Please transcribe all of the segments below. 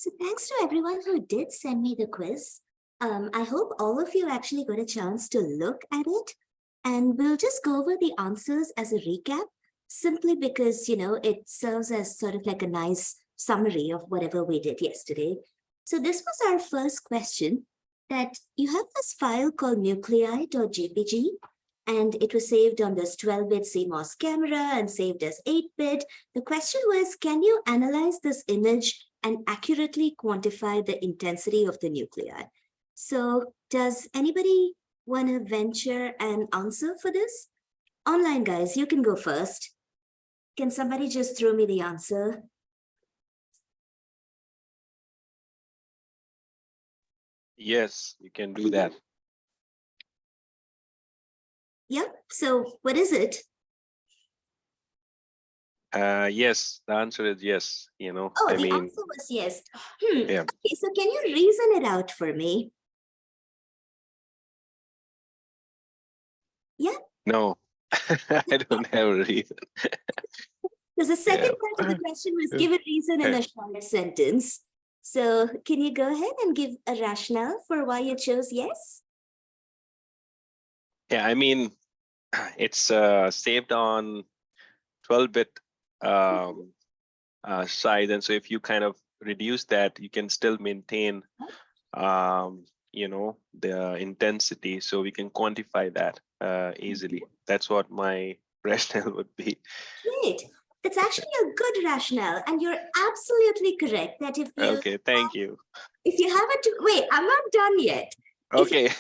So thanks to everyone who did send me the quiz. I hope all of you actually got a chance to look at it. And we'll just go over the answers as a recap, simply because, it serves as sort of like a nice summary of whatever we did yesterday. So this was our first question, that you have this file called nuclei.jpg, and it was saved on this 12-bit CMOS camera and saved as 8-bit. The question was, can you analyze this image and accurately quantify the intensity of the nuclei? So does anybody want to venture an answer for this? Online guys, you can go first. Can somebody just throw me the answer? Yes, you can do that. Yep. So what is it? Yes, the answer is yes. Oh, I the mean, answer was yes. yeah. Okay, so can you reason it out for me? Yeah. No, I don't have a reason. Because the second part of the question was give a reason in a short sentence. So can you go ahead and give a rationale for why you chose yes? Yeah, I mean, it's saved on 12-bit size, and so if you kind of reduce that, you can still maintain, the intensity, so we can quantify that easily. That's what my rationale would be. Great. That's actually a good rationale, and you're absolutely correct that if you Thank you. If you have it, wait, I'm not done yet. Okay.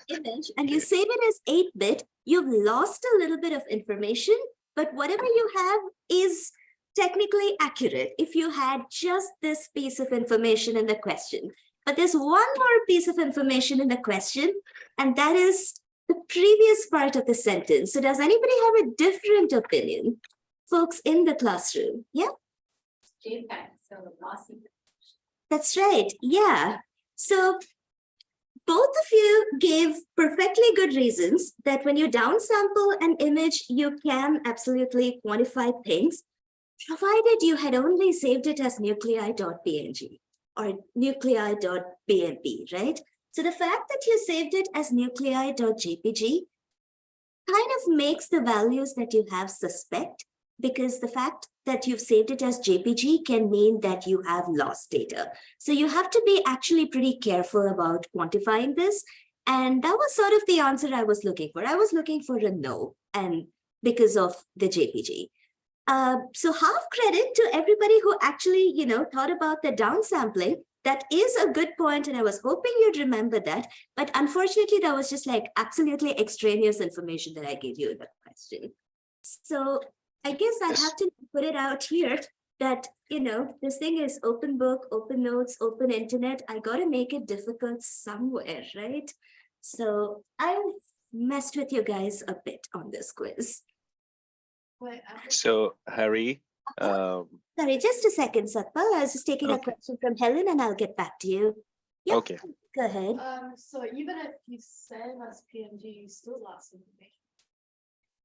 Image and you save it as 8-bit, you've lost a little bit of information, but whatever you have is technically accurate if you had just this piece of information in the question. But there's one more piece of information in the question, and that is the previous part of the sentence. So does anybody have a different opinion? Folks in the classroom, yeah? JPEG, so lossy. That's right, yeah. So both of you gave perfectly good reasons that when you downsample an image, you can absolutely quantify things, provided you had only saved it as nuclei.png or nuclei.bmp, right? So the fact that you saved it as nuclei.jpg kind of makes the values that you have suspect, because the fact that you've saved it as JPG can mean that you have lost data. So you have to be actually pretty careful about quantifying this. And that was sort of the answer I was looking for. I was looking for a no, and because of the JPG. So half credit to everybody who actually, thought about the downsampling. That is a good point, and I was hoping you'd remember that. But unfortunately, that was just like absolutely extraneous information that I gave you in the question. So I guess I have to put it out here that, this thing is open book, open notes, open internet. I got to make it difficult somewhere, right? So I messed with you guys a bit on this quiz. So, Harry. Sorry, just a second, Satpal. I was just taking a question from Helen, and I'll get back to you. Yep, okay. Go ahead. So even if you save as PNG, you still lost information.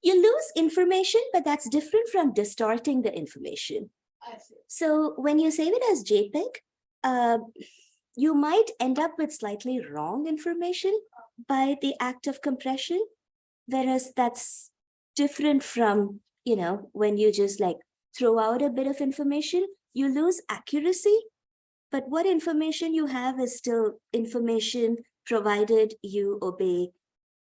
You lose information, but that's different from distorting the information. I see. So when you save it as JPEG, you might end up with slightly wrong information by the act of compression, whereas that's different from, when you just like throw out a bit of information, you lose accuracy, but what information you have is still information provided you obey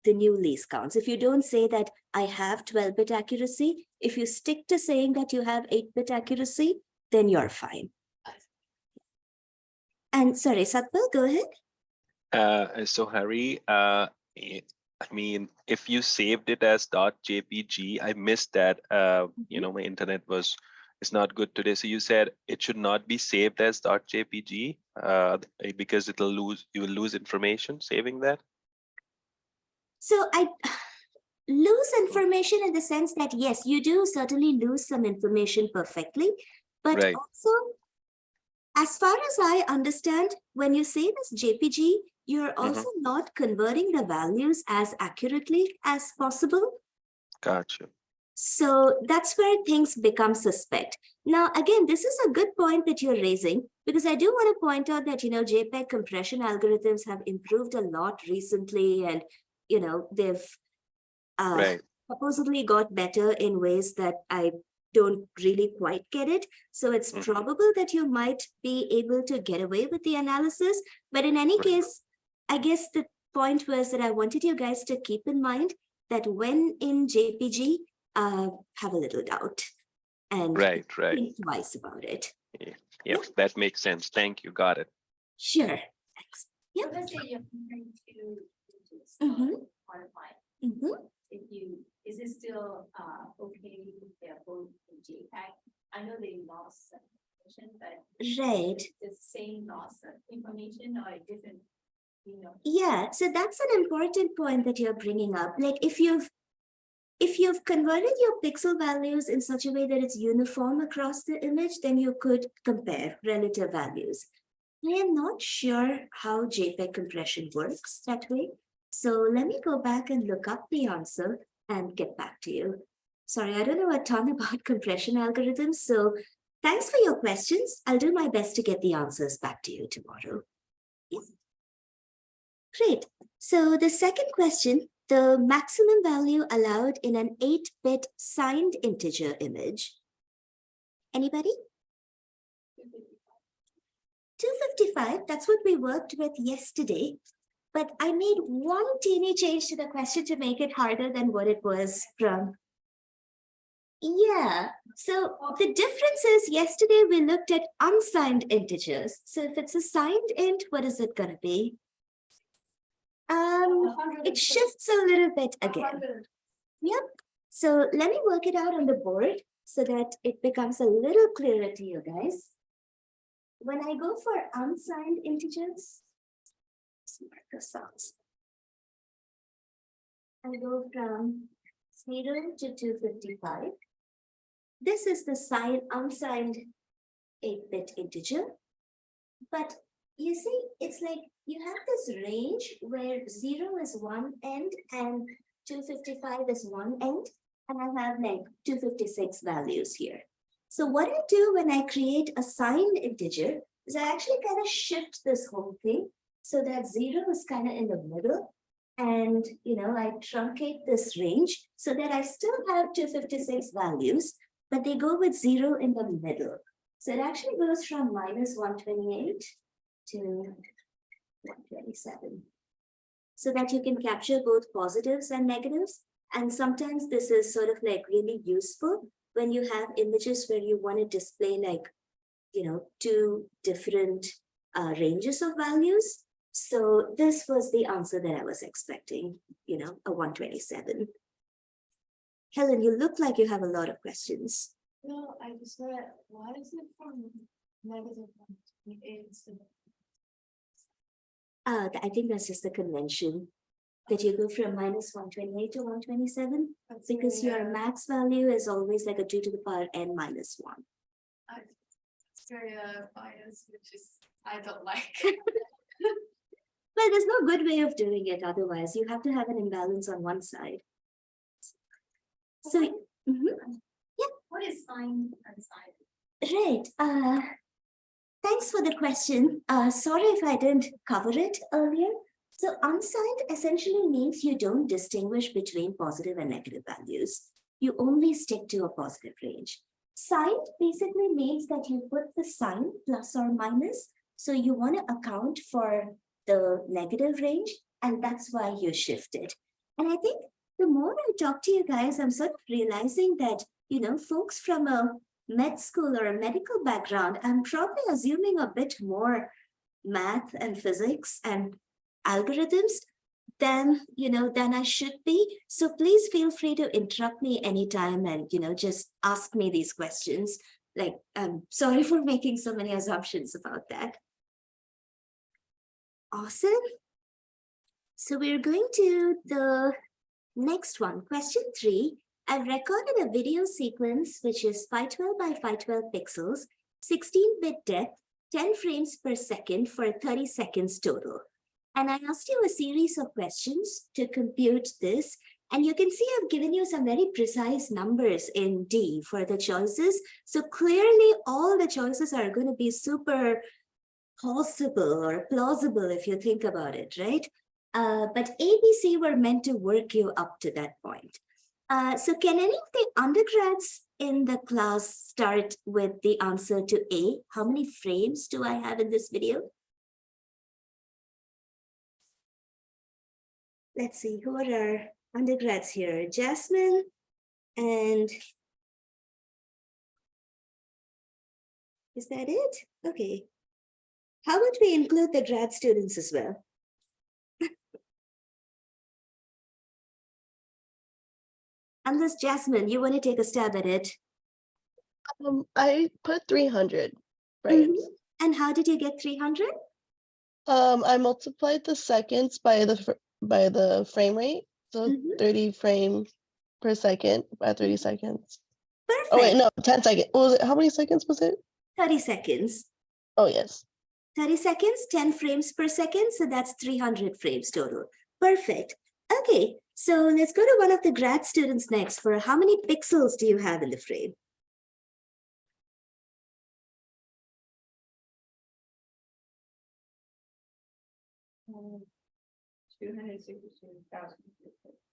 the new least counts. If you don't say that I have 12-bit accuracy, if you stick to saying that you have 8-bit accuracy, then you're fine. And sorry, Satpal, go ahead. So Harry, I mean, if you saved it as .jpg, I missed that. My internet is not good today. So you said it should not be saved as .jpg because you will lose information saving that. So I lose information in the sense that, yes, you do certainly lose some information perfectly, but also, as far as I understand, when you save as JPG, you're also not converting the values as accurately as possible. Gotcha. So that's where things become suspect. Now, again, this is a good point that you're raising, because I do want to point out that, JPEG compression algorithms have improved a lot recently, and, they've Right. supposedly got better in ways that I don't really quite get it. So it's Mhm. probable that you might be able to get away with the analysis. But in any Right. case, I guess the point was that I wanted you guys to keep in mind that when in JPG, have a little doubt and Right. think twice about it. Yep, that makes sense. Thank you. Got it. Sure. Thanks. So Yep. let's say you're comparing two images, Mhm. quantified. Mhm. Is it still okay if they're both in JPEG? I know they lost some information, but Right. it's the same loss of information or a different, Yeah, so that's an important point that you're bringing up. Like if you've converted your pixel values in such a way that it's uniform across the image, then you could compare relative values. I am not sure how JPEG compression works that way. So let me go back and look up the answer and get back to you. Sorry, I don't know a ton about compression algorithms. So thanks for your questions. I'll do my best to get the answers back to you tomorrow. Yeah. Great. So the second question, the maximum value allowed in an 8-bit signed integer image. Anybody? 255, that's what we worked with yesterday. But I made one teeny change to the question to make it harder than what it was from. Yeah, so the difference is yesterday we looked at unsigned integers. So if it's a signed int, what is it going to be? It shifts a little bit again. Yep. So let me work it out on the board so that it becomes a little clearer to you guys. When I go for unsigned integers, let's mark this out. I go from 0 to 255. This is the unsigned 8-bit integer. But you see, it's like you have this range where 0 is one end and 255 is one end, and I have like 256 values here. So what I do when I create a signed integer is I actually kind of shift this whole thing so that 0 is kind of in the middle. And, I truncate this range so that I still have 256 values, but they go with 0 in the middle. So it actually goes from minus 128 to 127. So that you can capture both positives and negatives. And sometimes this is sort of like really useful when you have images where you want to display like, two different ranges of values. So this was the answer that I was expecting, a 127. Helen, you look like you have a lot of questions. No, I just read, why is it from negative 128 to I think that's just the convention that you go from minus 128 to 127 because your max value is always like a 2 to the power n minus 1. It's very biased, which is I don't like. Well, there's no good way of doing it otherwise. You have to have an imbalance on one side. So, yeah. What is signed unsigned? Right. Thanks for the question. Sorry if I didn't cover it earlier. So unsigned essentially means you don't distinguish between positive and negative values. You only stick to a positive range. Signed basically means that you put the sign plus or minus. So you want to account for the negative range, and that's why you shift it. And I think the more I talk to you guys, I'm sort of realizing that, folks from a med school or a medical background, I'm probably assuming a bit more math and physics and algorithms than I should be. So please feel free to interrupt me anytime and just ask me these questions. Like, I'm sorry for making so many assumptions about that. Awesome. So we're going to the next one, question 3. I've recorded a video sequence which is 512 by 512 pixels, 16-bit depth, 10 frames per second for 30 seconds total. And I asked you a series of questions to compute this And you can see I've given you some very precise numbers in D for the choices. So clearly all the choices are going to be super possible or plausible if you think about it, right? But A, B, C were meant to work you up to that point. So can any of the undergrads in the class start with the answer to A? How many frames do I have in this video? Let's see, who are our undergrads here? Jasmine and is that it? Okay. How about we include the grad students as well? Unless Jasmine, you want to take a stab at it. I put 300 frames. And how did you get 300? I multiplied the seconds by the frame rate, so 30 frames per second by 30 seconds. Perfect. Oh wait, no, 10 seconds. What was it? How many seconds was it? 30 seconds. Oh yes. 30 seconds, 10 frames per second. So that's 300 frames total. Perfect. Okay, so let's go to one of the grad students next. For how many pixels do you have in the frame? Um, 262,000.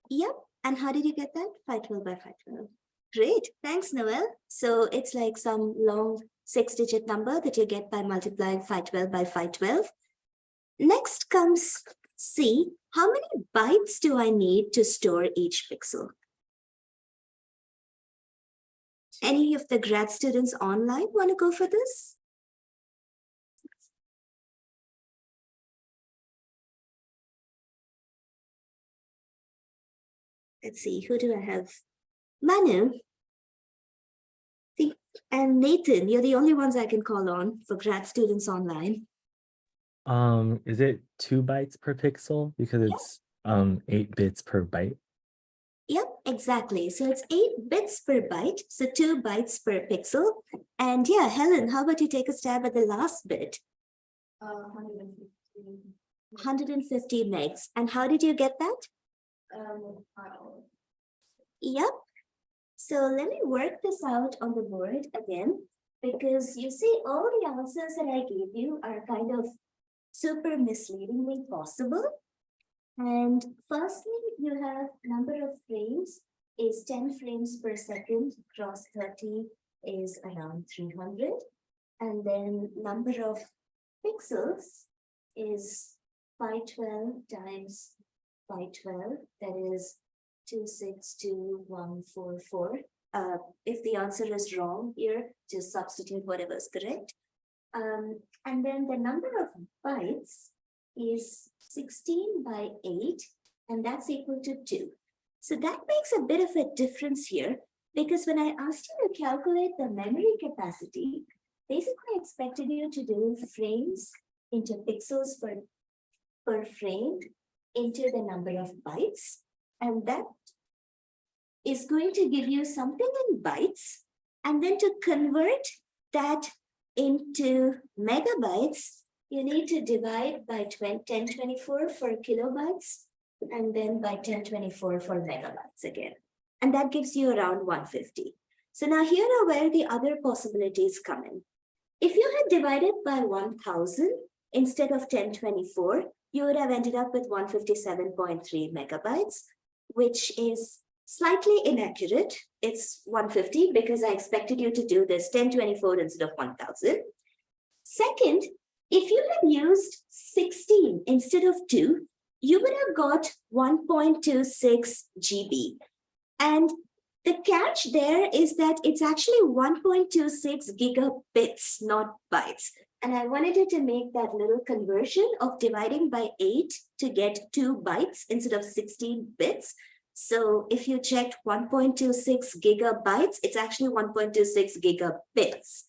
Yep. And how did you get that? 512 by 512. Great. Thanks, Noel. So it's like some long 6-digit number that you get by multiplying 512 by 512. Next comes C. How many bytes do I need to store each pixel? Any of the grad students online want to go for this? Let's see, who do I have? Manu. And Nathan, you're the only ones I can call on for grad students online. Is it 2 bytes per pixel? Because it's 8 bits per byte. Yep, exactly. So it's 8 bits per byte, so 2 bytes per pixel. And yeah, Helen, how about you take a stab at the last bit? 150. 150 megs. And how did you get that? Yep. So let me work this out on the board again, because you see all the answers that I gave you are kind of super misleadingly possible. And firstly, you have number of frames is 10 frames per second, cross 30 is around 300. And then number of pixels is 512 times 512, that is 262144. If the answer is wrong here, just substitute whatever is correct. And then the number of bytes is 16 by 8, and that's equal to 2. So that makes a bit of a difference here, because when I asked you to calculate the memory capacity, basically I expected you to do frames into pixels per frame into the number of bytes. And that is going to give you something in bytes. And then to convert that into megabytes, you need to divide by 1024 for kilobytes, and then by 1024 for megabytes again. And that gives you around 150. So now here are where the other possibilities come in. If you had divided by 1000 instead of 1024, you would have ended up with 157.3 megabytes, which is slightly inaccurate. It's 150 because I expected you to do this 1024 instead of 1000. Second, if you had used 16 instead of 2, you would have got 1.26 GB. And the catch there is that it's actually 1.26 gigabits, not bytes. And I wanted you to make that little conversion of dividing by 8 to get 2 bytes instead of 16 bits. So if you checked 1.26 gigabytes, it's actually 1.26 gigabits.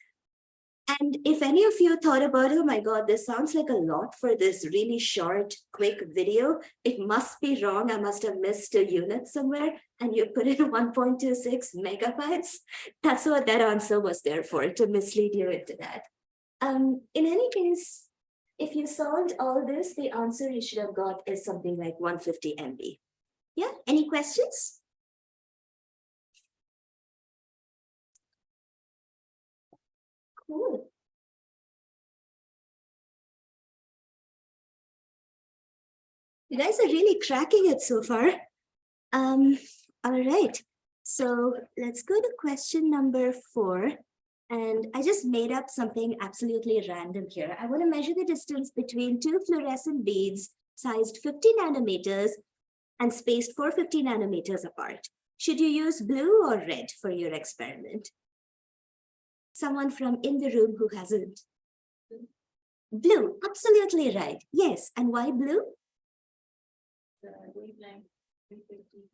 And if any of you thought about, oh my God, this sounds like a lot for this really short, quick video, it must be wrong. I must have missed a unit somewhere, and you put in 1.26 megabytes. That's what that answer was there for, to mislead you into that. In any case, if you solved all this, the answer you should have got is something like 150 MB. Yeah, any questions? Cool. You guys are really cracking it so far. All right. So let's go to question number 4. And I just made up something absolutely random here. I want to measure the distance between 2 fluorescent beads sized 50 nanometers and spaced 450 nanometers apart. Should you use blue or red for your experiment? Someone from in the room who hasn't. Blue, absolutely right. Yes, and why blue? The wavelength 350.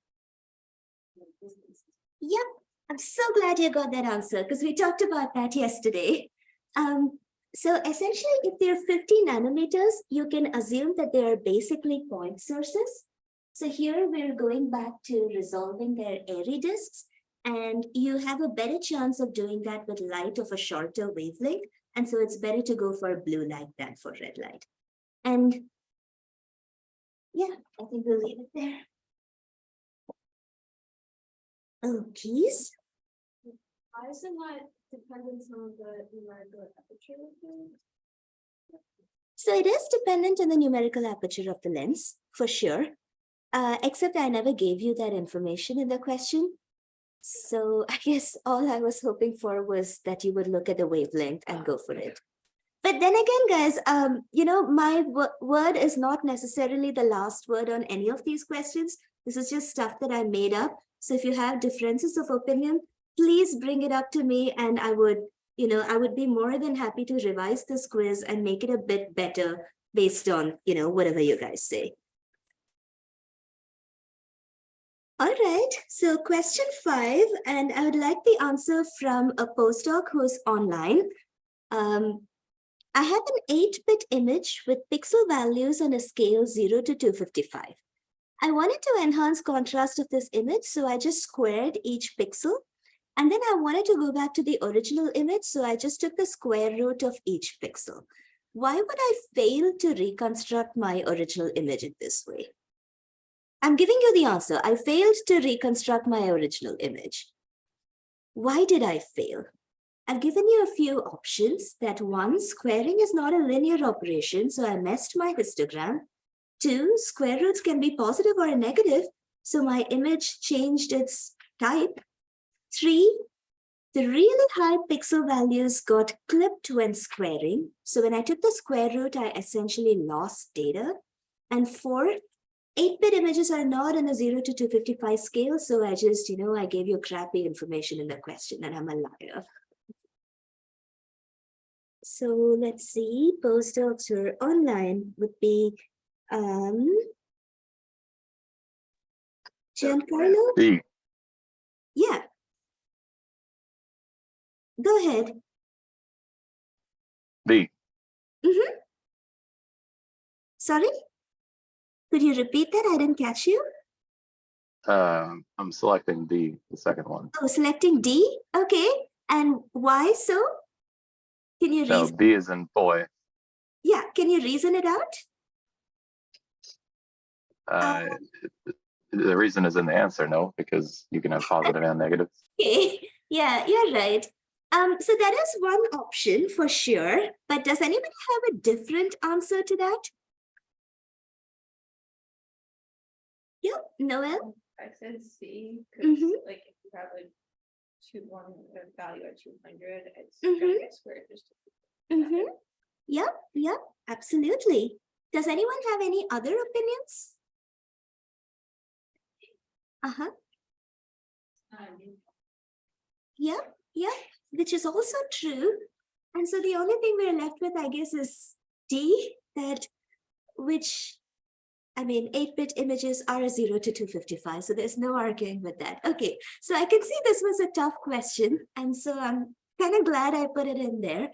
Yep, I'm so glad you got that answer because we talked about that yesterday. So essentially, if they're 50 nanometers, you can assume that they are basically point sources. So here we're going back to resolving their airy disks, and you have a better chance of doing that with light of a shorter wavelength. And so it's better to go for blue light than for red light. And yeah, I think we'll leave it there. Oh, keys. Why is it not dependent on the numerical aperture? So it is dependent on the numerical aperture of the lens, for sure. Except I never gave you that information in the question. So I guess all I was hoping for was that you would look at the wavelength and go for it. But then again, guys, you know, my word is not necessarily the last word on any of these questions. This is just stuff that I made up. So if you have differences of opinion, please bring it up to me, and I would, you know, I would be more than happy to revise this quiz and make it a bit better based on, you know, whatever you guys say. All right, so question 5, and I would like the answer from a postdoc who's online. I have an 8-bit image with pixel values on a scale 0 to 255. I wanted to enhance contrast of this image, so I just squared each pixel. And then I wanted to go back to the original image, so I just took the square root of each pixel. Why would I fail to reconstruct my original image in this way? I'm giving you the answer. I failed to reconstruct my original image. Why did I fail? I've given you a few options. That 1, squaring is not a linear operation, so I messed my histogram. 2, square roots can be positive or negative, so my image changed its type. 3, the really high pixel values got clipped when squaring. So when I took the square root, I essentially lost data. And 4, 8-bit images are not on a 0 to 255 scale. So I just, you know, I gave you crappy information in the question and I'm a liar. So let's see, postdocs who are online would be Giancarlo? B. Yeah. Go ahead. B. Sorry? Could you repeat that? I didn't catch you. I'm selecting D, the second one. Oh, selecting D? Okay. And why so? Can you No, reason? B is in boy. Yeah, can you reason it out? The reason is in the answer, no, because you can have positive and negative. Okay. Yeah, you're right. So that is one option for sure. But does anybody have a different answer to that? Yeah, Noel? I said C, because Mhm. like if you have a value at 200, it's Mhm. gonna get squared just. Yep, absolutely. Does anyone have any other opinions? Uh-huh. Yep, which is also true. And so the only thing we're left with, I guess, is D, that which, I mean, 8-bit images are 0 to 255, so there's no arguing with that. Okay, so I can see this was a tough question, and so I'm kind of glad I put it in there.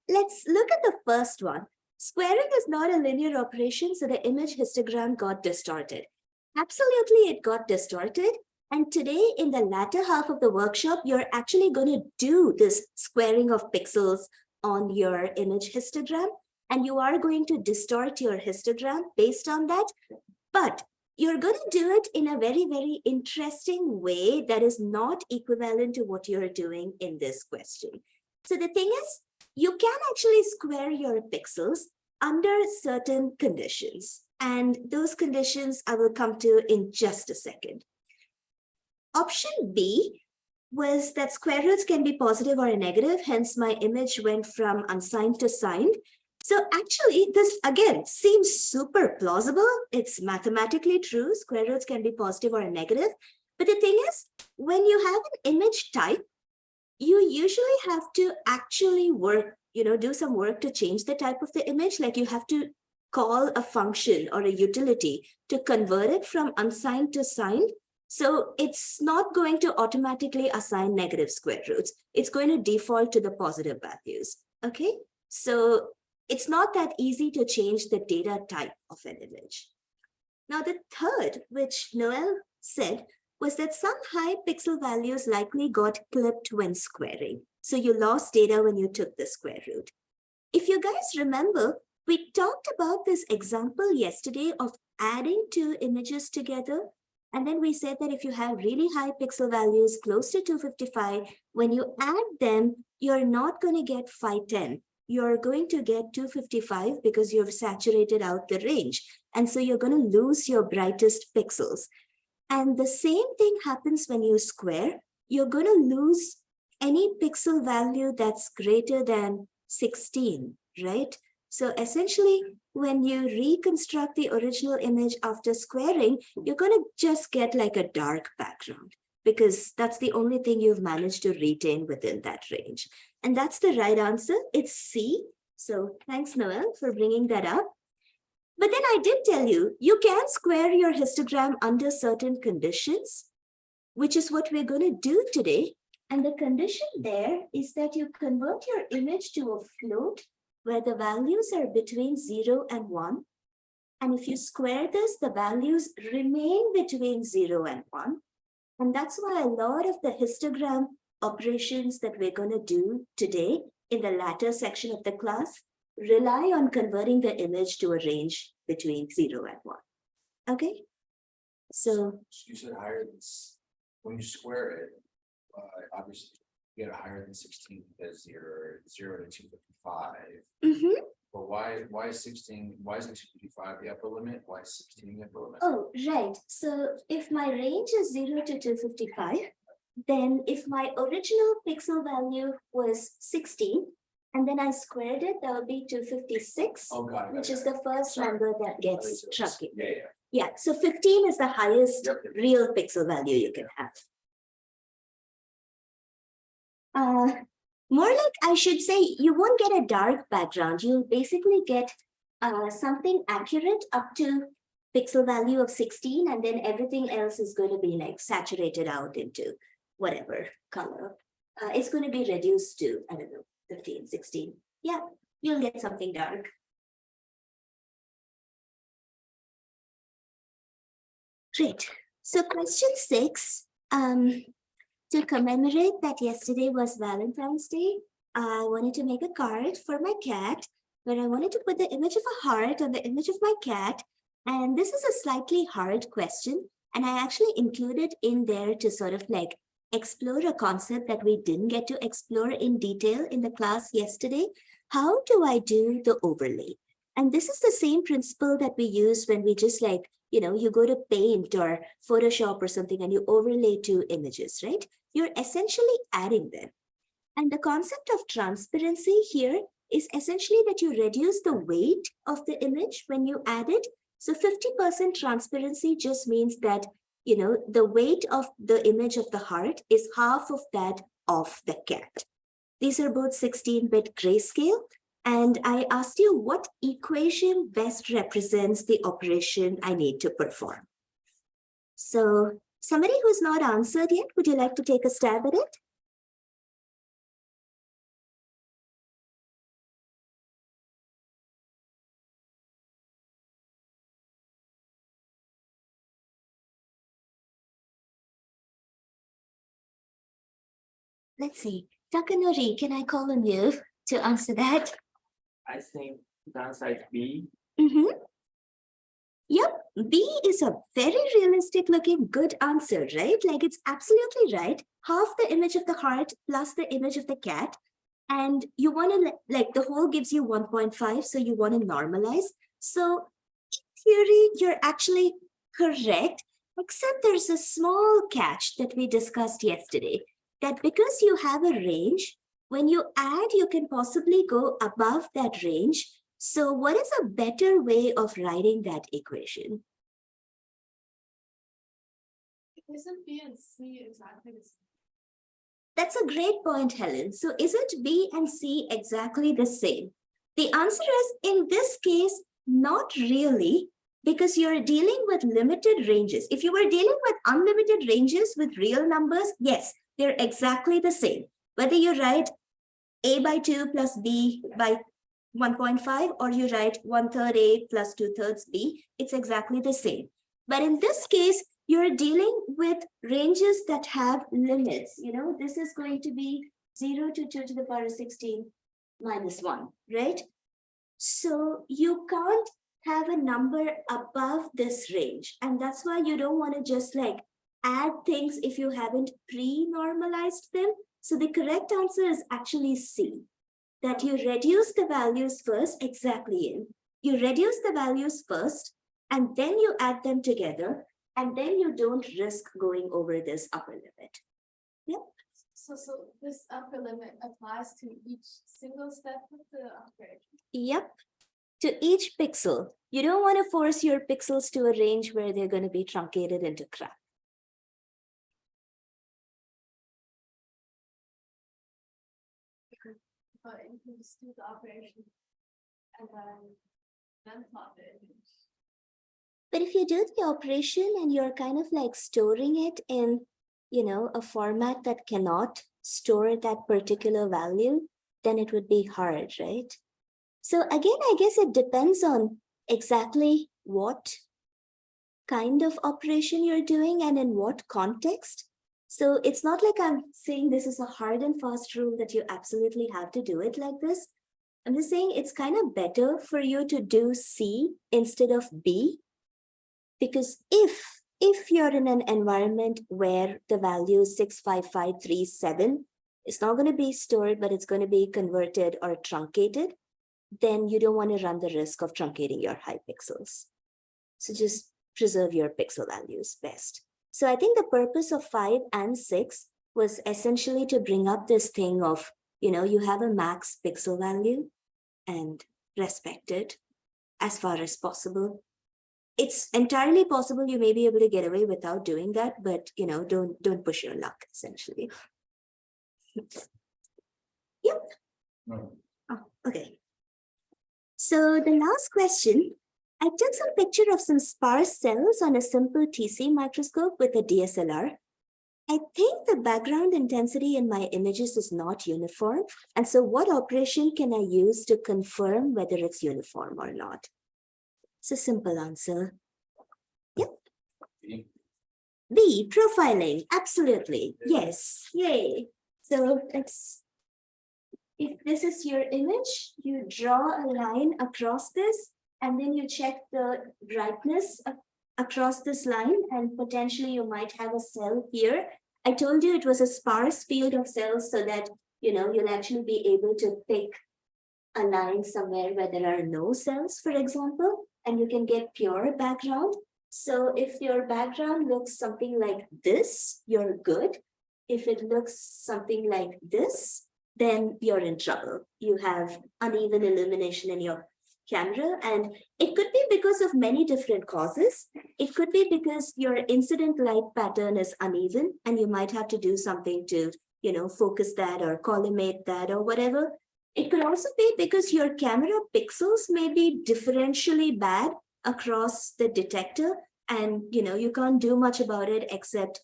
Let's look at the first one. Squaring is not a linear operation, so the image histogram got distorted. Absolutely, it got distorted. And today, in the latter half of the workshop, you're actually going to do this squaring of pixels on your image histogram, and you are going to distort your histogram based on that. But you're going to do it in a very, very interesting way that is not equivalent to what you're doing in this question. So the thing is, you can actually square your pixels under certain conditions. And those conditions I will come to in just a second. Option B was that square roots can be positive or negative. Hence, my image went from unsigned to signed. So actually, this again seems super plausible. It's mathematically true. Square roots can be positive or negative. But the thing is, when you have an image type, you usually have to actually work, do some work to change the type of the image. Like you have to call a function or a utility to convert it from unsigned to signed. So it's not going to automatically assign negative square roots. It's going to default to the positive values. Okay, so it's not that easy to change the data type of an image. Now, the third, which Noel said, was that some high pixel values likely got clipped when squaring. So you lost data when you took the square root. If you guys remember, we talked about this example yesterday of adding two images together. And then we said that if you have really high pixel values close to 255, when you add them, you're not going to get 510. You're going to get 255 because you've saturated out the range. And so you're going to lose your brightest pixels. And the same thing happens when you square. You're going to lose any pixel value that's greater than 16, right? So essentially, when you reconstruct the original image after squaring, you're going to just get like a dark background because that's the only thing you've managed to retain within that range. And that's the right answer. It's C. So thanks, Noel, for bringing that up. But then I did tell you, you can square your histogram under certain conditions, which is what we're going to do today. And the condition there is that you convert your image to a float where the values are between 0 and 1. And if you square this, the values remain between 0 and 1. And that's why a lot of the histogram operations that we're going to do today in the latter section of the class rely on converting the image to a range between 0 and 1. Okay? So you said higher than, when you square it, obviously you get higher than 16 because you're 0 to 255. But why is 16, why isn't 255 the upper limit? Why is 16 the upper limit? Oh, right. So if my range is 0 to 255, then if my original pixel value was 16, and then I squared it, that would be 256, which is the first number that gets struck in. Yeah, so 15 is the highest real pixel value you can have. More like I should say, you won't get a dark background. You'll basically get something accurate up to pixel value of 16, and then everything else is going to be like saturated out into whatever color. It's going to be reduced to, I don't know, 15, 16. Yeah, you'll get something dark. Great. So question 6, to commemorate that yesterday was Valentine's Day, I wanted to make a card for my cat where I wanted to put the image of a heart on the image of my cat. And this is a slightly hard question. And I actually included in there to sort of like explore a concept that we didn't get to explore in detail in the class yesterday. How do I do the overlay? And this is the same principle that we use when we just like, you go to Paint or Photoshop or something and you overlay two images, right? You're essentially adding them. And the concept of transparency here is essentially that you reduce the weight of the image when you add it. So 50% transparency just means that, the weight of the image of the heart is half of that of the cat. These are both 16-bit grayscale. And I asked you what equation best represents the operation I need to perform. So somebody who's not answered yet, would you like to take a stab at it? Let's see. Takanori, can I call on you to answer that? I think downside B. Yep, B is a very realistic looking good answer, right? Like it's absolutely right. Half the image of the heart plus the image of the cat. And you want to, like the whole gives you 1.5, so you want to normalize. So in theory, you're actually correct, except there's a small catch that we discussed yesterday, that because you have a range, when you add, you can possibly go above that range. So what is a better way of writing that equation? Isn't B and C exactly the same? That's a great point, Helen. So isn't B and C exactly the same? The answer is, in this case, not really, because you're dealing with limited ranges. If you were dealing with unlimited ranges with real numbers, yes, they're exactly the same. Whether you write A by 2 plus B by 1.5, or you write 1/3 A plus 2/3 B, it's exactly the same. But in this case, you're dealing with ranges that have limits. You know, this is going to be 0 to 2 to the power 16 minus 1, right? So you can't have a number above this range. And that's why you don't want to just like add things if you haven't pre-normalized them. So the correct answer is actually C, that you reduce the values first, exactly. You reduce the values first, and then you add them together, and then you don't risk going over this upper limit. Yep. So this upper limit applies to each single step of the operation. Yep. To each pixel. You don't want to force your pixels to a range where they're going to be truncated into crap. But you can just do the operation and then plot the image. But if you do the operation and you're kind of like storing it in, you know, a format that cannot store that particular value, then it would be hard, right? So again, I guess it depends on exactly what kind of operation you're doing and in what context. So it's not like I'm saying this is a hard and fast rule that you absolutely have to do it like this. I'm just saying it's kind of better for you to do C instead of B, because if you're in an environment where the value 65537 is not going to be stored, but it's going to be converted or truncated, then you don't want to run the risk of truncating your high pixels. So just preserve your pixel values best. So I think the purpose of 5 and 6 was essentially to bring up this thing of, you know, you have a max pixel value and respect it as far as possible. It's entirely possible you may be able to get away without doing that, but you know, don't push your luck, essentially. Yep. No. Oh, okay. So the last question, I took some picture of some sparse cells on a simple TC microscope with a DSLR. I think the background intensity in my images is not uniform. And so what operation can I use to confirm whether it's uniform or not? It's a simple answer. Yep. B, profiling. Absolutely. Yes. Yay. So let's, if this is your image, you draw a line across this, and then you check the brightness across this line, and potentially you might have a cell here. I told you it was a sparse field of cells so that, you know, you'll actually be able to pick a line somewhere where there are no cells, for example, and you can get pure background. So if your background looks something like this, you're good. If it looks something like this, then you're in trouble. You have uneven illumination in your camera, and it could be because of many different causes. It could be because your incident light pattern is uneven, and you might have to do something to, you know, focus that or collimate that or whatever. It could also be because your camera pixels may be differentially bad across the detector, and you know, you can't do much about it except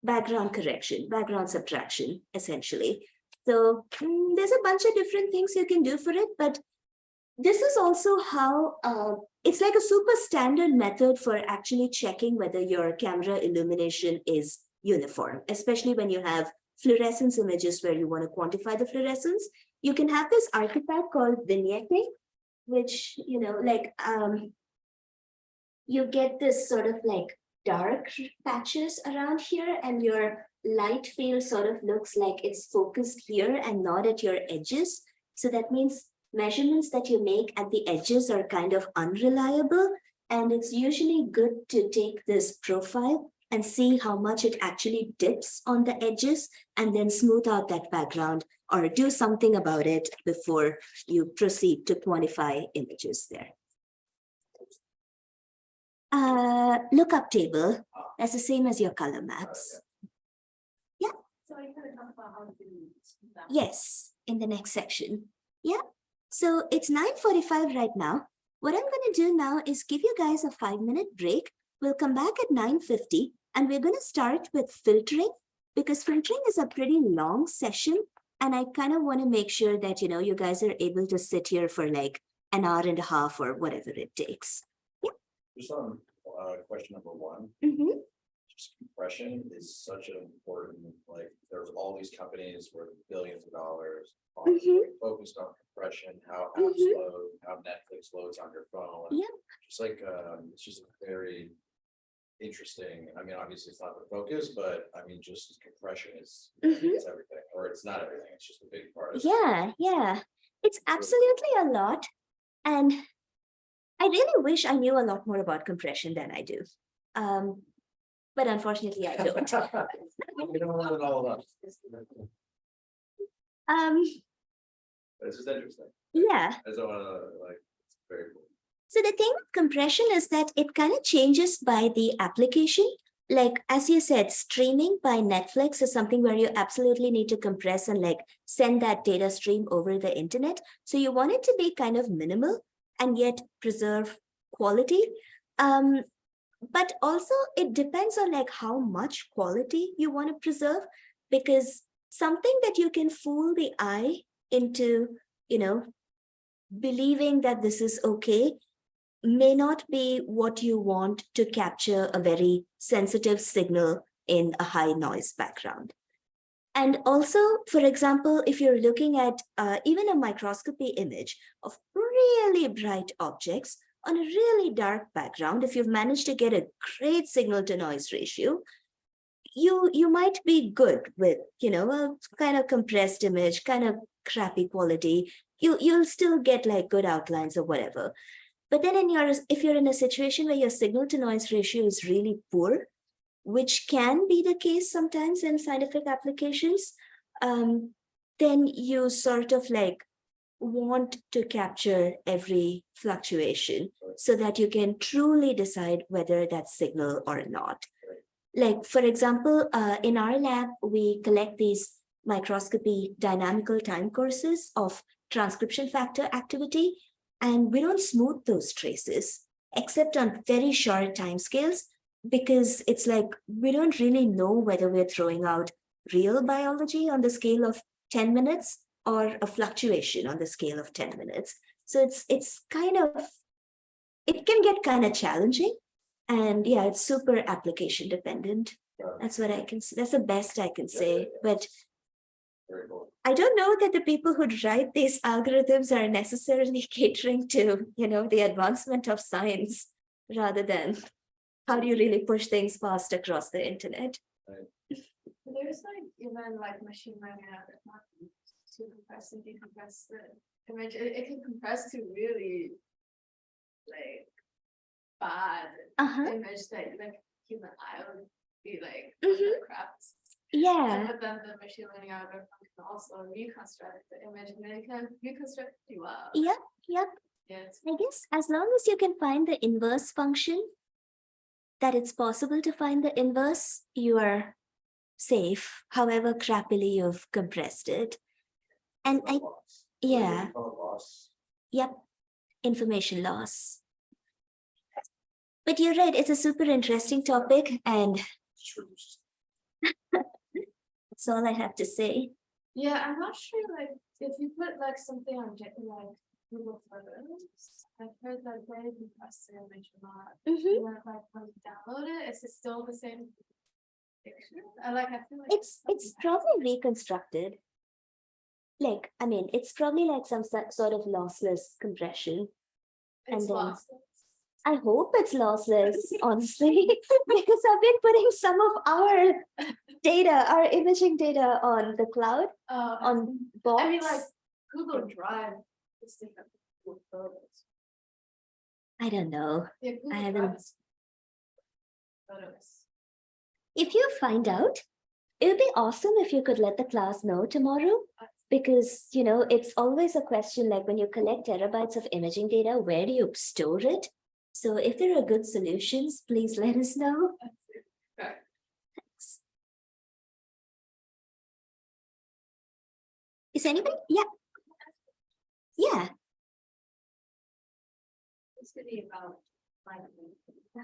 background correction, background subtraction, essentially. So there's a bunch of different things you can do for it, but this is also how it's like a super standard method for actually checking whether your camera illumination is uniform, especially when you have fluorescence images where you want to quantify the fluorescence. You can have this artifact called vignetting, which, you know, like you get this sort of like dark patches around here, and your light field sort of looks like it's focused here and not at your edges. So that means measurements that you make at the edges are kind of unreliable. And it's usually good to take this profile and see how much it actually dips on the edges and then smooth out that background or do something about it before you proceed to quantify images there. Lookup table, that's the same as your color maps. So I kind of talk about how to do that. Yes, in the next section. Yeah, so it's 9:45 right now. What I'm going to do now is give you guys a 5-minute break. We'll come back at 9:50 and we're going to start with filtering, because filtering is a pretty long session. And I kind of want to make sure that, you know, you guys are able to sit here for like an hour and a half or whatever it takes. Just on question number one, Mhm. just compression is such an important, like, there's all these companies worth billions of dollars focused on compression, how apps load, how Netflix loads on your phone. Yeah. Just like, it's just very interesting. I mean, obviously it's not the focus, but I mean, just compression is it's everything, or it's not everything, it's just a big part of it. Yeah, it's absolutely a lot. And I really wish I knew a lot more about compression than I do. But unfortunately, I don't. You don't want it all about. It's just interesting. Yeah. I don't wanna, like, it's very cool. So the thing with compression is that it kind of changes by the application. Like, as you said, streaming by Netflix is something where you absolutely need to compress and like send that data stream over the internet. So you want it to be kind of minimal and yet preserve quality. But also it depends on like how much quality you want to preserve, because something that you can fool the eye into, you know, believing that this is okay may not be what you want to capture a very sensitive signal in a high noise background. And also, for example, if you're looking at even a microscopy image of really bright objects on a really dark background, if you've managed to get a great signal to noise ratio, you might be good with, you know, a kind of compressed image, kind of crappy quality. You'll still get like good outlines or whatever. But then if you're in a situation where your signal to noise ratio is really poor, which can be the case sometimes in scientific applications, then you sort of like want to capture every fluctuation so that you can truly decide whether that's signal or not. Like, for example, in our lab, we collect these microscopy dynamical time courses of transcription factor activity, and we don't smooth those traces except on very short timescales, because it's like we don't really know whether we're throwing out real biology on the scale of 10 minutes or a fluctuation on the scale of 10 minutes. So it's kind of, it can get kind of challenging. And yeah, it's super application dependent. That's what I can say. That's the best I can say. But Very cool. I don't know that the people who write these algorithms are necessarily catering to, you know, the advancement of science rather than how do you really push things fast across the internet. There's like even like machine learning algorithms to compress and decompress the image. It can compress to really like bad image that like human eye would be like crap. Yeah. But then the machine learning algorithm can also reconstruct the image, and it can reconstruct it pretty well. Yep. Yeah, it's I guess as long as you can find the inverse function, that it's possible to find the inverse, you are safe, however crappily you've compressed it. And yeah, yep, information loss. But you're right, it's a super interesting topic, and that's all I have to say. Yeah, I'm not sure like if you put like something on like Google Photos, I've heard that they compress the image a lot. And then like when you download it, is it still the same picture? I feel like It's probably reconstructed. Like, I mean, it's probably like some sort of lossless compression. it's and then- lost. I hope it's lossless, honestly, because I've been putting some of our data, our imaging data on the cloud, on box. I mean, like Google Drive is different with photos. I don't know. Yeah, Google I Drive haven't. is photos. If you find out, it would be awesome if you could let the class know tomorrow, because, you know, it's always a question like when you collect terabytes of imaging data, where do you store it? So if there are good solutions, please let us know. Okay. Thanks. Is anybody? Yeah. Yeah. It's gonna be about 5 minutes. I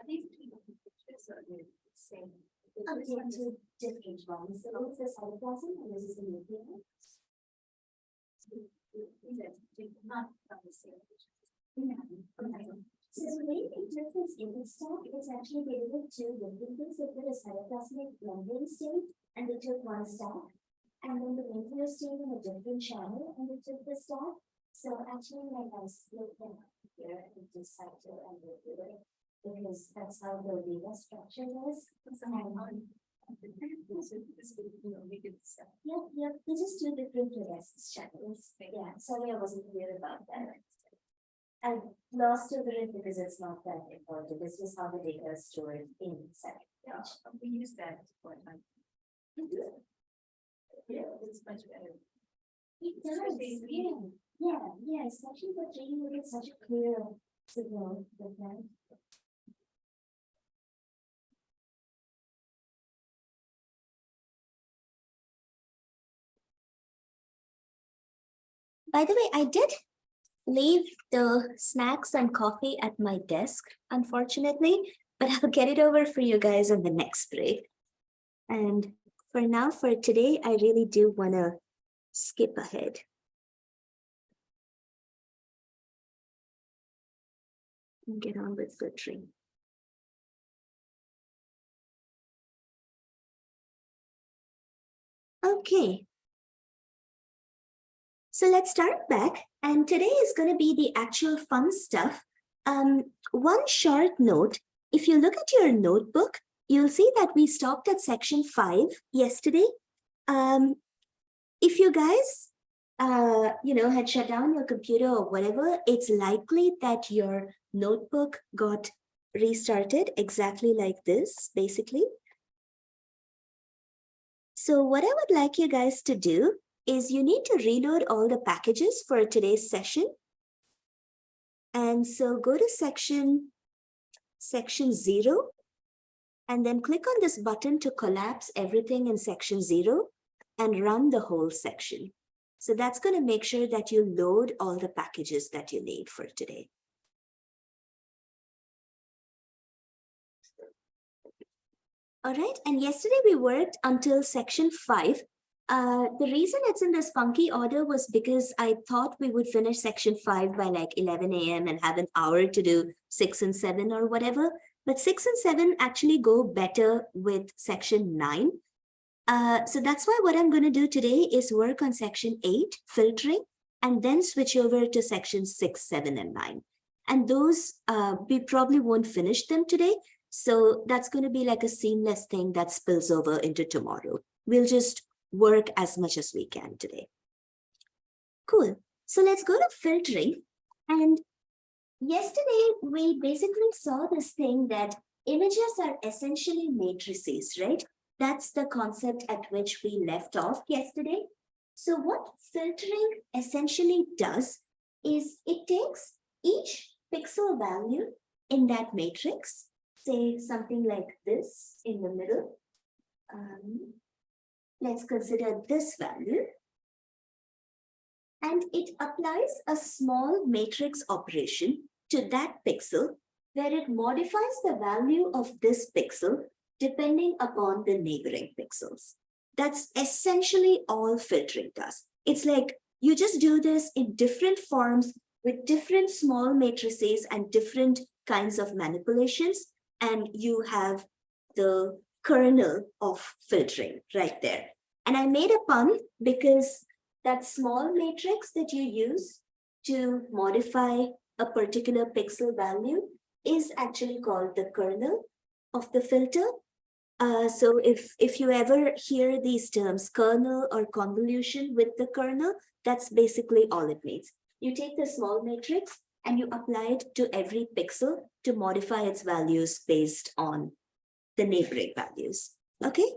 think people can pictures are the same. Okay, two different ones. So this is cytoplasm and this is the nucleus. Not from the same. So the way the interface image stack is actually delivered two different things. They put a cytoplasmic membrane state and they took one stack. And then the nucleus state in a different channel and they took the stack. So actually like I split them up here into cyto and nuclear because that's how the data structure is. Yep, this is two different fluorescence channels. Yeah, sorry I wasn't clear about that. I glossed over it because it's not that important. It's just how the data is stored inside. Yeah, we use that for time. Yeah, it's much better. It does, yeah, especially for 3D, we get such a clear signal with that. By the way, I did leave the snacks and coffee at my desk, unfortunately, but I'll get it over for you guys in the next break. And for now, for today, I really do want to skip ahead. And get on with filtering. Okay. So let's start back. And today is going to be the actual fun stuff. One short note, if you look at your notebook, you'll see that we stopped at section 5 yesterday. If you guys, had shut down your computer or whatever, it's likely that your notebook got restarted exactly like this, basically. So what I would like you guys to do is you need to reload all the packages for today's session. And so go to section 0, and then click on this button to collapse everything in section 0 and run the whole section. So that's going to make sure that you load all the packages that you need for today. All right, and yesterday we worked until section 5. The reason it's in this funky order was because I thought we would finish section 5 by like 11 a.m. and have an hour to do 6 and 7 or whatever. But 6 and 7 actually go better with section 9. So that's why what I'm going to do today is work on section 8, filtering, and then switch over to section 6, 7, and 9. And those, we probably won't finish them today. So that's going to be like a seamless thing that spills over into tomorrow. We'll just work as much as we can today. Cool. So let's go to filtering. And yesterday, we basically saw this thing that images are essentially matrices, right? That's the concept at which we left off yesterday. So what filtering essentially does is it takes each pixel value in that matrix, say something like this in the middle. Let's consider this value. And it applies a small matrix operation to that pixel where it modifies the value of this pixel depending upon the neighboring pixels. That's essentially all filtering does. It's like you just do this in different forms with different small matrices and different kinds of manipulations, and you have the kernel of filtering right there. And I made a pun because that small matrix that you use to modify a particular pixel value is actually called the kernel of the filter. So if you ever hear these terms, kernel or convolution with the kernel, that's basically all it means. You take the small matrix and you apply it to every pixel to modify its values based on the neighboring values. Okay?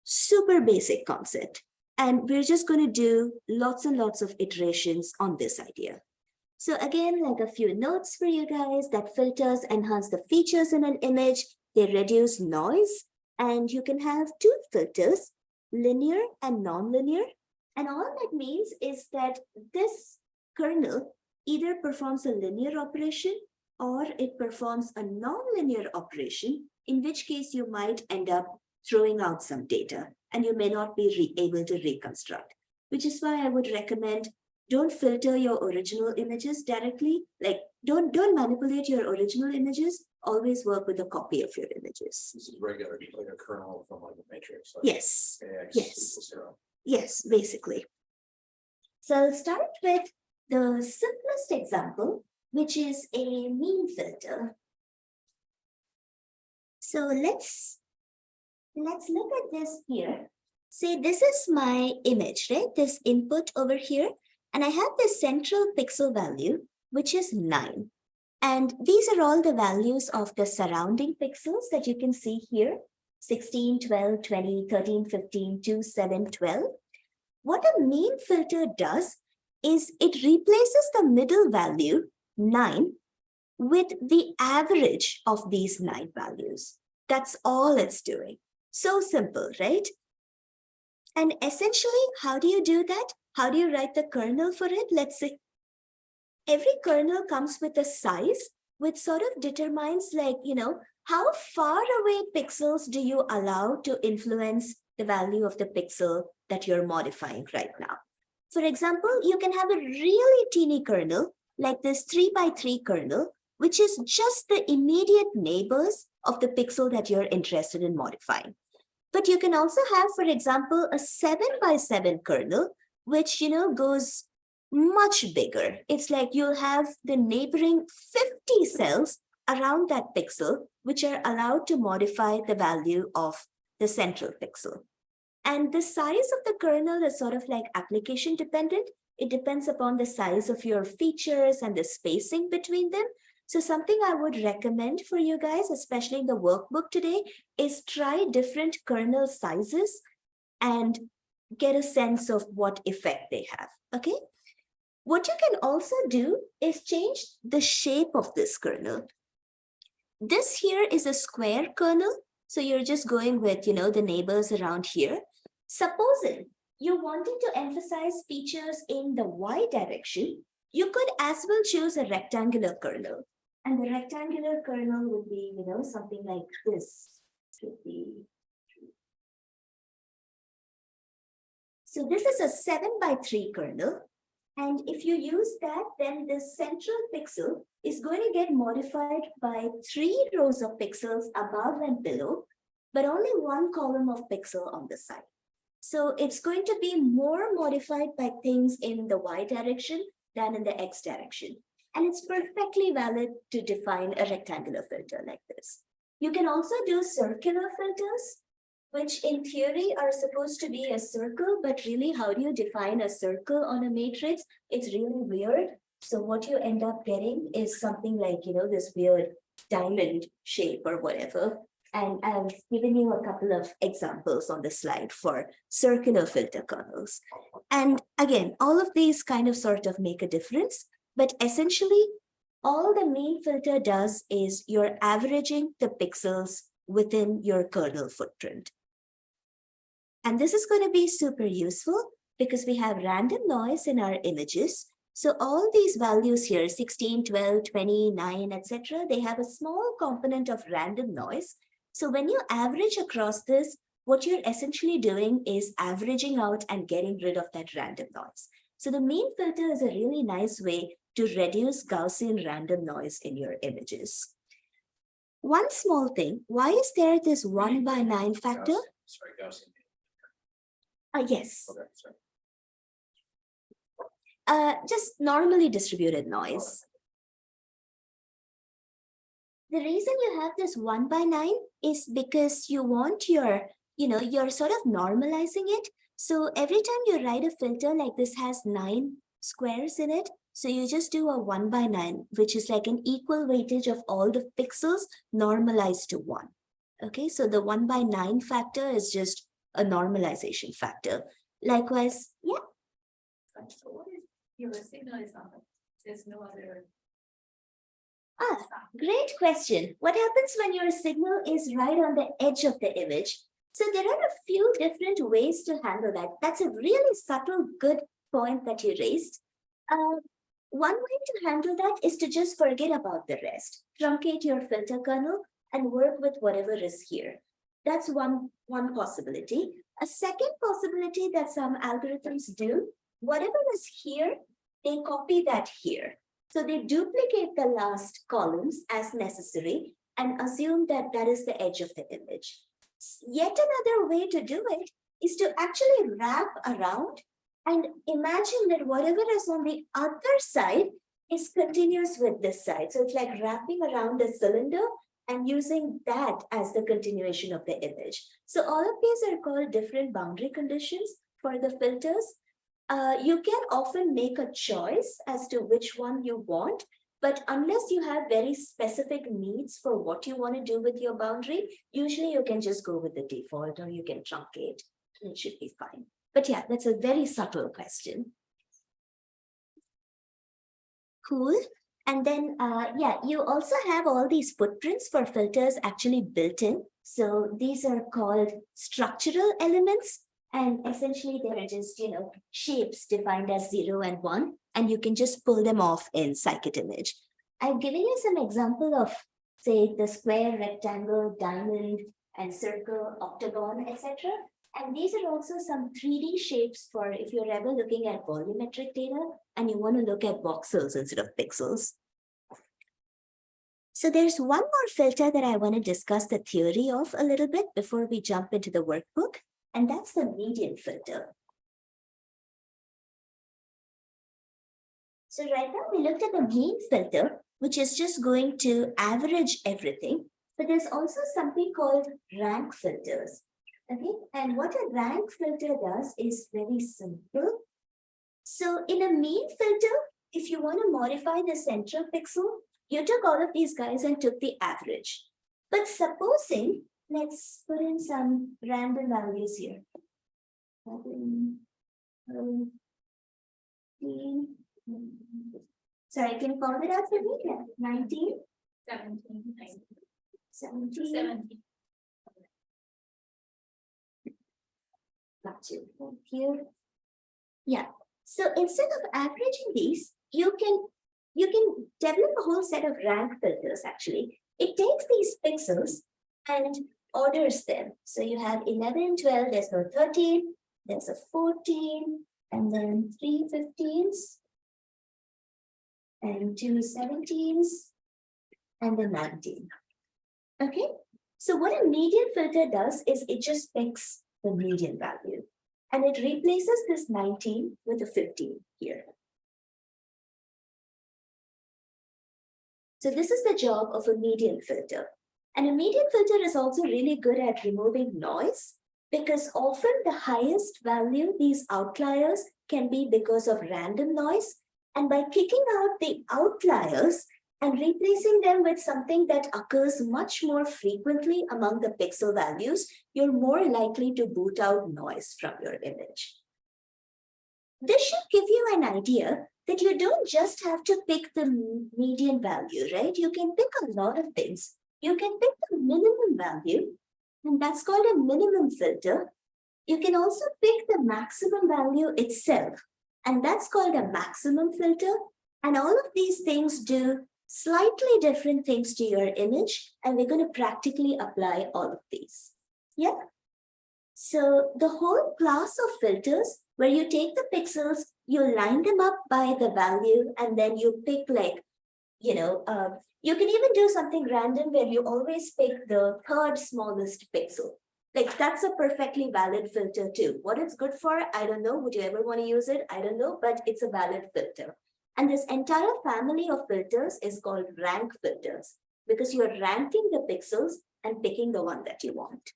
Super basic concept. And we're just going to do lots and lots of iterations on this idea. So again, like a few notes for you guys, that filters enhance the features in an image. They reduce noise, and you can have two filters, linear and non-linear. And all that means is that this kernel either performs a linear operation or it performs a non-linear operation, in which case you might end up throwing out some data and you may not be able to reconstruct, which is why I would recommend don't filter your original images directly. Like don't manipulate your original images. Always work with a copy of your images. This is regular, like a kernel from like a matrix. Like Yes. AX Yes. equals 0. Yes, basically. So I'll start with the simplest example, which is a mean filter. So let's look at this here. Say this is my image, right? This input over here. And I have this central pixel value, which is 9. And these are all the values of the surrounding pixels that you can see here. 16, 12, 20, 13, 15, 2, 7, 12. What a mean filter does is it replaces the middle value, 9, with the average of these 9 values. That's all it's doing. So simple, right? And essentially, how do you do that? How do you write the kernel for it? Let's say every kernel comes with a size, which sort of determines like, how far away pixels do you allow to influence the value of the pixel that you're modifying right now. For example, you can have a really teeny kernel like this 3 by 3 kernel, which is just the immediate neighbors of the pixel that you're interested in modifying. But you can also have, for example, a 7 by 7 kernel, which, goes much bigger. It's like you'll have the neighboring 50 cells around that pixel, which are allowed to modify the value of the central pixel. And the size of the kernel is sort of like application dependent. It depends upon the size of your features and the spacing between them. So something I would recommend for you guys, especially in the workbook today, is try different kernel sizes and get a sense of what effect they have, okay? What you can also do is change the shape of this kernel. This here is a square kernel. So you're just going with, the neighbors around here. Supposing you wanted to emphasize features in the Y direction, you could as well choose a rectangular kernel. And the rectangular kernel would be, something like this. So this is a 7 by 3 kernel. And if you use that, then the central pixel is going to get modified by 3 rows of pixels above and below, but only 1 column of pixel on the side. So it's going to be more modified by things in the Y direction than in the X direction. And it's perfectly valid to define a rectangular filter like this. You can also do circular filters, which in theory are supposed to be a circle, but really how do you define a circle on a matrix? It's really weird. So what you end up getting is something like, this weird diamond shape or whatever. And I've given you a couple of examples on the slide for circular filter kernels. And again, all of these kind of sort of make a difference, but essentially all the mean filter does is you're averaging the pixels within your kernel footprint. And this is going to be super useful because we have random noise in our images. So all these values here, 16, 12, 20, 9, etc., they have a small component of random noise. So when you average across this, what you're essentially doing is averaging out and getting rid of that random noise. So the mean filter is a really nice way to reduce Gaussian random noise in your images. One small thing, why is there this 1 by 9 factor? Gaussian. Yes. Okay, sorry. Just normally distributed noise. The reason you have this 1 by 9 is because you want your, you're sort of normalizing it. So every time you write a filter like this has 9 squares in it, so you just do a 1 by 9, which is like an equal weightage of all the pixels normalized to 1. Okay, so the 1 by 9 factor is just a normalization factor. Likewise, yeah. So what if your signal is not, there's no other. Great question. What happens when your signal is right on the edge of the image? So there are a few different ways to handle that. That's a really subtle, good point that you raised. One way to handle that is to just forget about the rest. Truncate your filter kernel and work with whatever is here. That's one possibility. A second possibility that some algorithms do, whatever is here, they copy that here. So they duplicate the last columns as necessary and assume that that is the edge of the image. Yet another way to do it is to actually wrap around and imagine that whatever is on the other side is continuous with this side. So it's like wrapping around a cylinder and using that as the continuation of the image. So all of these are called different boundary conditions for the filters. You can often make a choice as to which one you want, but unless you have very specific needs for what you want to do with your boundary, usually you can just go with the default or you can truncate and it should be fine. But yeah, that's a very subtle question. Cool. And then, yeah, you also have all these footprints for filters actually built in. So these are called structural elements. And essentially, they're just, shapes defined as 0 and 1, and you can just pull them off in scikit-image. I've given you some example of, say, the square, rectangle, diamond, and circle, octagon, etc. And these are also some 3D shapes for if you're ever looking at volumetric data and you want to look at voxels instead of pixels. So there's one more filter that I want to discuss the theory of a little bit before we jump into the workbook. And that's the median filter. So right now we looked at the mean filter, which is just going to average everything. But there's also something called rank filters. Okay, and what a rank filter does is very simple. So in a mean filter, if you want to modify the central pixel, you took all of these guys and took the average. But supposing, let's put in some random values here. Sorry, can you call it out for me? Yeah. 19? 17. 17. 17. Got you. Thank you. Yeah. So instead of averaging these, you can develop a whole set of rank filters actually. It takes these pixels and orders them. So you have 11, 12, there's no 13, there's a 14, and then 3 15s, and 2 17s, and a 19. Okay, so what a median filter does is it just picks the median value, and it replaces this 19 with a 15 here. So this is the job of a median filter. And a median filter is also really good at removing noise because often the highest value, these outliers, can be because of random noise. And by kicking out the outliers and replacing them with something that occurs much more frequently among the pixel values, you're more likely to boot out noise from your image. This should give you an idea that you don't just have to pick the median value, right? You can pick a lot of things. You can pick the minimum value, and that's called a minimum filter. You can also pick the maximum value itself, and that's called a maximum filter. And all of these things do slightly different things to your image, and we're going to practically apply all of these. Yeah. So the whole class of filters, where you take the pixels, you line them up by the value, and then you pick like, you can even do something random where you always pick the third smallest pixel. Like that's a perfectly valid filter too. What it's good for, I don't know. Would you ever want to use it? I don't know, but it's a valid filter. And this entire family of filters is called rank filters. because you're ranking the pixels and picking the one that you want.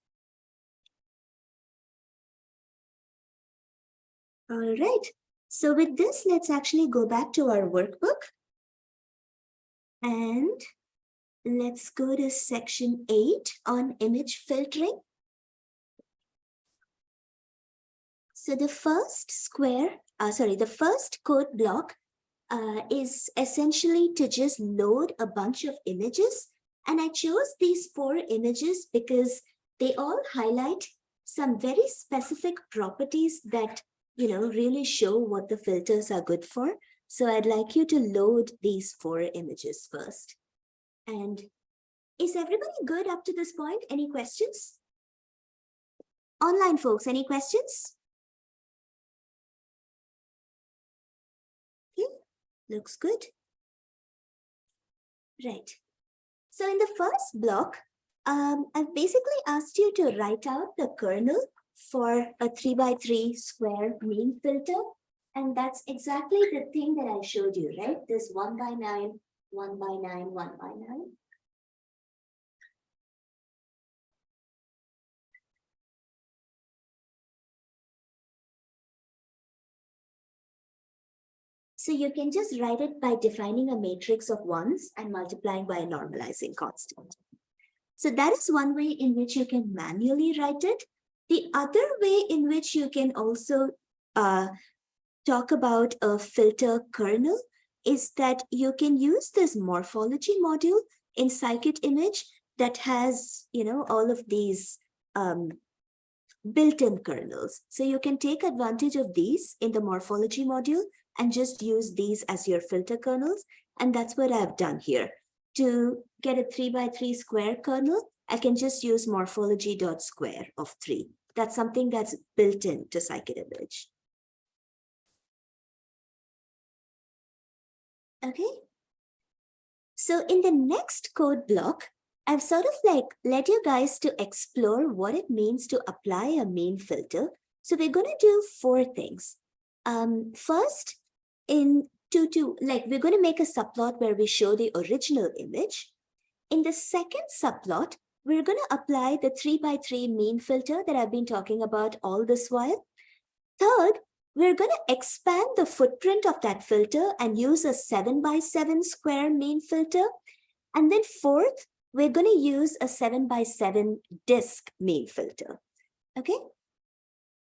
All right. So with this, let's actually go back to our workbook. And let's go to section 8 on image filtering. So the first the first code block is essentially to just load a bunch of images. And I chose these 4 images because they all highlight some very specific properties that, really show what the filters are good for. So I'd like you to load these 4 images first. And is everybody good up to this point? Any questions? Online folks, any questions? Okay, looks good. Right. So in the first block, I've basically asked you to write out the kernel for a 3x3 square mean filter. And that's exactly the thing that I showed you, right? This 1x9, 1x9, 1x9. So you can just write it by defining a matrix of ones and multiplying by a normalizing constant. So that is one way in which you can manually write it. The other way in which you can also talk about a filter kernel is that you can use this morphology module in scikit-image that has, all of these built-in kernels. So you can take advantage of these in the morphology module and just use these as your filter kernels. And that's what I've done here. To get a 3x3 square kernel, I can just use morphology.square of 3. That's something that's built into scikit-image. Okay. So in the next code block, I've sort of led you guys to explore what it means to apply a mean filter. So we're going to do 4 things. First, we're going to make a subplot where we show the original image. In the second subplot, we're going to apply the 3x3 mean filter that I've been talking about all this while. Third, we're going to expand the footprint of that filter and use a 7x7 square mean filter. And then fourth, we're going to use a 7x7 disk mean filter. Okay?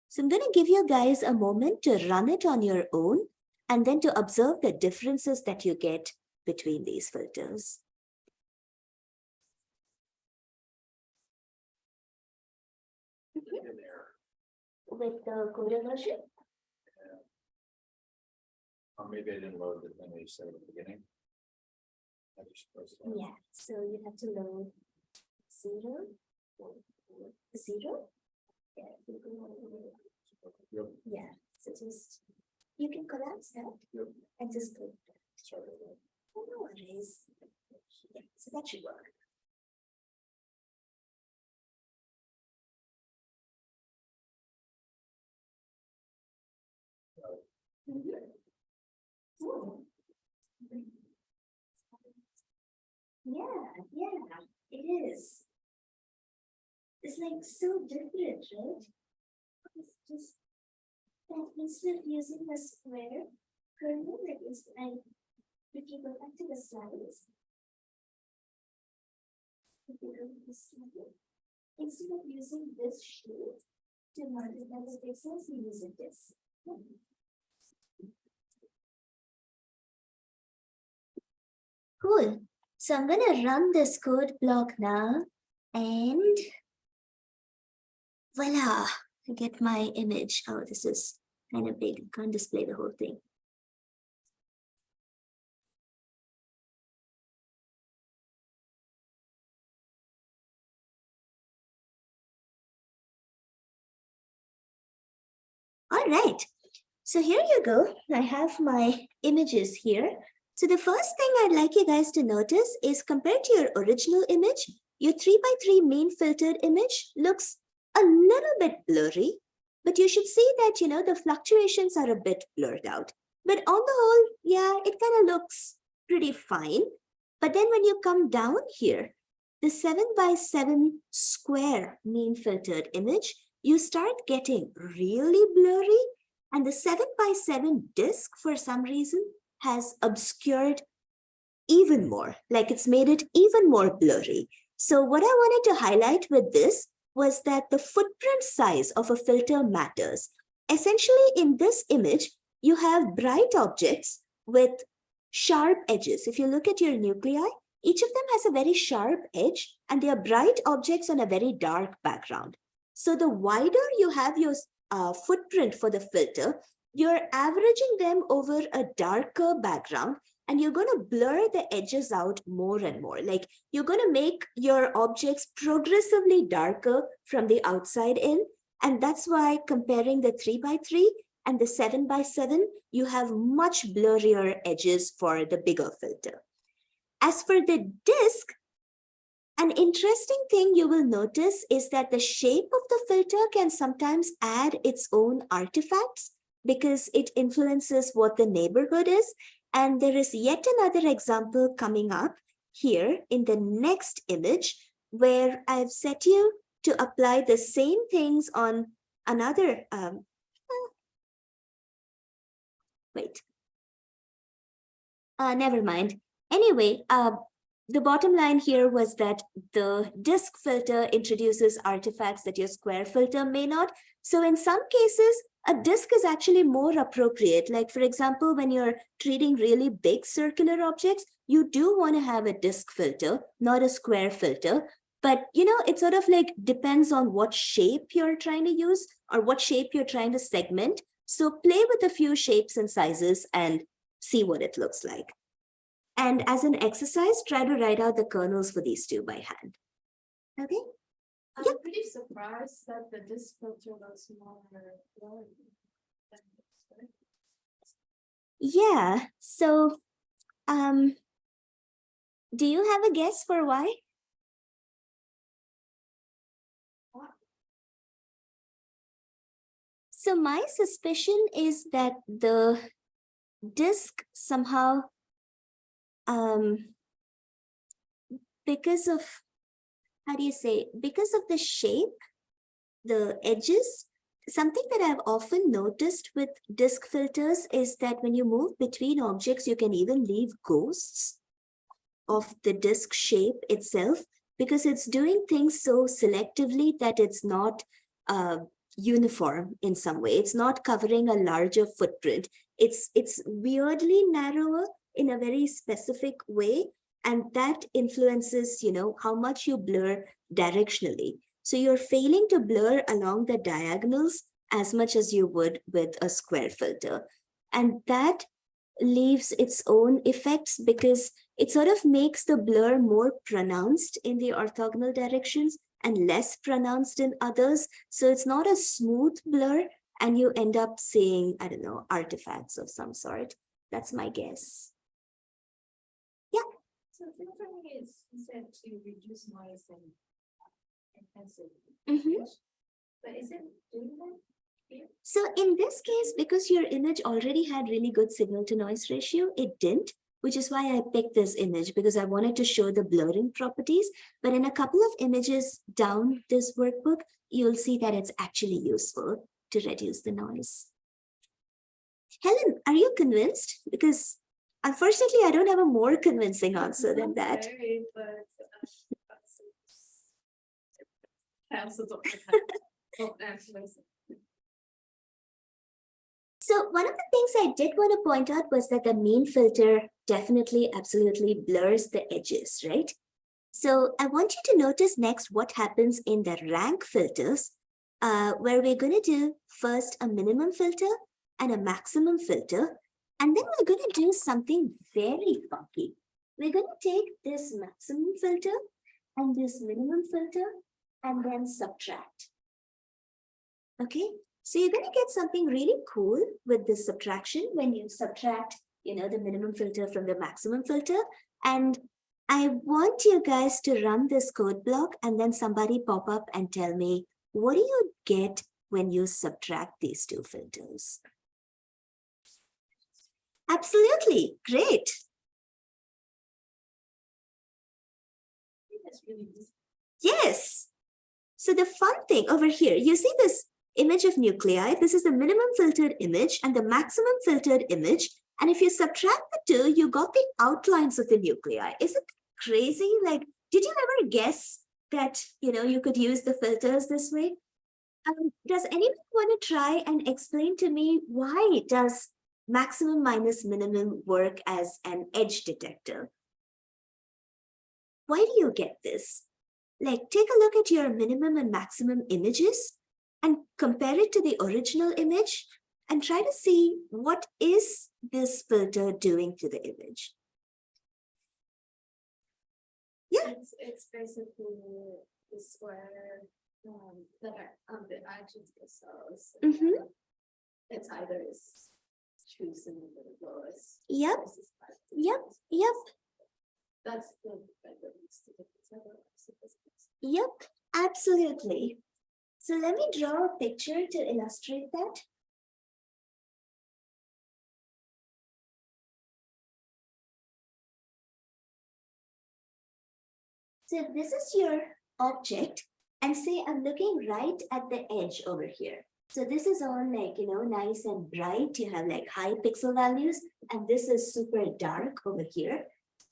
So I'm going to give you guys a moment to run it on your own and then to observe the differences that you get between these filters. With the Coda version? Or maybe I didn't load the thing you said at the beginning. Yeah, so you have to load 0, 0. Yeah, so just, you can collapse that and just click that. Oh, no worries. Yeah, so that should work. Yeah, it is. It's so different, right? It's just that instead of using a square kernel, if you go back to the slides, instead of using this sheet to multiply the pixels, you use this. Cool. So I'm going to run this code block now and voila, I get my image. Oh, this is kind of big. I can't display the whole thing. All right. So here you go. I have my images here. So the first thing I'd like you guys to notice is compared to your original image, your 3x3 mean filtered image looks a little bit blurry, but you should see that, the fluctuations are a bit blurred out. But on the whole, yeah, it kind of looks pretty fine. But then when you come down here, the 7x7 square mean filtered image, you start getting really blurry, and the 7x7 disk for some reason has obscured even more, like it's made it even more blurry. So what I wanted to highlight with this was that the footprint size of a filter matters. Essentially, in this image, you have bright objects with sharp edges. If you look at your nuclei, each of them has a very sharp edge, and they are bright objects on a very dark background. So the wider you have your footprint for the filter, you're averaging them over a darker background, and you're going to blur the edges out more and more. Like you're going to make your objects progressively darker from the outside in. And that's why comparing the 3x3 and the 7x7, you have much blurrier edges for the bigger filter. As for the disk, an interesting thing you will notice is that the shape of the filter can sometimes add its own artifacts because it influences what the neighborhood is. And there is yet another example coming up here in the next image where I've set you to apply the same things on another, never mind. Anyway, the bottom line here was that the disk filter introduces artifacts that your square filter may not. So in some cases, a disk is actually more appropriate. Like for example, when you're treating really big circular objects, you do want to have a disk filter, not a square filter. But you know, it sort of like depends on what shape you're trying to use or what shape you're trying to segment. So play with a few shapes and sizes and see what it looks like. And as an exercise, try to write out the kernels for these two by hand. Okay? I'm pretty surprised that the disk filter was more blurry than this, right? Yeah. So, do you have a guess for why? So my suspicion is that the disk somehow, because of, how do you say, because of the shape, the edges, something that I've often noticed with disk filters is that when you move between objects, you can even leave ghosts of the disk shape itself because it's doing things so selectively that it's not uniform in some way. It's not covering a larger footprint. It's weirdly narrower in a very specific way, and that influences, you know, how much you blur directionally. So you're failing to blur along the diagonals as much as you would with a square filter. And that leaves its own effects because it sort of makes the blur more pronounced in the orthogonal directions and less pronounced in others. So it's not a smooth blur, and you end up seeing, I don't know, artifacts of some sort. That's my guess. Yeah. So filtering is said to reduce noise and intensity. Mm-hmm. But is it doing that here? So in this case, because your image already had really good signal to noise ratio, it didn't, which is why I picked this image because I wanted to show the blurring properties. But in a couple of images down this workbook, you'll see that it's actually useful to reduce the noise. Helen, are you convinced? Because unfortunately, I don't have a more convincing answer than that. Very, but So one of the things I did want to point out was that the mean filter definitely, absolutely blurs the edges, right? So I want you to notice next what happens in the rank filters, where we're going to do first a minimum filter and a maximum filter. And then we're going to do something very funky. We're going to take this maximum filter and this minimum filter and then subtract. Okay, so you're going to get something really cool with this subtraction when you subtract, you know, the minimum filter from the maximum filter. And I want you guys to run this code block and then somebody pop up and tell me, what do you get when you subtract these two filters? Absolutely, great. That's really easy. Yes. So the fun thing over here, you see this image of nuclei. This is the minimum filtered image and the maximum filtered image. And if you subtract the two, you got the outlines of the nuclei. Isn't that crazy? Like, did you ever guess that, you could use the filters this way? Does anyone want to try and explain to me why does maximum minus minimum work as an edge detector? Why do you get this? Like, take a look at your minimum and maximum images and compare it to the original image and try to see what is this filter doing to the image. Yeah. It's basically the square that are on the edges of the cells. Mhm. It's either is choosing the lowest. Yep. versus highest. Yep. That's the better statistics. Yep, absolutely. So let me draw a picture to illustrate that. So this is your object, and say I'm looking right at the edge over here. So this is all like, nice and bright. You have like high pixel values, and this is super dark over here.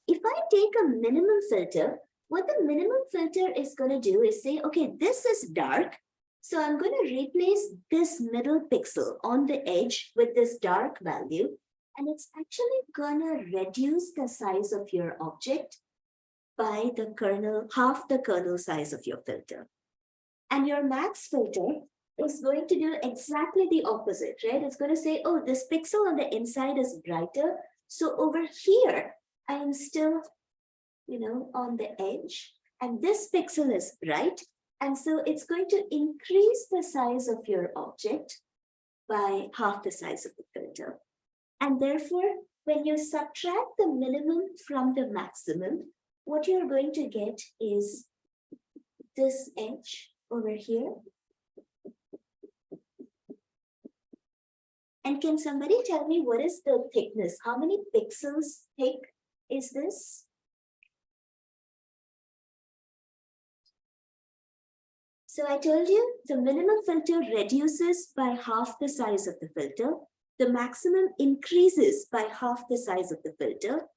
If I take a minimum filter, what the minimum filter is going to do is say, okay, this is dark. So I'm going to replace this middle pixel on the edge with this dark value. And it's actually going to reduce the size of your object by the kernel, half the kernel size of your filter. And your max filter is going to do exactly the opposite, right? It's going to say, oh, this pixel on the inside is brighter. So over here, I am still, on the edge, and this pixel is bright. And so it's going to increase the size of your object by half the size of the filter. And therefore, when you subtract the minimum from the maximum, what you're going to get is this edge over here. And can somebody tell me what is the thickness? How many pixels thick is this? So I told you the minimum filter reduces by half the size of the filter. The maximum increases by half the size of the filter.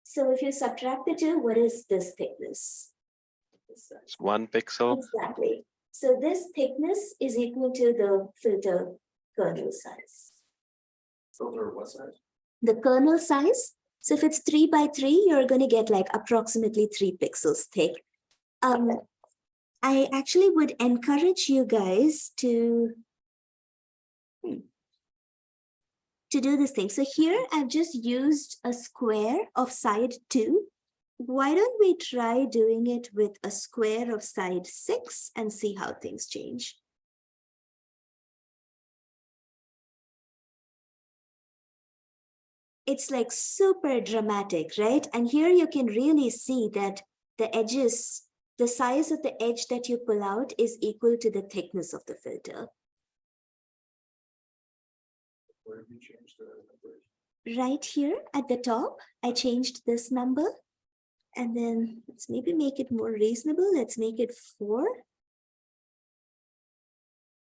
So if you subtract the two, what is this thickness? It's 1 pixel. Exactly. So this thickness is equal to the filter kernel size. Filter what size? The kernel size. So if it's 3 by 3, you're going to get like approximately 3 pixels thick. I actually would encourage you guys to do this thing. So here I've just used a square of side 2. Why don't we try doing it with a square of side 6 and see how things change? It's like super dramatic, right? And here you can really see that the edges, the size of the edge that you pull out is equal to the thickness of the filter. Where did you change the numbers? Right here at the top, I changed this number. And then let's maybe make it more reasonable. Let's make it 4.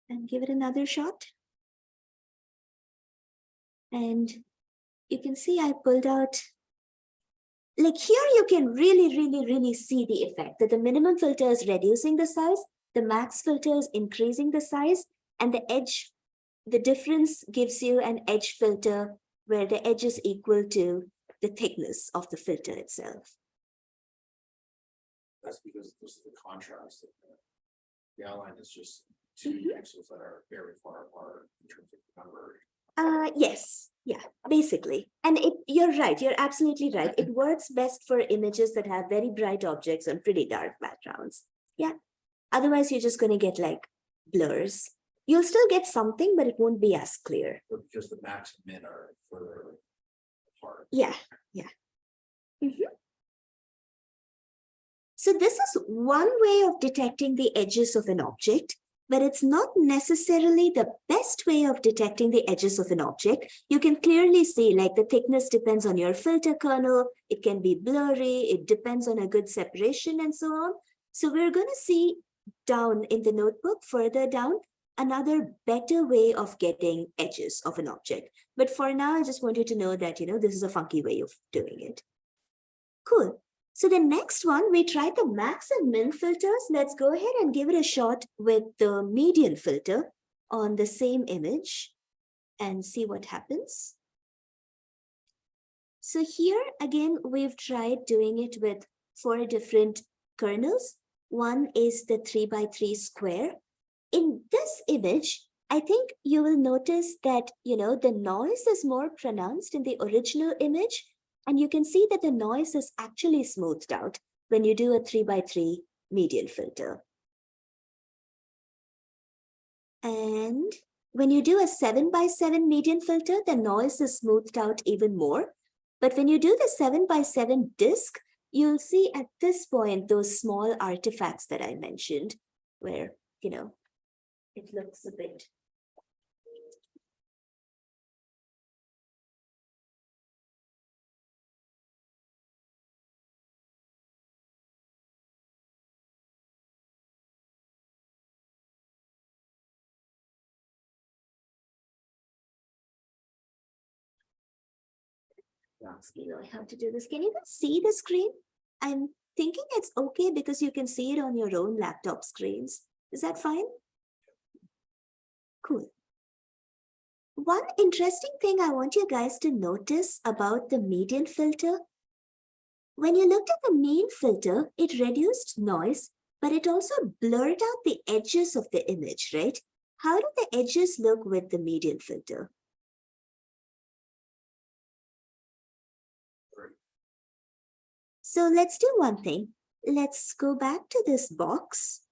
And give it another shot. And you can see I pulled out, like here you can really see the effect that the minimum filter is reducing the size, the max filter is increasing the size, and the edge, the difference gives you an edge filter where the edge is equal to the thickness of the filter itself. That's because this is the contrast. The outline is just 2 pixels that are very far apart in terms of the number. Yes, yeah, basically. And you're right, you're absolutely right. It works best for images that have very bright objects and pretty dark backgrounds. Yeah. Otherwise, you're just going to get like blurs. You'll still get something, but it won't be as clear. But because the max and min are further apart. Yeah. So this is one way of detecting the edges of an object. but it's not necessarily the best way of detecting the edges of an object. You can clearly see like the thickness depends on your filter kernel. It can be blurry. It depends on a good separation and so on. So we're going to see down in the notebook, further down, another better way of getting edges of an object. But for now, I just want you to know that, this is a funky way of doing it. Cool. So the next one, we tried the max and min filters. Let's go ahead and give it a shot with the median filter on the same image and see what happens. So here again, we've tried doing it with 4 different kernels. One is the 3x3 square. In this image, I think you will notice that, the noise is more pronounced in the original image. And you can see that the noise is actually smoothed out when you do a 3x3 median filter. And when you do a 7x7 median filter, the noise is smoothed out even more. But when you do the 7x7 disk, you'll see at this point those small artifacts that I mentioned, where, it looks a bit. Ask me how to do this. Can you guys see the screen? I'm thinking it's okay because you can see it on your own laptop screens. Is that fine? Cool. One interesting thing I want you guys to notice about the median filter. When you looked at the mean filter, it reduced noise, but it also blurred out the edges of the image, right? How do the edges look with the median filter? So let's do one thing. Let's go back to this box.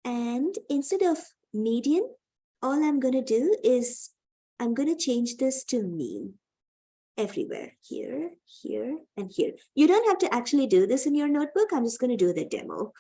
And instead of median, all I'm going to do is I'm going to change this to mean everywhere. Here, here, and here. You don't have to actually do this in your notebook. I'm just going to do the demo.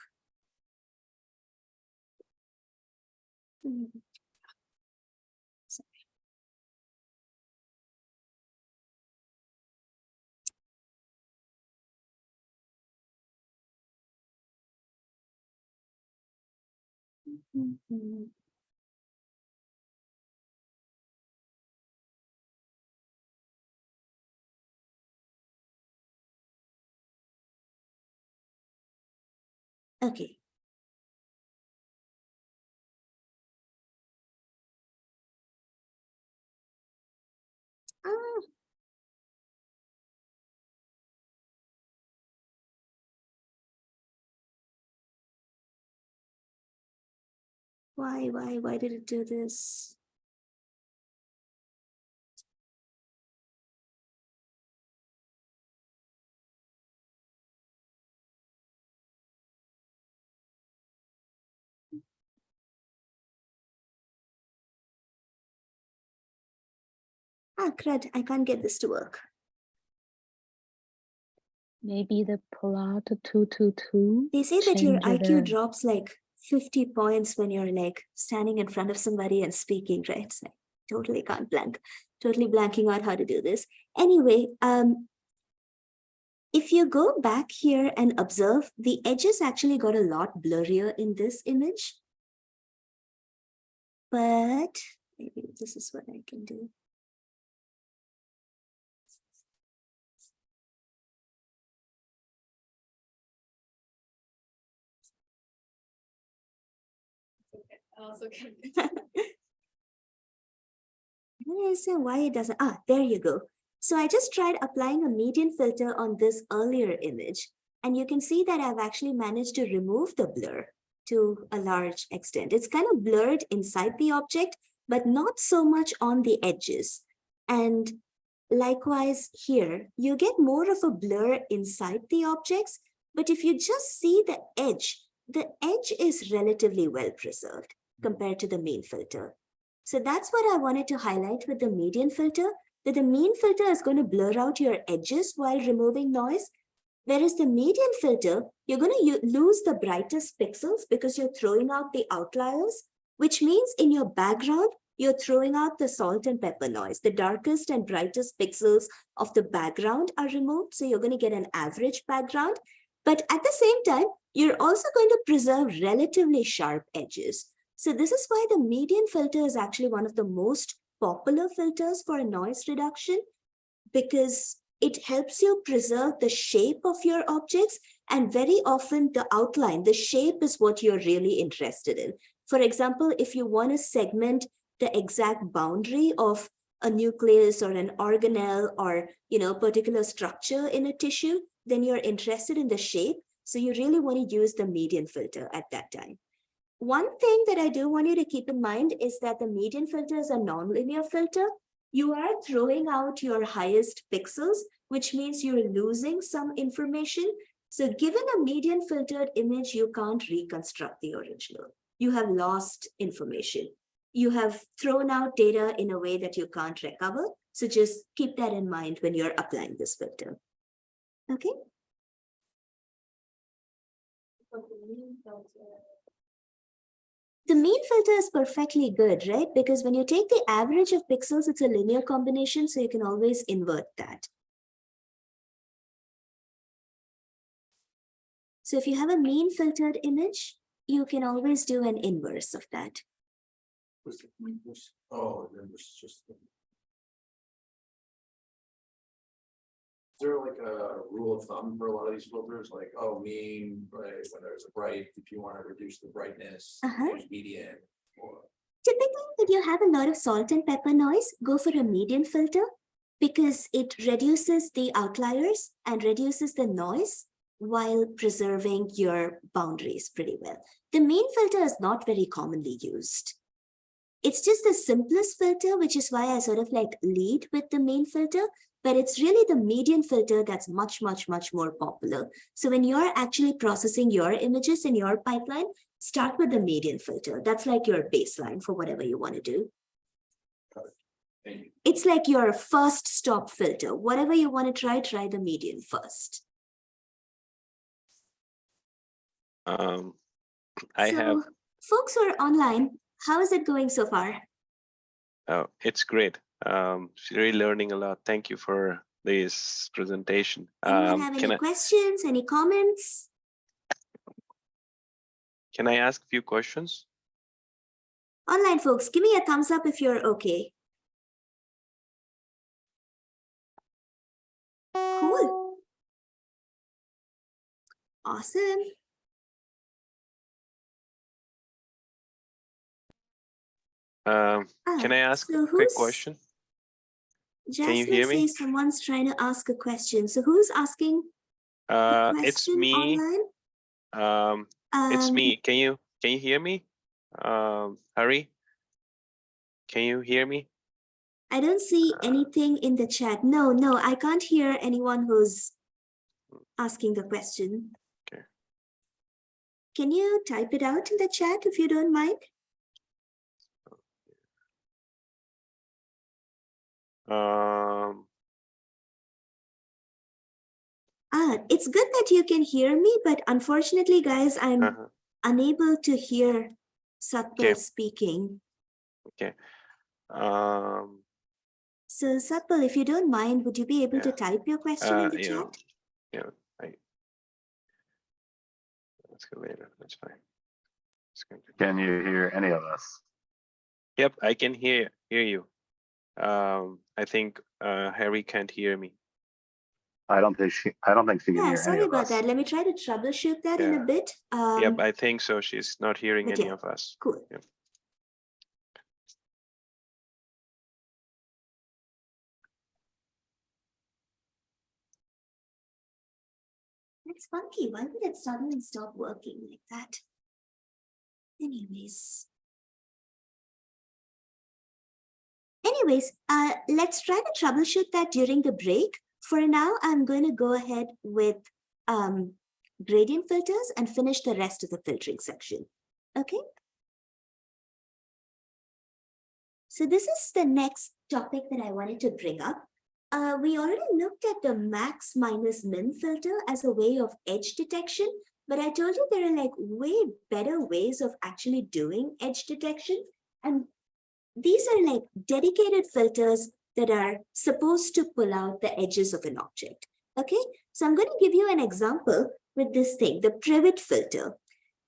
Okay. Why did it do this? Ah, crud, I can't get this to work. Maybe the plot 222. They say that your change IQ the- drops like 50 points when you're like standing in front of somebody and speaking, right? So I totally can't totally blanking out how to do this. Anyway, if you go back here and observe, the edges actually got a lot blurrier in this image. But maybe this is what I can do. Also can. I don't understand why it doesn't. Ah, there you go. So I just tried applying a median filter on this earlier image, and you can see that I've actually managed to remove the blur to a large extent. It's kind of blurred inside the object, but not so much on the edges. And likewise here, you get more of a blur inside the objects, but if you just see the edge is relatively well preserved compared to the mean filter. So that's what I wanted to highlight with the median filter, that the mean filter is going to blur out your edges while removing noise, whereas the median filter, you're going to lose the brightest pixels because you're throwing out the outliers, which means in your background, you're throwing out the salt and pepper noise. The darkest and brightest pixels of the background are removed. So you're going to get an average background. But at the same time, you're also going to preserve relatively sharp edges. So this is why the median filter is actually one of the most popular filters for noise reduction, because it helps you preserve the shape of your objects. And very often the outline, the shape is what you're really interested in. For example, if you want to segment the exact boundary of a nucleus or an organelle or, particular structure in a tissue, then you're interested in the shape. So you really want to use the median filter at that time. One thing that I do want you to keep in mind is that the median filter is a nonlinear filter. You are throwing out your highest pixels, which means you're losing some information. So given a median filtered image, you can't reconstruct the original. You have lost information. You have thrown out data in a way that you can't recover. So just keep that in mind when you're applying this filter. Okay. The mean filter is perfectly good, right? Because when you take the average of pixels, it's a linear combination, so you can always invert that. So if you have a mean filtered image, you can always do an inverse of that. Oh, then it's just. Is there like a rule of thumb for a lot of these filters, like, mean, right, when there's a bright, if you want to reduce the brightness, use median, or Typically, when you have a lot of salt and pepper noise, go for a median filter because it reduces the outliers and reduces the noise while preserving your boundaries pretty well. The mean filter is not very commonly used. It's just the simplest filter, which is why I sort of like lead with the mean filter, but it's really the median filter that's much, much, much more popular. So when you're actually processing your images in your pipeline, start with the median filter. That's like your baseline for whatever you want to do. It's like your first stop filter. Whatever you want to try the median first. Folks who are online, how is it going so far? Oh, it's great. Really learning a lot. Thank you for this presentation. Anyone have any questions, any comments? Can I ask a few questions? Online folks, give me a thumbs up if you're okay. Cool. Awesome. Can I ask a quick question? Can you hear me? Someone's trying to ask a question. So who's asking the question it's me. online? It's me. Can you hear me? Hari? Can you hear me? I don't see anything in the chat. No, I can't hear anyone who's asking the question. Okay. Can you type it out in the chat if you don't mind? It's good that you can hear me, but unfortunately, guys, I'm unable to hear Satpal speaking. Okay. So Satpal, if you don't mind, would you be able to type your question in the chat? Yeah, let's go later. That's fine. Can you hear any of us? Yep, I can hear you. I think Harry can't hear me. I don't think she can hear any sorry of about us. that. Let me try to troubleshoot that in a bit. Yep, I think so. She's not hearing any of us. Cool. Yep. It's funky. Why would it suddenly stop working like that? Anyways, let's try to troubleshoot that during the break. For now, I'm going to go ahead with gradient filters and finish the rest of the filtering section. Okay. So this is the next topic that I wanted to bring up. We already looked at the max minus min filter as a way of edge detection, but I told you there are like way better ways of actually doing edge detection. And these are like dedicated filters that are supposed to pull out the edges of an object. Okay, so I'm going to give you an example with this thing, the privet filter.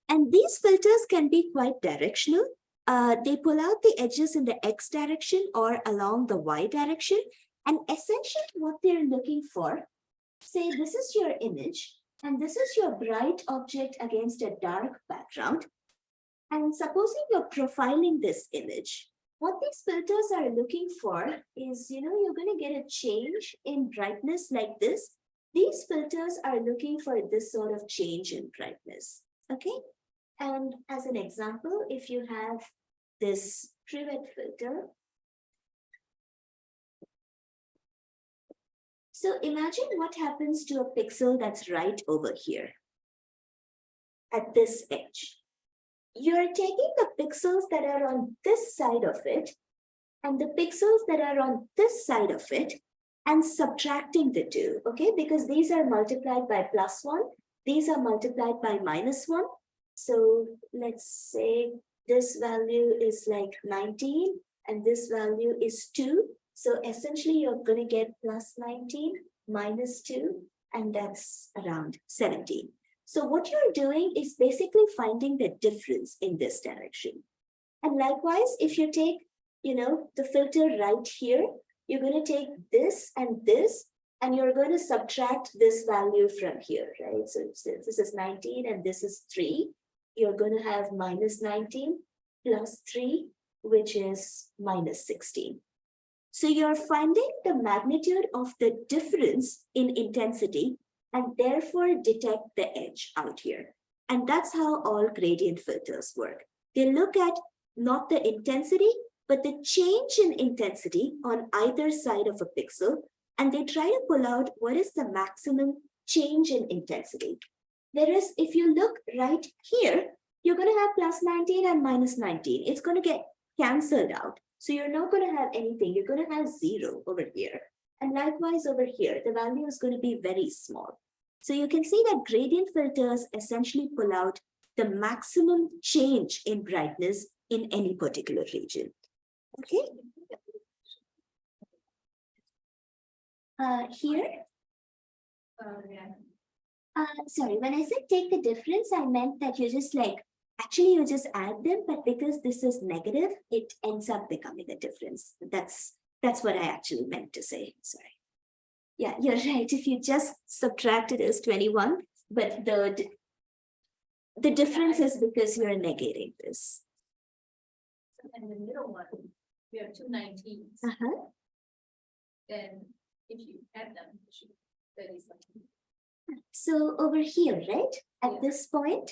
And these filters can be quite directional. They pull out the edges in the X direction or along the Y direction. And essentially what they're looking for, say this is your image, and this is your bright object against a dark background. And supposing you're profiling this image, what these filters are looking for is, you're going to get a change in brightness like this. These filters are looking for this sort of change in brightness. Okay. And as an example, if you have this privet filter, so imagine what happens to a pixel that's right over here at this edge. You're taking the pixels that are on this side of it and the pixels that are on this side of it and subtracting the two, okay? Because these are multiplied by +1, these are multiplied by -1. So let's say this value is like 19 and this value is 2. So essentially you're going to get +19 -2, and that's around 17. So what you're doing is basically finding the difference in this direction. And likewise, if you take, the filter right here, you're going to take this, and you're going to subtract this value from here, right? So this is 19 and this is 3. You're going to have -19 plus 3, which is -16. So you're finding the magnitude of the difference in intensity and therefore detect the edge out here. And that's how all gradient filters work. They look at not the intensity, but the change in intensity on either side of a pixel, and they try to pull out what is the maximum change in intensity. Whereas if you look right here, you're going to have +19 and -19. It's going to get canceled out. So you're not going to have anything. You're going to have 0 over here. And likewise over here, the value is going to be very small. So you can see that gradient filters essentially pull out the maximum change in brightness in any particular region. Okay. Here. Sorry, when I said take the difference, I meant that you just actually you just add them, but because this is negative, it ends up becoming a difference. That's what I actually meant to say. Sorry. Yeah, you're right. If you just subtract it as 21, but the difference is because you're negating this. And the middle one, we have 2 19s. Then if you add them, it should be 30 something. So over here, right? At this point.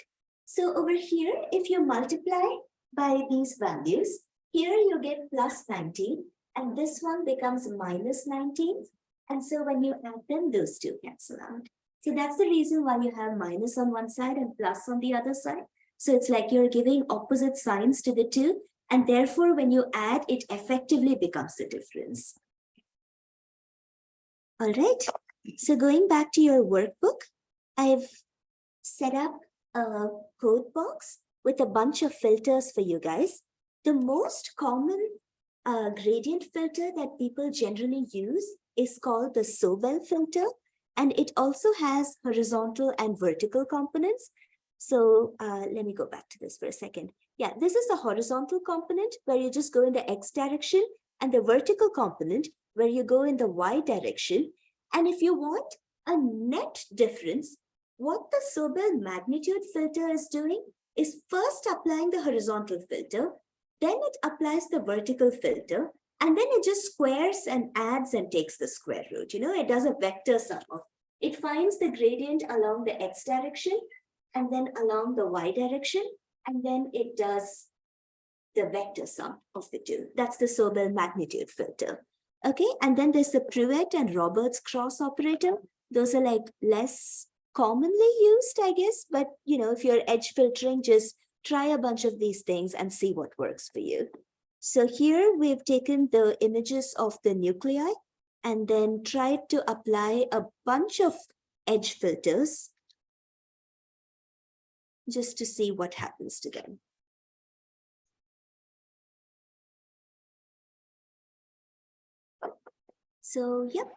So over here, if you multiply by these values, here you get +19, and this one becomes -19. And so when you add them, those two cancel out. So that's the reason why you have minus on one side and plus on the other side. So it's like you're giving opposite signs to the two. And therefore, when you add, it effectively becomes the difference. All right. So going back to your workbook, I've set up a code box with a bunch of filters for you guys. The most common gradient filter that people generally use is called the Sobel filter. And it also has horizontal and vertical components. So let me go back to this for a second. Yeah, this is the horizontal component where you just go in the X direction, and the vertical component where you go in the Y direction. And if you want a net difference, what the Sobel magnitude filter is doing is first applying the horizontal filter, then it applies the vertical filter, and then it just squares and adds and takes the square root. You know, it does a vector sum of. It finds the gradient along the X direction and then along the Y direction, and then it does the vector sum of the two. That's the Sobel magnitude filter. Okay, and then there's the Pruitt and Roberts cross operator. Those are like less commonly used, I guess, but you know, if you're edge filtering, just try a bunch of these things and see what works for you. So here we've taken the images of the nuclei and then tried to apply a bunch of edge filters just to see what happens to them. So, yep.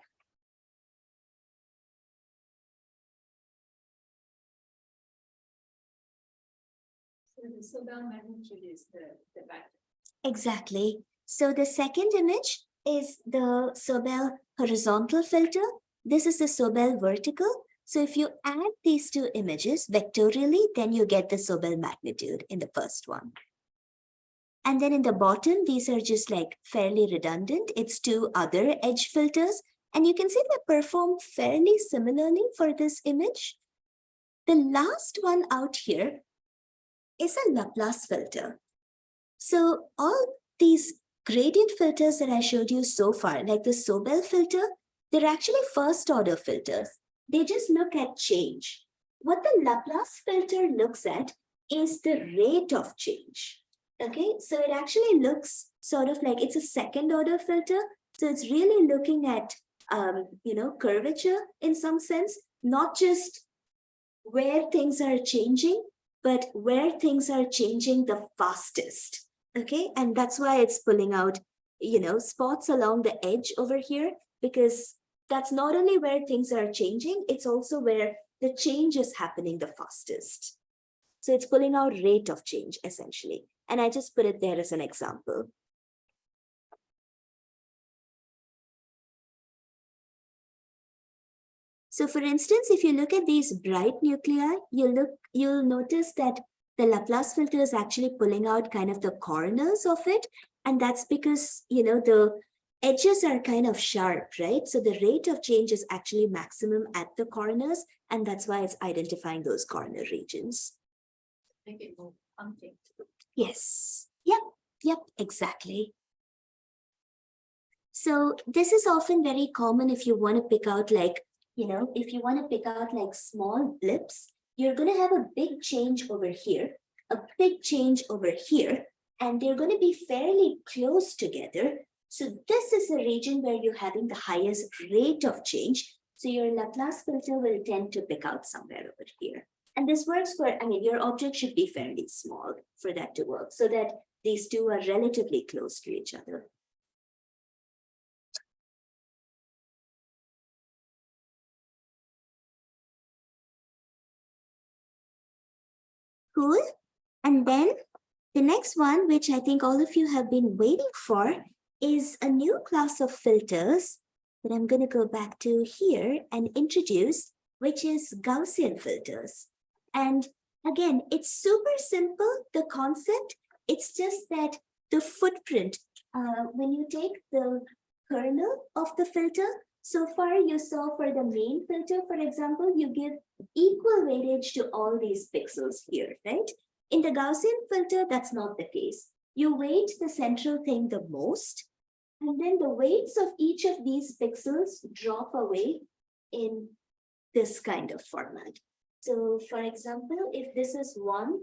So the Sobel magnitude is the vector. Exactly. So the second image is the Sobel horizontal filter. This is the Sobel vertical. So if you add these two images vectorially, then you get the Sobel magnitude in the first one. And then in the bottom, these are just like fairly redundant. It's two other edge filters. And you can see they perform fairly similarly for this image. The last one out here is a Laplace filter. So all these gradient filters that I showed you so far, like the Sobel filter, they're actually first order filters. They just look at change. What the Laplace filter looks at is the rate of change. Okay, so it actually looks sort of like it's a second order filter. So it's really looking at, curvature in some sense, not just where things are changing, but where things are changing the fastest. Okay, and that's why it's pulling out, spots along the edge over here, because that's not only where things are changing, it's also where the change is happening the fastest. So it's pulling out rate of change essentially. And I just put it there as an example. So for instance, if you look at these bright nuclei, you'll notice that the Laplace filter is actually pulling out kind of the corners of it. And that's because, the edges are kind of sharp, right? So the rate of change is actually maximum at the corners. And that's why it's identifying those corner regions. Make it more pumping. Yes. Yep, exactly. So this is often very common if you want to pick out if you want to pick out like small blips, you're going to have a big change over here, a big change over here, and they're going to be fairly close together. So this is a region where you're having the highest rate of change. So your Laplace filter will tend to pick out somewhere over here. And this works for, your object should be fairly small for that to work so that these two are relatively close to each other. Cool. And then the next one, which I think all of you have been waiting for, is a new class of filters that I'm going to go back to here and introduce, which is Gaussian filters. And again, it's super simple, the concept. It's just that the footprint, when you take the kernel of the filter, so far you saw for the main filter, for example, you give equal weightage to all these pixels here, right? In the Gaussian filter, that's not the case. You weight the central thing the most, and then the weights of each of these pixels drop away in this kind of format. So for example, if this is 1,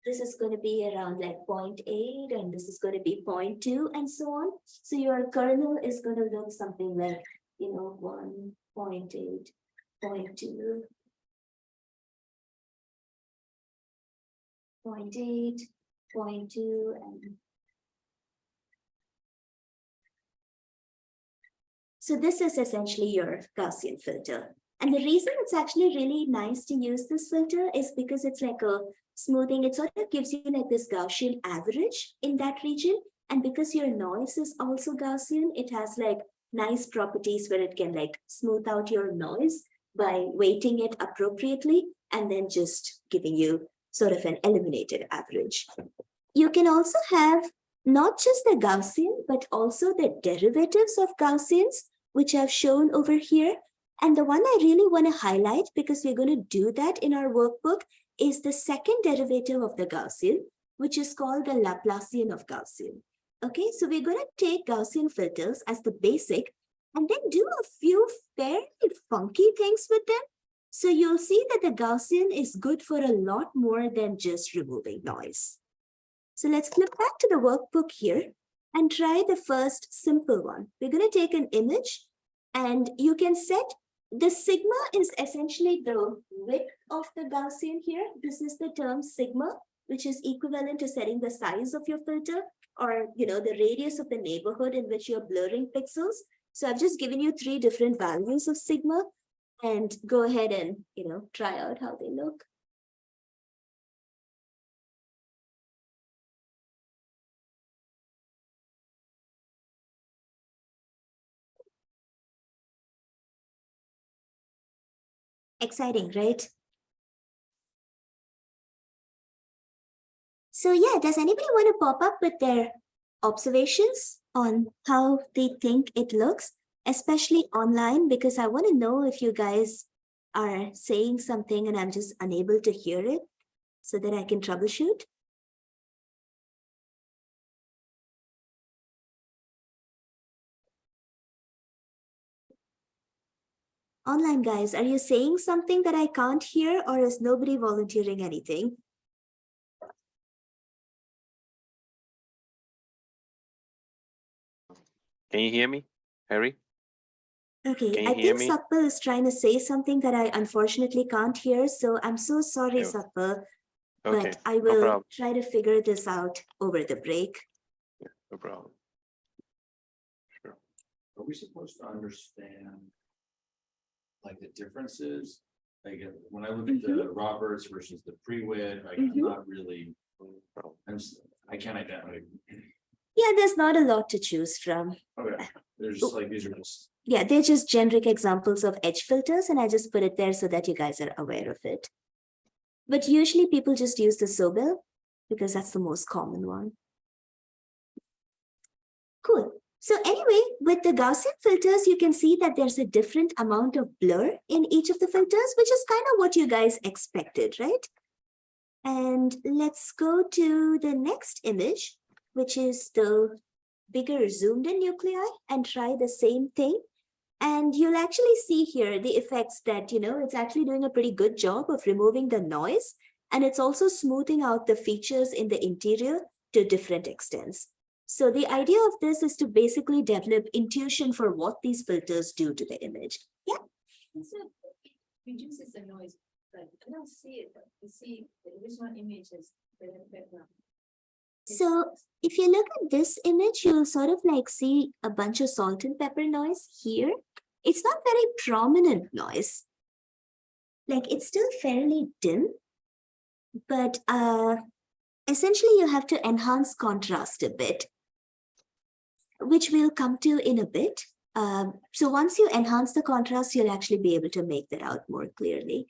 this is going to be around like 0.8, and this is going to be 0.2, and so on. So your kernel is going to look something like, 1, 0.8, 0.2, 0.8, 0.2, and so this is essentially your Gaussian filter. And the reason it's actually really nice to use this filter is because it's like a smoothing. It sort of gives you like this Gaussian average in that region. And because your noise is also Gaussian, it has like nice properties where it can like smooth out your noise by weighting it appropriately and then just giving you sort of an eliminated average. You can also have not just the Gaussian, but also the derivatives of Gaussians, which I've shown over here. And the one I really want to highlight, because we're going to do that in our workbook, is the second derivative of the Gaussian, which is called the Laplacian of Gaussian. Okay, so we're going to take Gaussian filters as the basic and then do a few fairly funky things with them. So you'll see that the Gaussian is good for a lot more than just removing noise. So let's flip back to the workbook here and try the first simple one. We're going to take an image, and you can set the sigma is essentially the width of the Gaussian here. This is the term sigma, which is equivalent to setting the size of your filter, or the radius of the neighborhood in which you're blurring pixels. So I've just given you 3 different values of sigma, and go ahead and try out how they look. Exciting, right? So yeah, does anybody want to pop up with their observations on how they think it looks, especially online, because I want to know if you guys are saying something and I'm just unable to hear it so that I can troubleshoot. Online guys, are you saying something that I can't hear, or is nobody volunteering anything? Can you hear me, Harry? Okay, Can you I hear think me? Satpal is trying to say something that I unfortunately can't hear, so I'm so sorry, Yeah. Satpal, Okay, but I no will problem. try to figure this out over the break. No problem. Sure. Are we supposed to understand like the differences? Like when I look at the Roberts versus the pre-wit, like I'm not really, I can't identify. Yeah, there's not a lot to choose from. Okay, they're just like, these are just, Yeah, they're just generic examples of edge filters, and I just put it there so that you guys are aware of it. But usually people just use the Sobel because that's the most common one. Cool. So anyway, with the Gaussian filters, you can see that there's a different amount of blur in each of the filters, which is kind of what you guys expected, right? And let's go to the next image, which is the bigger zoomed in nuclei, and try the same thing. And you'll actually see here the effects that, it's actually doing a pretty good job of removing the noise. And it's also smoothing out the features in the interior to different extents. So the idea of this is to basically develop intuition for what these filters do to the image. Yeah. So it reduces the noise, but I don't see it. You see the original image is the background. So if you look at this image, you'll sort of like see a bunch of salt and pepper noise here. It's not very prominent noise. Like it's still fairly dim, but essentially you have to enhance contrast a bit, which we'll come to in a bit. So once you enhance the contrast, you'll actually be able to make that out more clearly.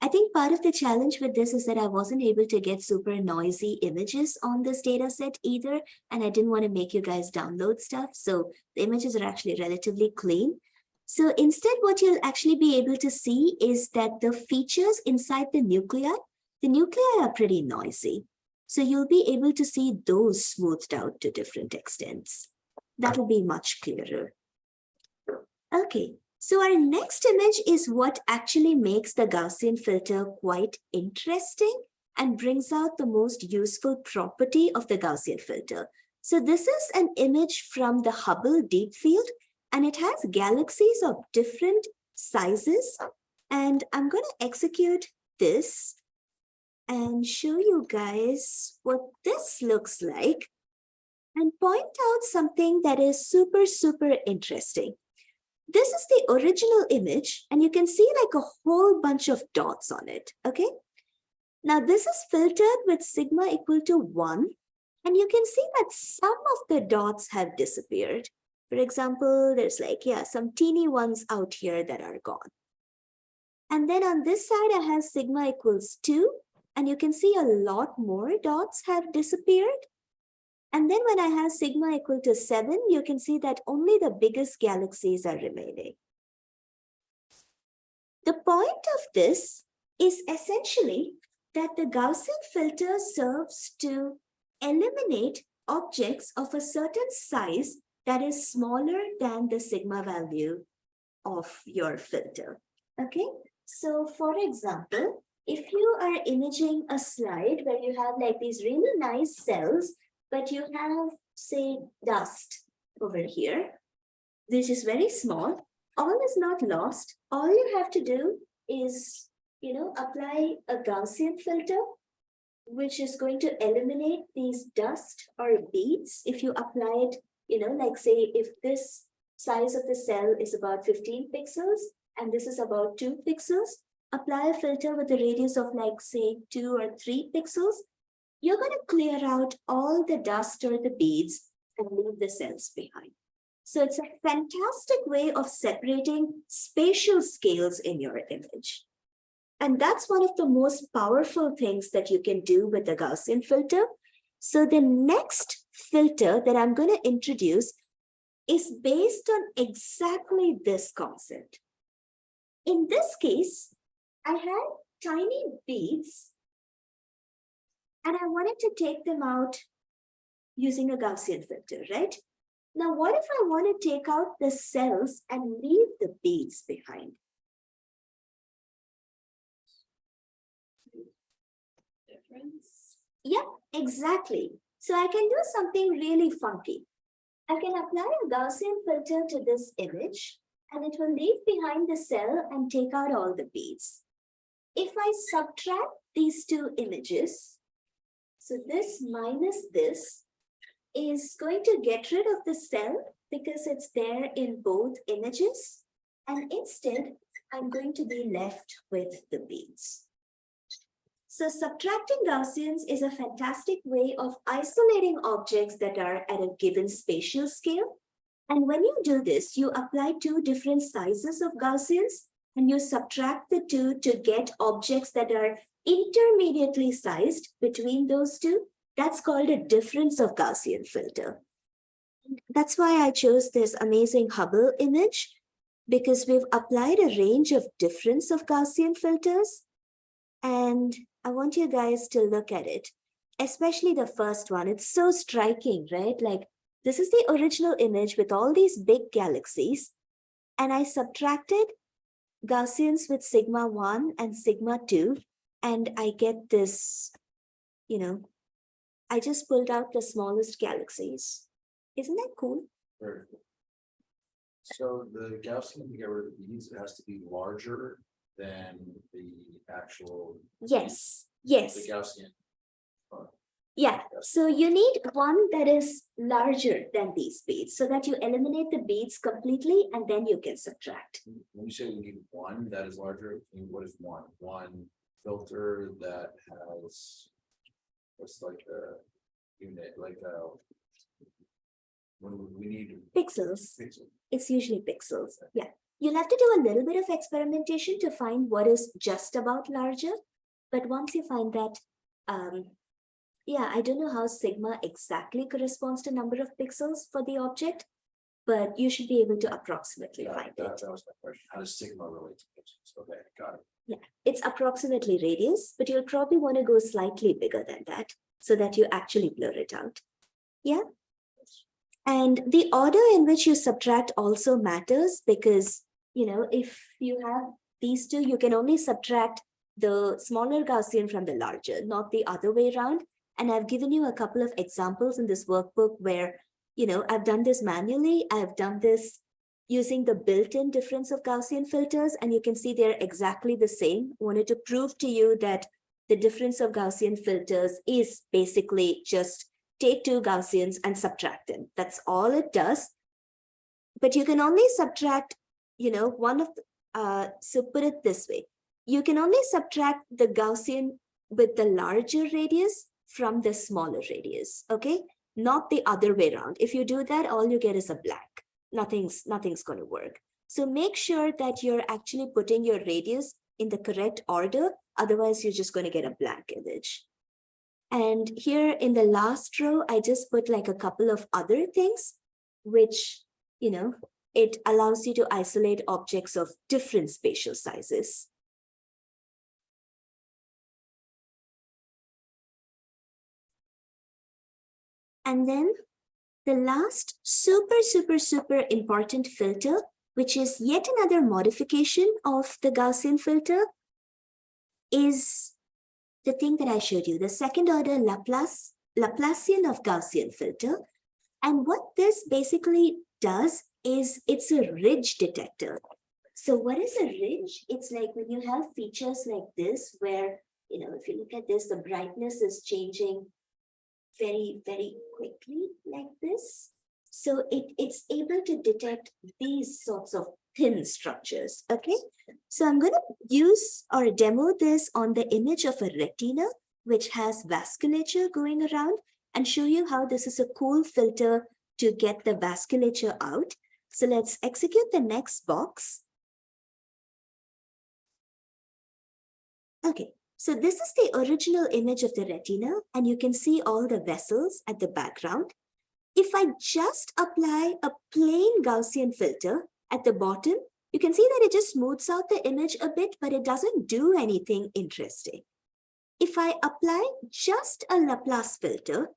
I think part of the challenge with this is that I wasn't able to get super noisy images on this data set either, and I didn't want to make you guys download stuff. So the images are actually relatively clean. So instead, what you'll actually be able to see is that the features inside the nuclei are pretty noisy. So you'll be able to see those smoothed out to different extents. That will be much clearer. Okay. So our next image is what actually makes the Gaussian filter quite interesting and brings out the most useful property of the Gaussian filter. So this is an image from the Hubble Deep Field, and it has galaxies of different sizes. And I'm going to execute this and show you guys what this looks like and point out something that is super, super interesting. This is the original image, and you can see like a whole bunch of dots on it, okay? Now this is filtered with sigma equal to 1, and you can see that some of the dots have disappeared. For example, there's like, some teeny ones out here that are gone. And then on this side, I have sigma equals 2, and you can see a lot more dots have disappeared. And then when I have sigma equal to 7, you can see that only the biggest galaxies are remaining. The point of this is essentially that the Gaussian filter serves to eliminate objects of a certain size that is smaller than the sigma value of your filter. Okay, so for example, if you are imaging a slide where you have like these really nice cells, but you have, say, dust over here, which is very small, all is not lost. All you have to do is, apply a Gaussian filter, which is going to eliminate these dust or beads. If you apply it, like say if this size of the cell is about 15 pixels and this is about 2 pixels, apply a filter with a radius of like say 2 or 3 pixels, you're going to clear out all the dust or the beads and leave the cells behind. So it's a fantastic way of separating spatial scales in your image. And that's one of the most powerful things that you can do with the Gaussian filter. So the next filter that I'm going to introduce is based on exactly this concept. In this case, I had tiny beads and I wanted to take them out using a Gaussian filter, right? Now, what if I want to take out the cells and leave the beads behind? Difference. Yep, exactly. So I can do something really funky. I can apply a Gaussian filter to this image and it will leave behind the cell and take out all the beads. If I subtract these two images, so this minus this is going to get rid of the cell because it's there in both images. And instead, I'm going to be left with the beads. So subtracting Gaussians is a fantastic way of isolating objects that are at a given spatial scale. And when you do this, you apply two different sizes of Gaussians and you subtract the two to get objects that are intermediately sized between those two. That's called a difference of Gaussian filter. That's why I chose this amazing Hubble image, because we've applied a range of difference of Gaussian filters. And I want you guys to look at it, especially the first one. It's so striking, right? Like this is the original image with all these big galaxies. And I subtracted Gaussians with sigma 1 and sigma 2. And I get this, I just pulled out the smallest galaxies. Isn't that cool? Very cool. So the Gaussian, to get rid of the beads, it has to be larger than the actual. Yes, The yes. Gaussian. Yeah, so you need one that is larger than these beads so that you eliminate the beads completely and then you can subtract. When you say we need one that is larger, what is one? One filter that has, what's like a unit, like a, when we need Pixels. pixel. It's usually pixels. Yeah. You'll have to do a little bit of experimentation to find what is just about larger. But once you find that, I don't know how sigma exactly corresponds to number of pixels for the object, but you should be able to approximately find it. That was my question. How does sigma relate to pixels? Okay, got it. Yeah, it's approximately radius, but you'll probably want to go slightly bigger than that so that you actually blur it out. Yeah. And the order in which you subtract also matters because, if you have these two, you can only subtract the smaller Gaussian from the larger, not the other way around. And I've given you a couple of examples in this workbook where, I've done this manually. I've done this using the built-in difference of Gaussian filters, and you can see they're exactly the same. I wanted to prove to you that the difference of Gaussian filters is basically just take two Gaussians and subtract them. That's all it does. But you can only subtract, one of the, so put it this way. You can only subtract the Gaussian with the larger radius from the smaller radius, okay? Not the other way around. If you do that, all you get is a blank. Nothing's going to work. So make sure that you're actually putting your radius in the correct order. Otherwise, you're just going to get a blank image. And here in the last row, I just put like a couple of other things, which, it allows you to isolate objects of different spatial sizes. And then the last super important filter, which is yet another modification of the Gaussian filter, is the thing that I showed you, the second order Laplacian of Gaussian filter. And what this basically does is it's a ridge detector. So what is a ridge? It's like when you have features like this, where, if you look at this, the brightness is changing very, very quickly like this. So it's able to detect these sorts of thin structures, okay? So I'm going to use or demo this on the image of a retina, which has vasculature going around, and show you how this is a cool filter to get the vasculature out. So let's execute the next box. Okay, so this is the original image of the retina, and you can see all the vessels at the background. If I just apply a plain Gaussian filter at the bottom, you can see that it just smooths out the image a bit, but it doesn't do anything interesting. If I apply just a Laplace filter,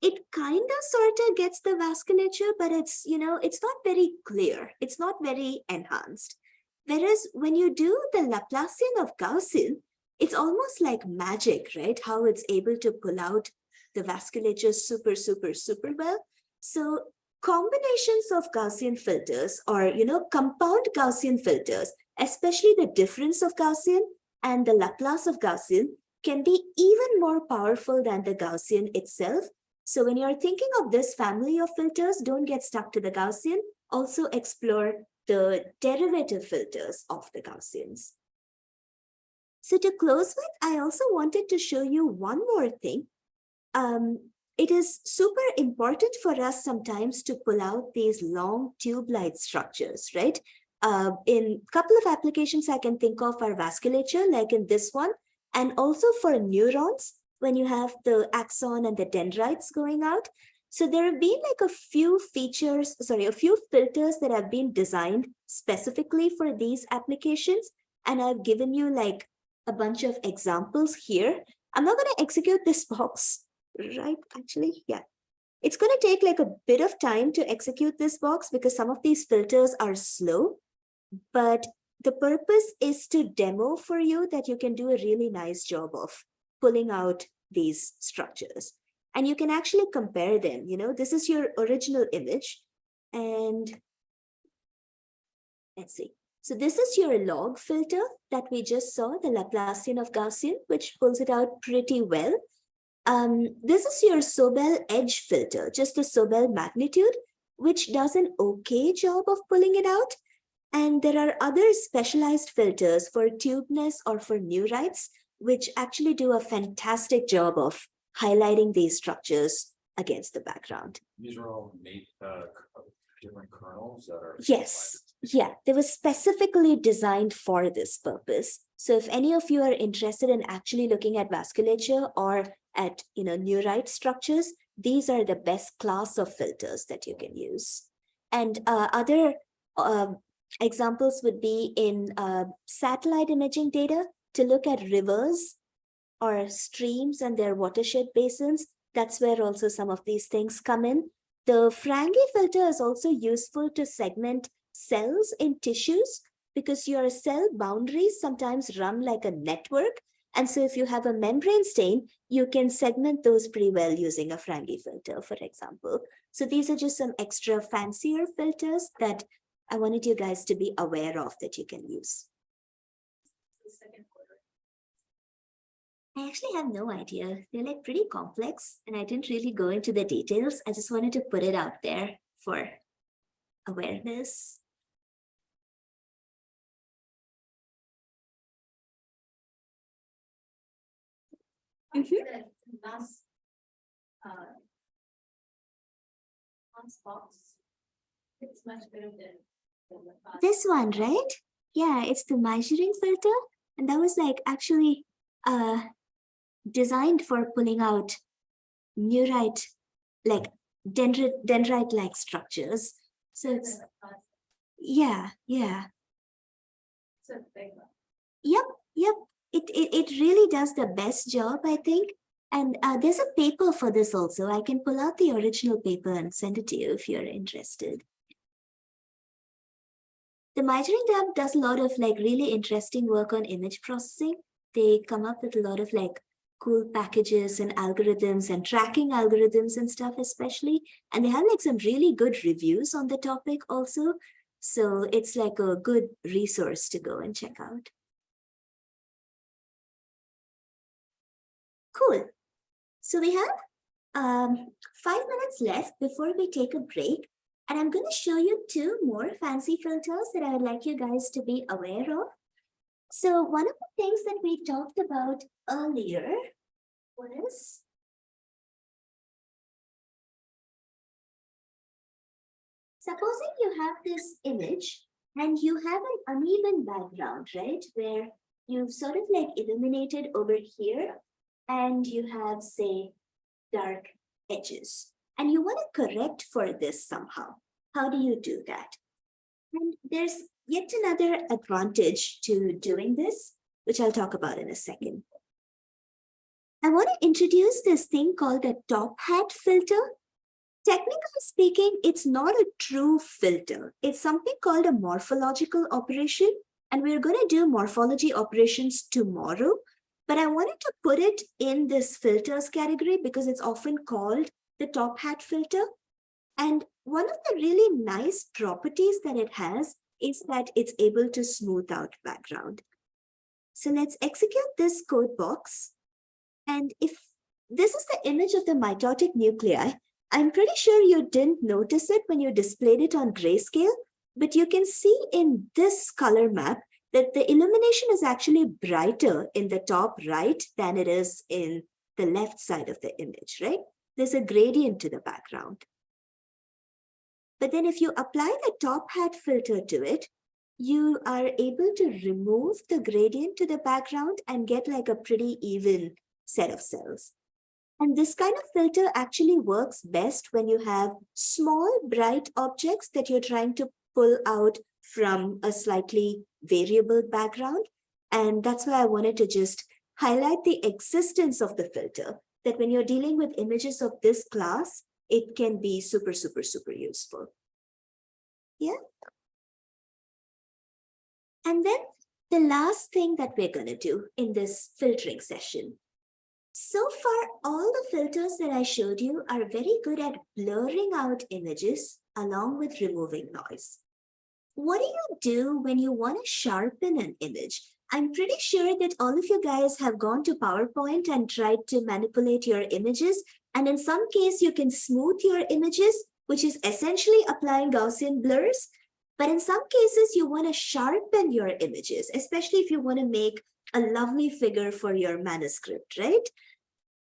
it kind of sort of gets the vasculature, but it's, it's not very clear. It's not very enhanced. Whereas when you do the Laplacian of Gaussian, it's almost like magic, right? How it's able to pull out the vasculature super, super, super well. So combinations of Gaussian filters or, compound Gaussian filters, especially the difference of Gaussian and the Laplace of Gaussian, can be even more powerful than the Gaussian itself. So when you're thinking of this family of filters, don't get stuck to the Gaussian. Also explore the derivative filters of the Gaussians. So to close with, I also wanted to show you one more thing. It is super important for us sometimes to pull out these long tube-like structures, right? In a couple of applications I can think of are vasculature, like in this one, and also for neurons, when you have the axon and the dendrites going out. So there have been like a few filters that have been designed specifically for these applications. And I've given you like a bunch of examples here. I'm not going to execute this box, right? Actually, yeah. It's going to take like a bit of time to execute this box because some of these filters are slow. But the purpose is to demo for you that you can do a really nice job of pulling out these structures. And you can actually compare them. This is your original image. And let's see. So this is your log filter that we just saw, the Laplacian of Gaussian, which pulls it out pretty well. This is your Sobel edge filter, just the Sobel magnitude, which does an okay job of pulling it out. And there are other specialized filters for tubeness or for neurites, which actually do a fantastic job of highlighting these structures against the background. These are all made different kernels that are. Yes. Yeah, they were specifically designed for this purpose. So if any of you are interested in actually looking at vasculature or at neurite structures, these are the best class of filters that you can use. And other examples would be in satellite imaging data to look at rivers or streams and their watershed basins. That's where also some of these things come in. The Frange filter is also useful to segment cells in tissues because your cell boundaries sometimes run like a network. And so if you have a membrane stain, you can segment those pretty well using a Frange filter, for example. So these are just some extra fancier filters that I wanted you guys to be aware of that you can use. I actually have no idea. They're like pretty complex and I didn't really go into the details. I just wanted to put it out there for awareness. Last box. It's much better than the This one, right? Yeah, it's the measuring filter. And that was like actually designed for pulling out neurite, like dendrite-like structures. So it's, yeah. It's a big one. Yep. It really does the best job, I think. And there's a paper for this also. I can pull out the original paper and send it to you if you're interested. The Measuring Lab does a lot of like really interesting work on image processing. They come up with a lot of like cool packages and algorithms and tracking algorithms and stuff especially. And they have like some really good reviews on the topic also. So it's like a good resource to go and check out. Cool. So we have 5 minutes left before we take a break. And I'm going to show you 2 more fancy filters that I would like you guys to be aware of. So one of the things that we talked about earlier was supposing you have this image and you have an uneven background, right? Where you've sort of like illuminated over here and you have, say, dark edges. And you want to correct for this somehow. How do you do that? And there's yet another advantage to doing this, which I'll talk about in a second. I want to introduce this thing called a top hat filter. Technically speaking, it's not a true filter. It's something called a morphological operation. And we're going to do morphology operations tomorrow. But I wanted to put it in this filters category because it's often called the top hat filter. And one of the really nice properties that it has is that it's able to smooth out background. So let's execute this code box. And if this is the image of the mitotic nuclei, I'm pretty sure you didn't notice it when you displayed it on grayscale, but you can see in this color map that the illumination is actually brighter in the top right than it is in the left side of the image, right? There's a gradient to the background. But then if you apply the top hat filter to it, you are able to remove the gradient to the background and get like a pretty even set of cells. And this kind of filter actually works best when you have small bright objects that you're trying to pull out from a slightly variable background. And that's why I wanted to just highlight the existence of the filter, that when you're dealing with images of this class, it can be super, super, super useful. Yeah. And then the last thing that we're going to do in this filtering session. So far, all the filters that I showed you are very good at blurring out images along with removing noise. What do you do when you want to sharpen an image? I'm pretty sure that all of you guys have gone to PowerPoint and tried to manipulate your images. And in some case, you can smooth your images, which is essentially applying Gaussian blurs. But in some cases, you want to sharpen your images, especially if you want to make a lovely figure for your manuscript, right?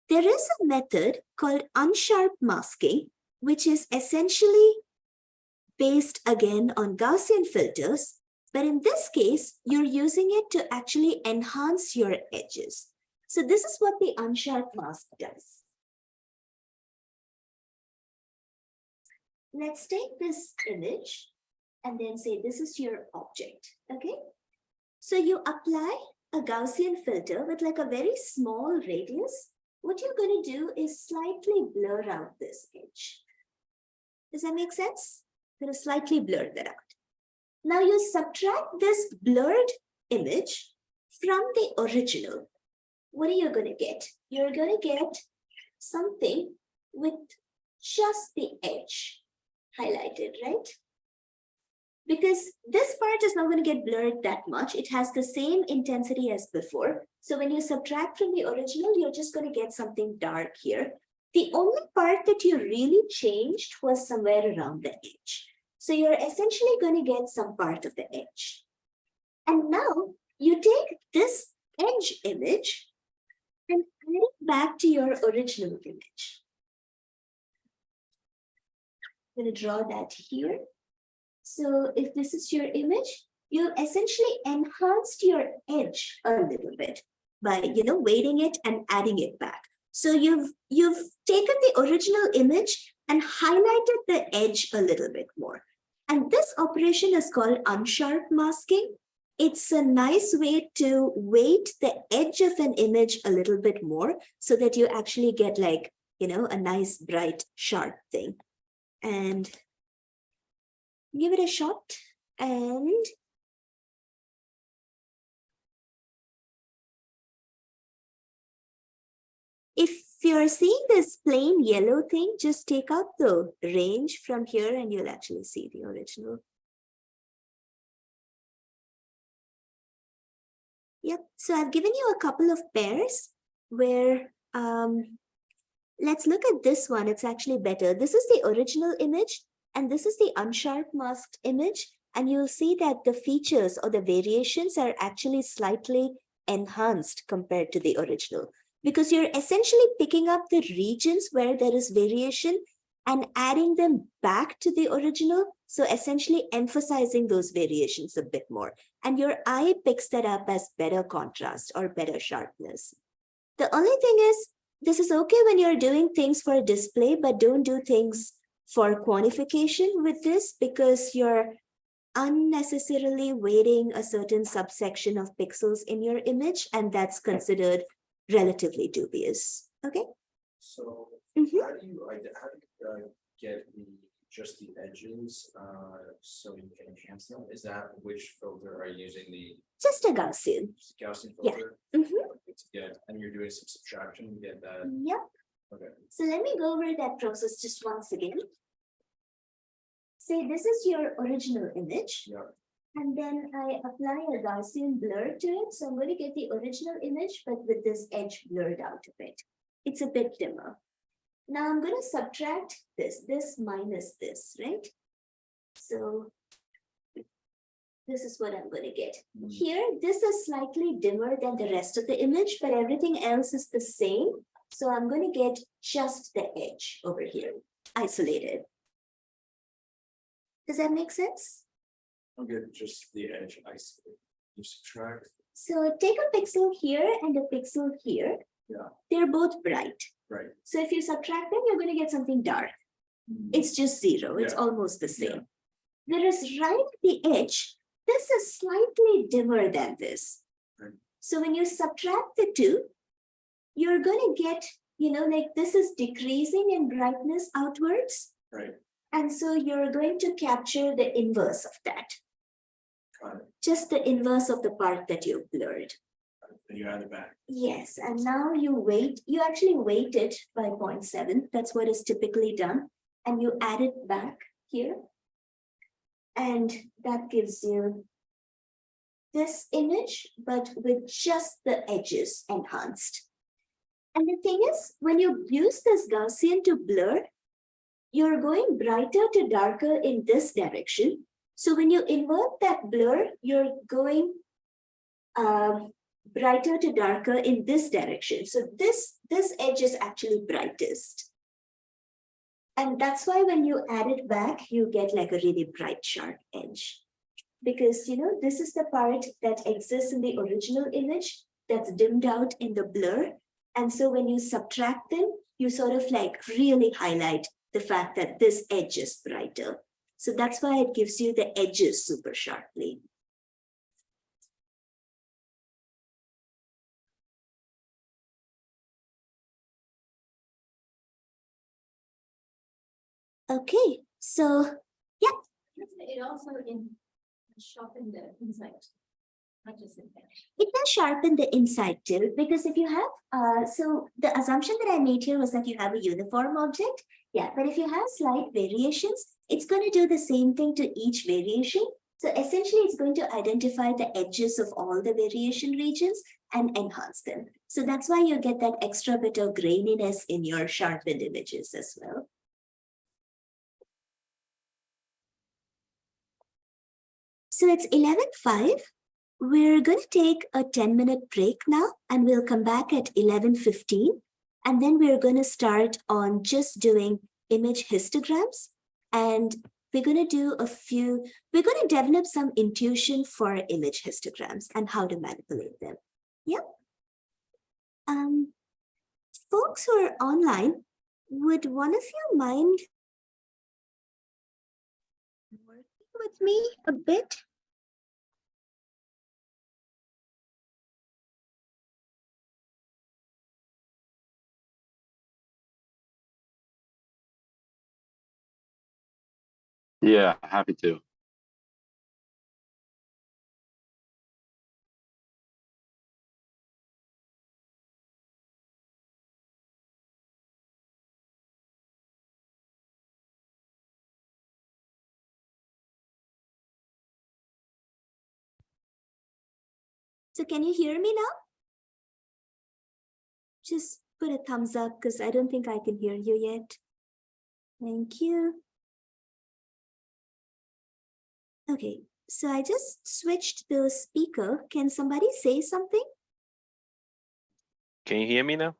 There is a method called unsharp masking, which is essentially based again on Gaussian filters. But in this case, you're using it to actually enhance your edges. So this is what the unsharp mask does. Let's take this image and then say this is your object, okay? So you apply a Gaussian filter with like a very small radius. What you're going to do is slightly blur out this edge. Does that make sense? I'm going to slightly blur that out. Now you subtract this blurred image from the original. What are you going to get? You're going to get something with just the edge highlighted, right? Because this part is not going to get blurred that much. It has the same intensity as before. So when you subtract from the original, you're just going to get something dark here. The only part that you really changed was somewhere around the edge. So you're essentially going to get some part of the edge. And now you take this edge image and add it back to your original image. I'm going to draw that here. So if this is your image, you essentially enhanced your edge a little bit by, weighting it and adding it back. So you've taken the original image and highlighted the edge a little bit more. And this operation is called unsharp masking. It's a nice way to weight the edge of an image a little bit more so that you actually get like, a nice bright sharp thing. And give it a shot and if you're seeing this plain yellow thing, just take out the range from here and you'll actually see the original. Yep, so I've given you a couple of pairs where, let's look at this one. It's actually better. This is the original image and this is the unsharp masked image. And you'll see that the features or the variations are actually slightly enhanced compared to the original, because you're essentially picking up the regions where there is variation and adding them back to the original. So essentially emphasizing those variations a bit more. And your eye picks that up as better contrast or better sharpness. The only thing is, this is okay when you're doing things for display, but don't do things for quantification with this, because you're unnecessarily weighting a certain subsection of pixels in your image, and that's considered relatively dubious. Okay. So Mhm. how do you get just the edges so you can enhance them? Is that which filter are you using? The Just a Gaussian. Gaussian Yeah. filter? Mhm. To get, and you're doing some subtraction to get that. Yep. Okay. So let me go over that process just once again. Say this is your original image. Yeah. And then I apply a Gaussian blur to it. So I'm going to get the original image, but with this edge blurred out a bit. It's a bit dimmer. Now I'm going to subtract this minus this, right? So this is what I'm going to get. Here, this is slightly dimmer than the rest of the image, but everything else is the same. So I'm going to get just the edge over here, isolated. Does that make sense? I'll get just the edge isolated. You subtract. So take a pixel here and a pixel here. Yeah. They're both bright. Right. So if you subtract them, you're going to get something dark. It's just zero. It's Yeah. almost the same. Whereas right at the edge, this is slightly dimmer than this. Right. So when you subtract the two, you're going to get, like this is decreasing in brightness outwards. Right. And so you're going to capture the inverse of that. Got it. Just the inverse of the part that you've blurred. And you add it back. Yes, and now you actually weight it by 0.7. That's what is typically done. And you add it back here. And that gives you this image, but with just the edges enhanced. And the thing is, when you use this Gaussian to blur, you're going brighter to darker in this direction. So when you invert that blur, you're going brighter to darker in this direction. So this edge is actually brightest. And that's why when you add it back, you get like a really bright, sharp edge. Because, this is the part that exists in the original image that's dimmed out in the blur. And so when you subtract them, you sort of like really highlight the fact that this edge is brighter. So that's why it gives you the edges super sharply. Okay, so yeah. It also sharpen the inside, not just in there. It does sharpen the inside too, because if you have, so the assumption that I made here was that you have a uniform object. Yeah, but if you have slight variations, it's going to do the same thing to each variation. So essentially, it's going to identify the edges of all the variation regions and enhance them. So that's why you get that extra bit of graininess in your sharpened images as well. So it's 11:05. We're going to take a 10-minute break now, and we'll come back at 11:15. And then we're going to start on just doing image histograms. And we're going to develop some intuition for image histograms and how to manipulate them. Yep. Folks who are online, would one of you mind working with me a bit? Yeah, happy to. So can you hear me now? Just put a thumbs up because I don't think I can hear you yet. Thank you. Okay, so I just switched the speaker. Can somebody say something? Can you hear me now?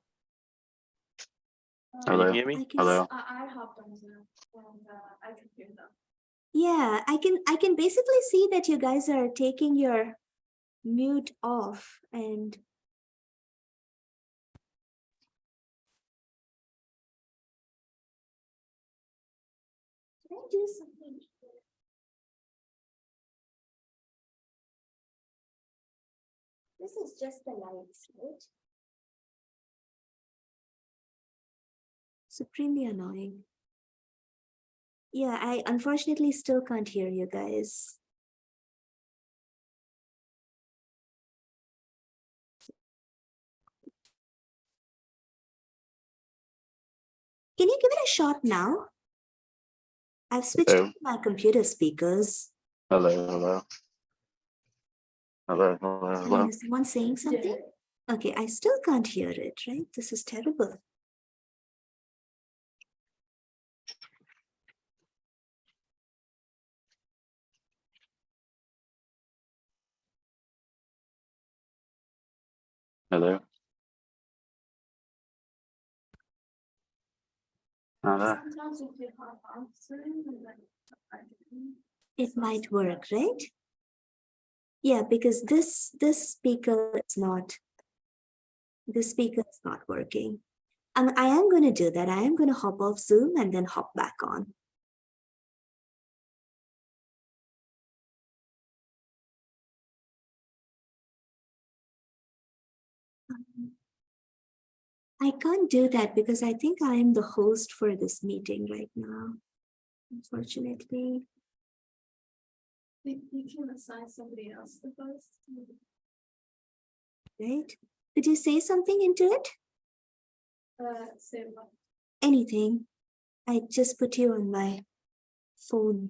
Can Hello? you hear me? I can Hello? I hopped on Zoom and I can hear them. Yeah, I can basically see that you guys are taking your mute off and can I do something? This is just the lights, right? Supremely annoying. Yeah, I unfortunately still can't hear you guys. Can you give it a shot now? I've switched Hello? to my computer speakers. Hello? Hello? Hello? Hello? I mean, Hello? is someone saying something? Okay, I still can't hear it, right? This is terrible. Hello? Hello? Sometimes if you hop on Zoom and then I can. It might work, right? Yeah, because this speaker is not working. I am going to do that. I am going to hop off Zoom and then hop back on. I can't do that because I think I am the host for this meeting right now. Unfortunately. You can assign somebody else to host. Right? Could you say something into it? Say what? Anything. I just put you on my phone.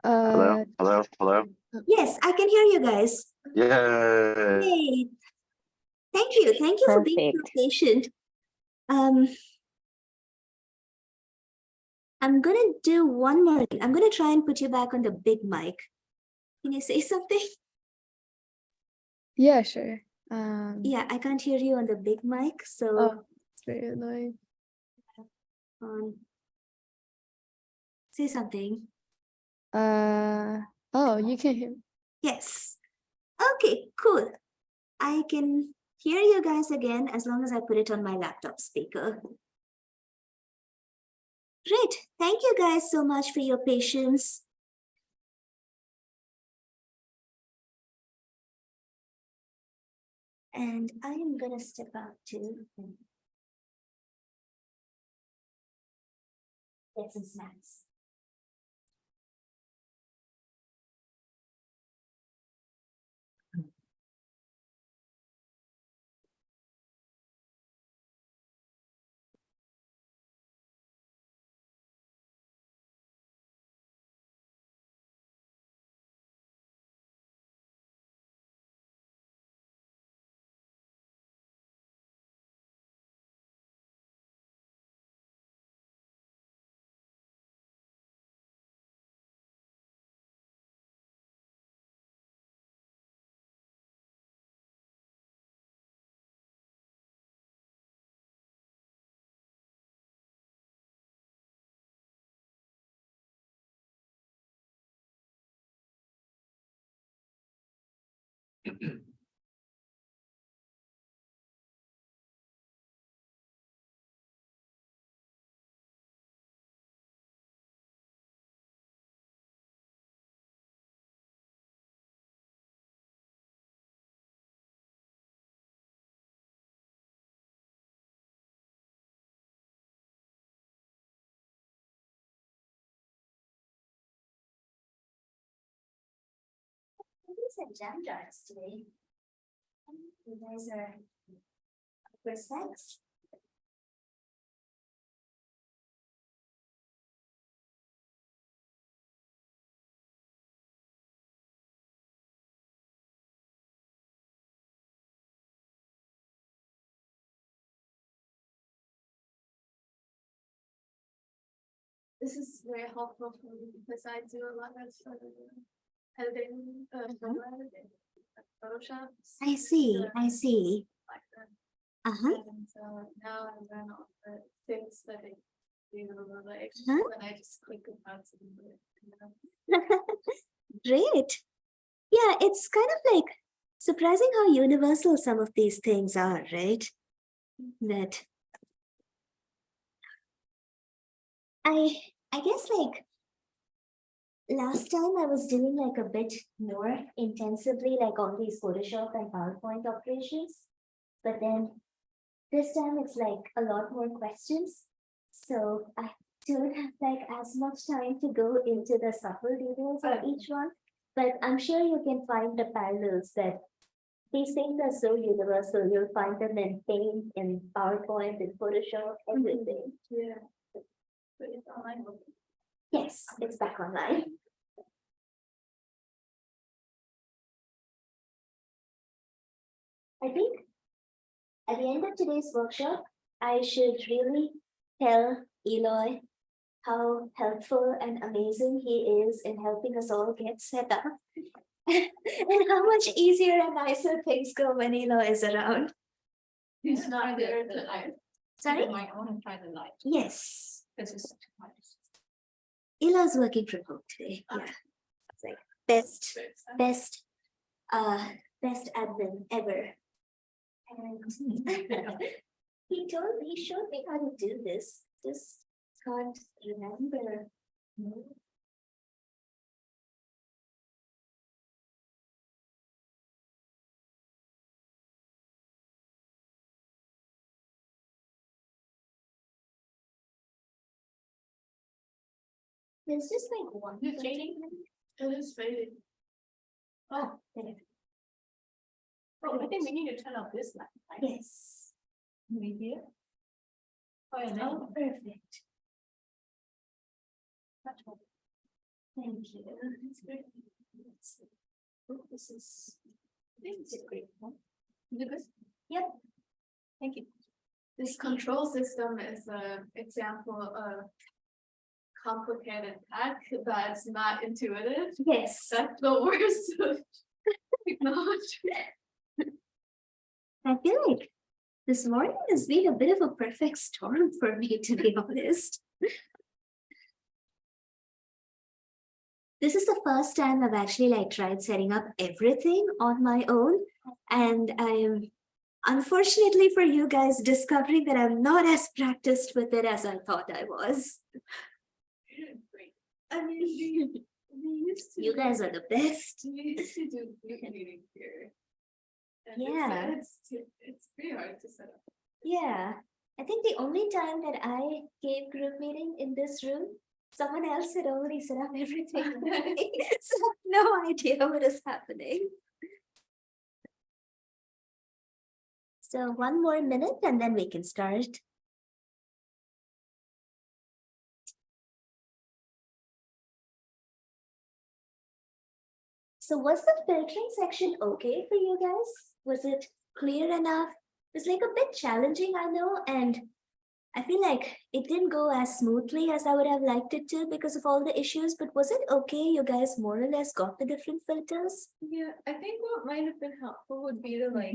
Hello? Hello? Hello? Yes, I can hear you guys. Yay! Hey, thank you. Thank you for being so Perfect. patient. I'm gonna do one more thing. I'm gonna try and put you back on the big mic. Can you say something? Yeah, sure. Yeah, I can't hear you on the big mic, so Oh, it's very annoying. say something. Oh, you can hear. Yes. Okay, cool. I can hear you guys again as long as I put it on my laptop speaker. Great. Thank you guys so much for your patience. And I am gonna step out too. And get some snacks. These are jam jars today. You guys are for snacks. this is very helpful for me because I do a lot of editing, photo editing, Photoshop. I see. I see. Like that. Uh-huh. And so now I learn all the things that I do, like, Huh? and I just click about to do it. Great. Yeah, it's kind of like surprising how universal some of these things are, right? That I guess like last time I was doing like a bit more intensively, like all these Photoshop and PowerPoint operations. But then this time it's like a lot more questions. So I don't have like as much time to go into the subtle details of each one. But I'm sure you can find the parallels that these things are so universal. You'll find them in Paint, in PowerPoint, in Photoshop, everything. Yeah. But it's online. Yes, it's back online. I think at the end of today's workshop, I should really tell Eloy how helpful and amazing he is in helping us all get set up. And how much easier and nicer things go when Eloy is around. He's not there tonight. Sorry? My own private life. Yes. This is too much. Eloy's working from home today. Yeah. It's like best admin ever. And he showed me how to do this. Just can't remember. There's just like one. You're changing? It is fading. Oh, there. oh, I think we need to turn off this light. Right? Yes. We here? Oh, yeah, Oh, now. perfect. Much more. Thank you. It's great. Oh, this is. I think it's a great one. Is it good? Yep. Thank you. This control system is an example of complicated tech that's not intuitive. Yes. That's the worst of technology. I feel like this morning has been a bit of a perfect storm for me, to be honest. This is the first time I've actually like tried setting up everything on my own. And I'm unfortunately for you guys discovering that I'm not as practiced with it as I thought I was. Great. I mean, we used to. You guys are the best. We used to do group meeting here. And Yeah. It's pretty hard to set up. Yeah. I think the only time that I gave group meeting in this room, someone else had already set up everything. So no idea what is happening. So one more minute and then we can start. So was the filtering section okay for you guys? Was it clear enough? It was like a bit challenging, I know, and I feel like it didn't go as smoothly as I would have liked it to because of all the issues, but was it okay? You guys more or less got the different filters? Yeah, I think what might have been helpful would be to like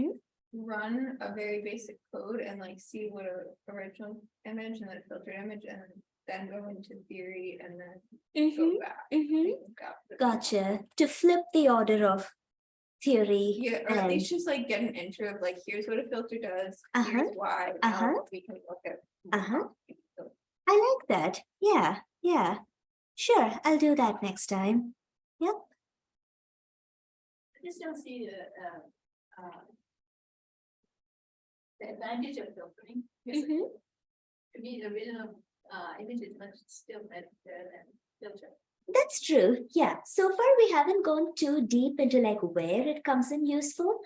run a very basic code and like see what a original image and then filtered image and then go into theory and then go back. Gotcha. To flip the order of theory. Yeah, or at least just like get an intro of like, here's what a filter does, here's why, now we can look at. I like that. Yeah, yeah. Sure, I'll do that next time. Yep. I just don't see the advantage of filtering. To me, the original image is much still better than filter. That's true. Yeah. So far, we haven't gone too deep into like where it comes in useful.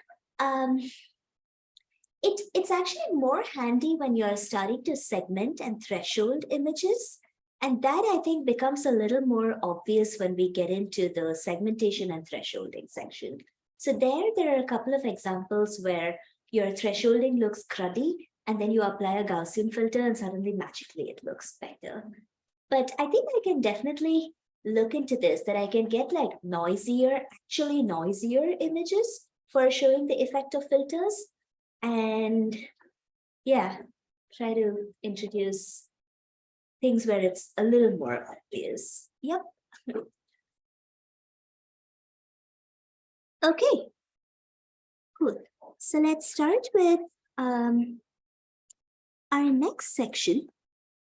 It's actually more handy when you're starting to segment and threshold images. And that I think becomes a little more obvious when we get into the segmentation and thresholding section. So there are a couple of examples where your thresholding looks cruddy and then you apply a Gaussian filter and suddenly magically it looks better. But I think I can definitely look into this, that I can get like actually noisier images for showing the effect of filters. And yeah, try to introduce things where it's a little more obvious. Yep. Okay, cool. So let's start with our next section,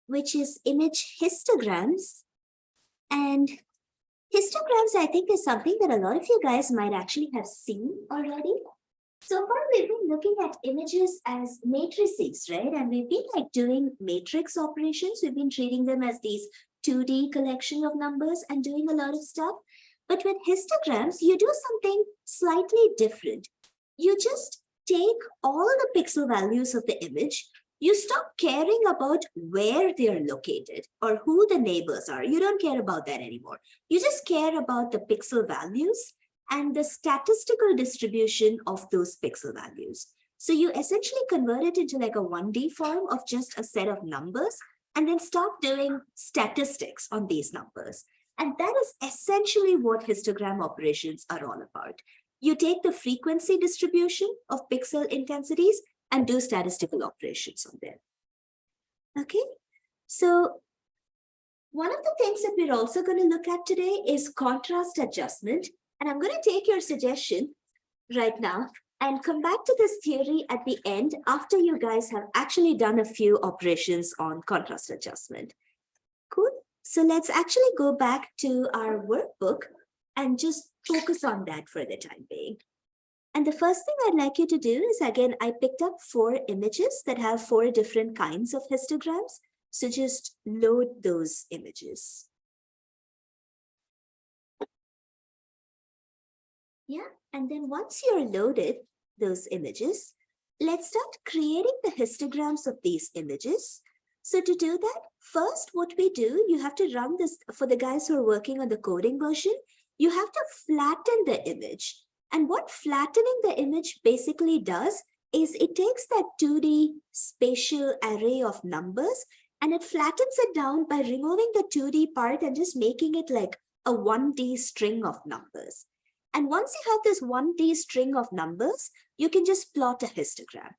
which is image histograms. And histograms, I think, is something that a lot of you guys might actually have seen already. So far, we've been looking at images as matrices, right? And we've been like doing matrix operations. We've been treating them as these 2D collection of numbers and doing a lot of stuff. But with histograms, you do something slightly different. You just take all the pixel values of the image. You stop caring about where they're located or who the neighbors are. You don't care about that anymore. You just care about the pixel values and the statistical distribution of those pixel values. So you essentially convert it into like a 1D form of just a set of numbers and then stop doing statistics on these numbers. And that is essentially what histogram operations are all about. You take the frequency distribution of pixel intensities and do statistical operations on them. Okay, so one of the things that we're also going to look at today is contrast adjustment. And I'm going to take your suggestion right now and come back to this theory at the end after you guys have actually done a few operations on contrast adjustment. Cool. So let's actually go back to our workbook and just focus on that for the time being. And the first thing I'd like you to do is, again, I picked up 4 images that have 4 different kinds of histograms. So just load those images. Yeah, and then once you're loaded those images, let's start creating the histograms of these images. So to do that, first what we do, you have to run this, for the guys who are working on the coding version, you have to flatten the image. And what flattening the image basically does is it takes that 2D spatial array of numbers and it flattens it down by removing the 2D part and just making it like a 1D string of numbers. And once you have this 1D string of numbers, you can just plot a histogram.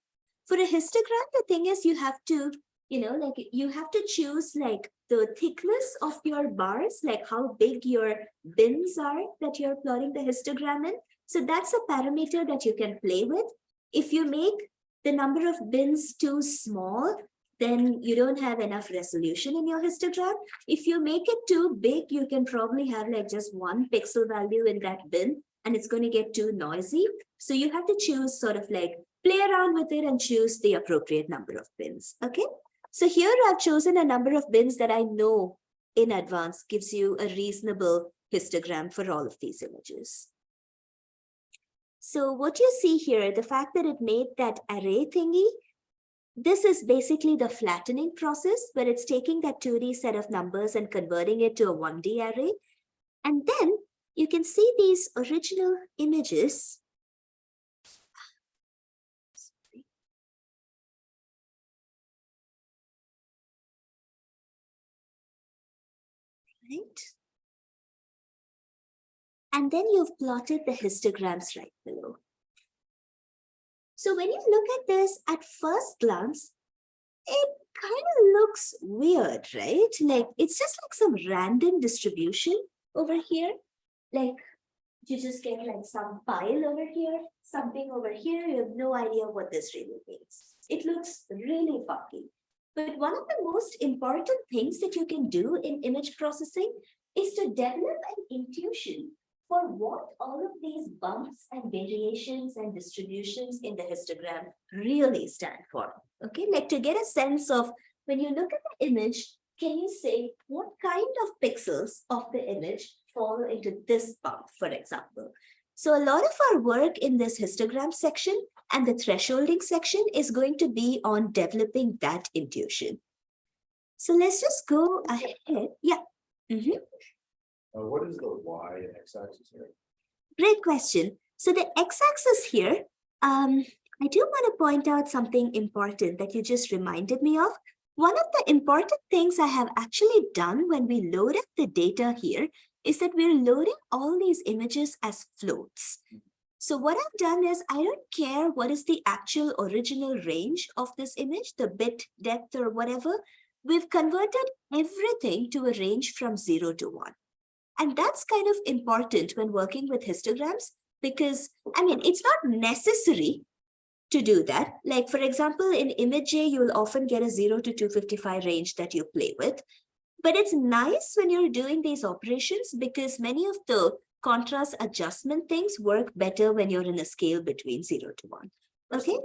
For a histogram, the thing is you have to, you have to choose like the thickness of your bars, like how big your bins are that you're plotting the histogram in. So that's a parameter that you can play with. If you make the number of bins too small, then you don't have enough resolution in your histogram. If you make it too big, you can probably have like just 1 pixel value in that bin and it's going to get too noisy. So you have to choose sort of like play around with it and choose the appropriate number of bins. Okay. So here I've chosen a number of bins that I know in advance gives you a reasonable histogram for all of these images. So what you see here, the fact that it made that array thingy, this is basically the flattening process where it's taking that 2D set of numbers and converting it to a 1D array. And then you can see these original images. Right. And then you've plotted the histograms right below. So when you look at this at first glance, it kind of looks weird, right? Like it's just like some random distribution over here. Like you just get like some pile over here, something over here. You have no idea what this really means. It looks really funky. But one of the most important things that you can do in image processing is to develop an intuition for what all of these bumps and variations and distributions in the histogram really stand for. Okay, like to get a sense of when you look at the image, can you say what kind of pixels of the image fall into this bump, for example? So a lot of our work in this histogram section and the thresholding section is going to be on developing that intuition. So let's just go ahead. Yeah. What is the y and x-axis here? Great question. So the x-axis here, I do want to point out something important that you just reminded me of. One of the important things I have actually done when we loaded the data here is that we're loading all these images as floats. So what I've done is I don't care what is the actual original range of this image, the bit depth or whatever. We've converted everything to a range from 0 to 1. And that's kind of important when working with histograms because, I mean, it's not necessary to do that. Like, for example, in image J, you'll often get a 0 to 255 range that you play with. But it's nice when you're doing these operations because many of the contrast adjustment things work better when you're in a scale between 0 to 1. Okay?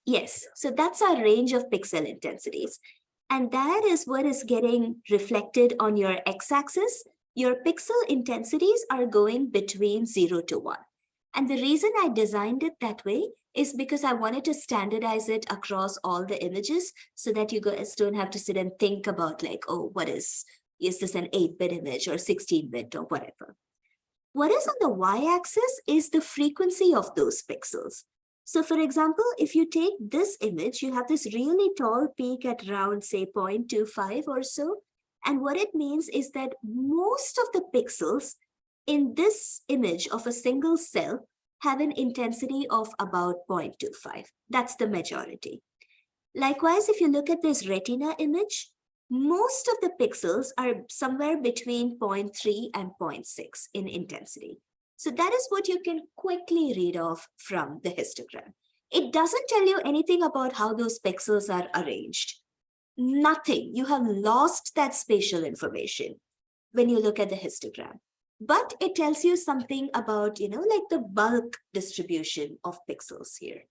Yes, so that's our range of pixel intensities. And that is what is getting reflected on your x-axis. Your pixel intensities are going between 0 to 1. And the reason I designed it that way is because I wanted to standardize it across all the images so that you guys don't have to sit and think about like, oh, is this an 8-bit image or 16-bit or whatever. What is on the y-axis is the frequency of those pixels. So for example, if you take this image, you have this really tall peak at around say 0.25 or so. And what it means is that most of the pixels in this image of a single cell have an intensity of about 0.25. That's the majority. Likewise, if you look at this retina image, most of the pixels are somewhere between 0.3 and 0.6 in intensity. So that is what you can quickly read off from the histogram. It doesn't tell you anything about how those pixels are arranged. Nothing. You have lost that spatial information when you look at the histogram. But it tells you something about, like the bulk distribution of pixels here.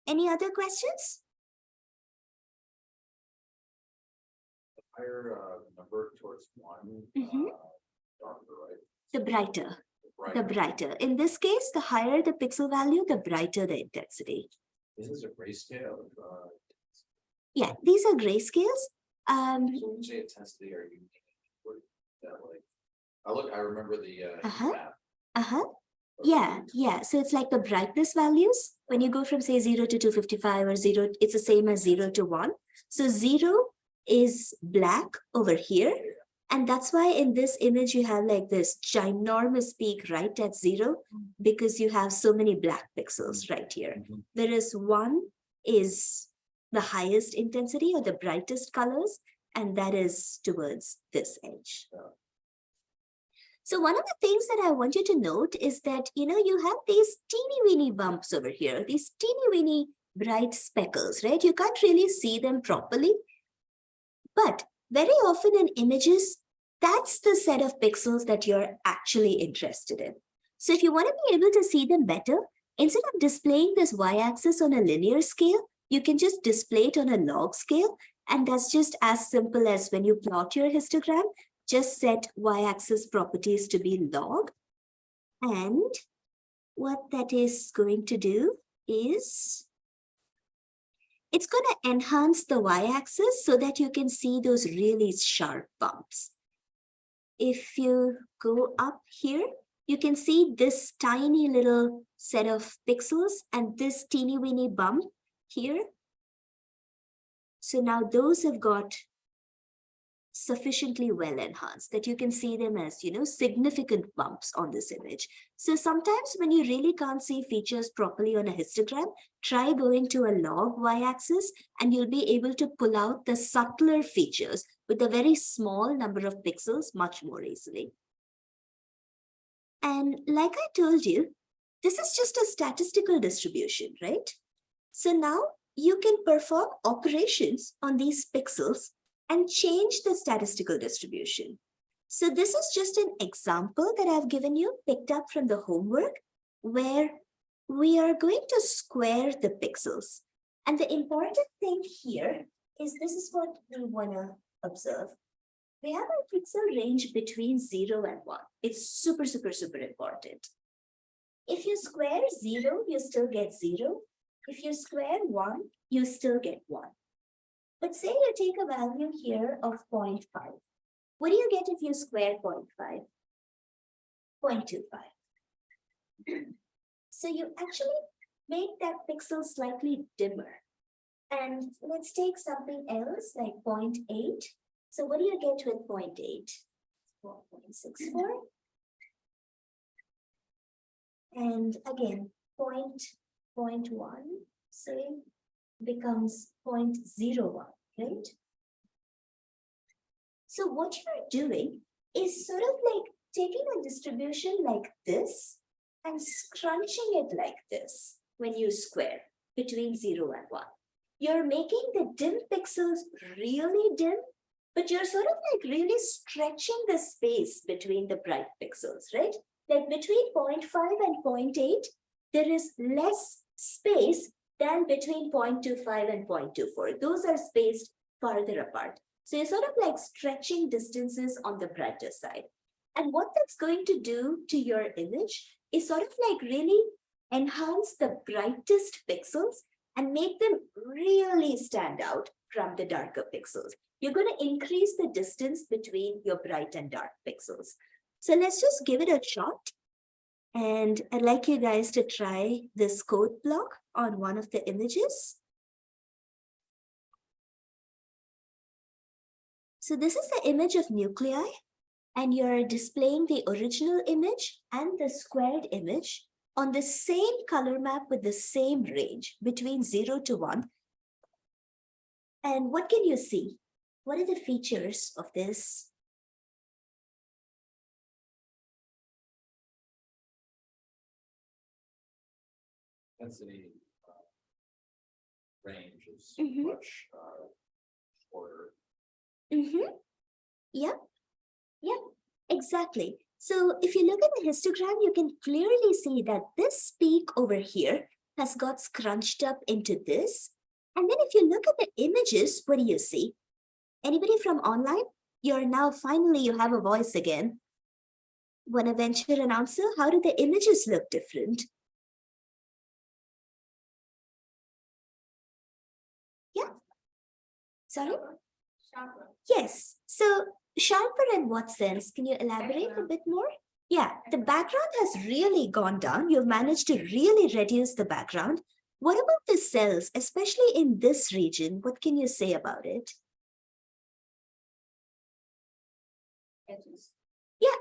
Any other questions? Higher number towards 1, darker, right? The brighter. The brighter. In this case, the higher the pixel value, the brighter the intensity. This is a grayscale. Yeah, these are grayscales. So when you say intensity, are you that like? I remember the map. Yeah. So it's like the brightness values. When you go from say 0 to 255 or 0, it's the same as 0 to 1. So 0 is black over here. And that's why in this image, you have like this ginormous peak right at 0 because you have so many black pixels right here. Whereas 1 is the highest intensity or the brightest colors, and that is towards this edge. So one of the things that I want you to note is that, you have these teeny weeny bumps over here, these teeny weeny bright speckles, right? You can't really see them properly. But very often in images, that's the set of pixels that you're actually interested in. So if you want to be able to see them better, instead of displaying this y-axis on a linear scale, you can just display it on a log scale. And that's just as simple as when you plot your histogram, just set y-axis properties to be log. And what that is going to do is it's going to enhance the y-axis so that you can see those really sharp bumps. If you go up here, you can see this tiny little set of pixels and this teeny weeny bump here. So now those have got sufficiently well enhanced that you can see them as, significant bumps on this image. So sometimes when you really can't see features properly on a histogram, try going to a log y-axis and you'll be able to pull out the subtler features with a very small number of pixels much more easily. And like I told you, this is just a statistical distribution, right? So now you can perform operations on these pixels and change the statistical distribution. So this is just an example that I've given you, picked up from the homework, where we are going to square the pixels. And the important thing here is this is what we want to observe. We have a pixel range between 0 and 1. It's super, super, super important. If you square 0, you still get 0. If you square 1, you still get 1. But say you take a value here of 0.5. What do you get if you square 0.5? 0.25. So you actually make that pixel slightly dimmer. And let's take something else like 0.8. So what do you get with 0.8? 4.64. And again, 0.1, say, becomes 0.01, right? So what you're doing is sort of like taking a distribution like this and scrunching it like this when you square between 0 and 1. You're making the dim pixels really dim, but you're sort of like really stretching the space between the bright pixels, right? Like between 0.5 and 0.8, there is less space than between 0.25 and 0.24. Those are spaced farther apart. So you're sort of like stretching distances on the brighter side. And what that's going to do to your image is sort of like really enhance the brightest pixels and make them really stand out from the darker pixels. You're going to increase the distance between your bright and dark pixels. So let's just give it a shot. And I'd like you guys to try this code block on one of the images. So this is the image of nuclei, and you're displaying the original image and the squared image on the same color map with the same range between 0 to 1. And what can you see? What are the features of this? Density range is Mhm. much shorter. Yep, exactly. So if you look at the histogram, you can clearly see that this peak over here has got scrunched up into this. And then if you look at the images, what do you see? Anybody from online? You're now finally, you have a voice again. Want to venture an answer? How do the images look different? Yeah. Sorry? Sharper. Yes. So sharper in what sense? Can you elaborate a bit more? Yeah, the background has really gone down. You've managed to really reduce the background. What about the cells, especially in this region? What can you say about it? Edges. Yeah,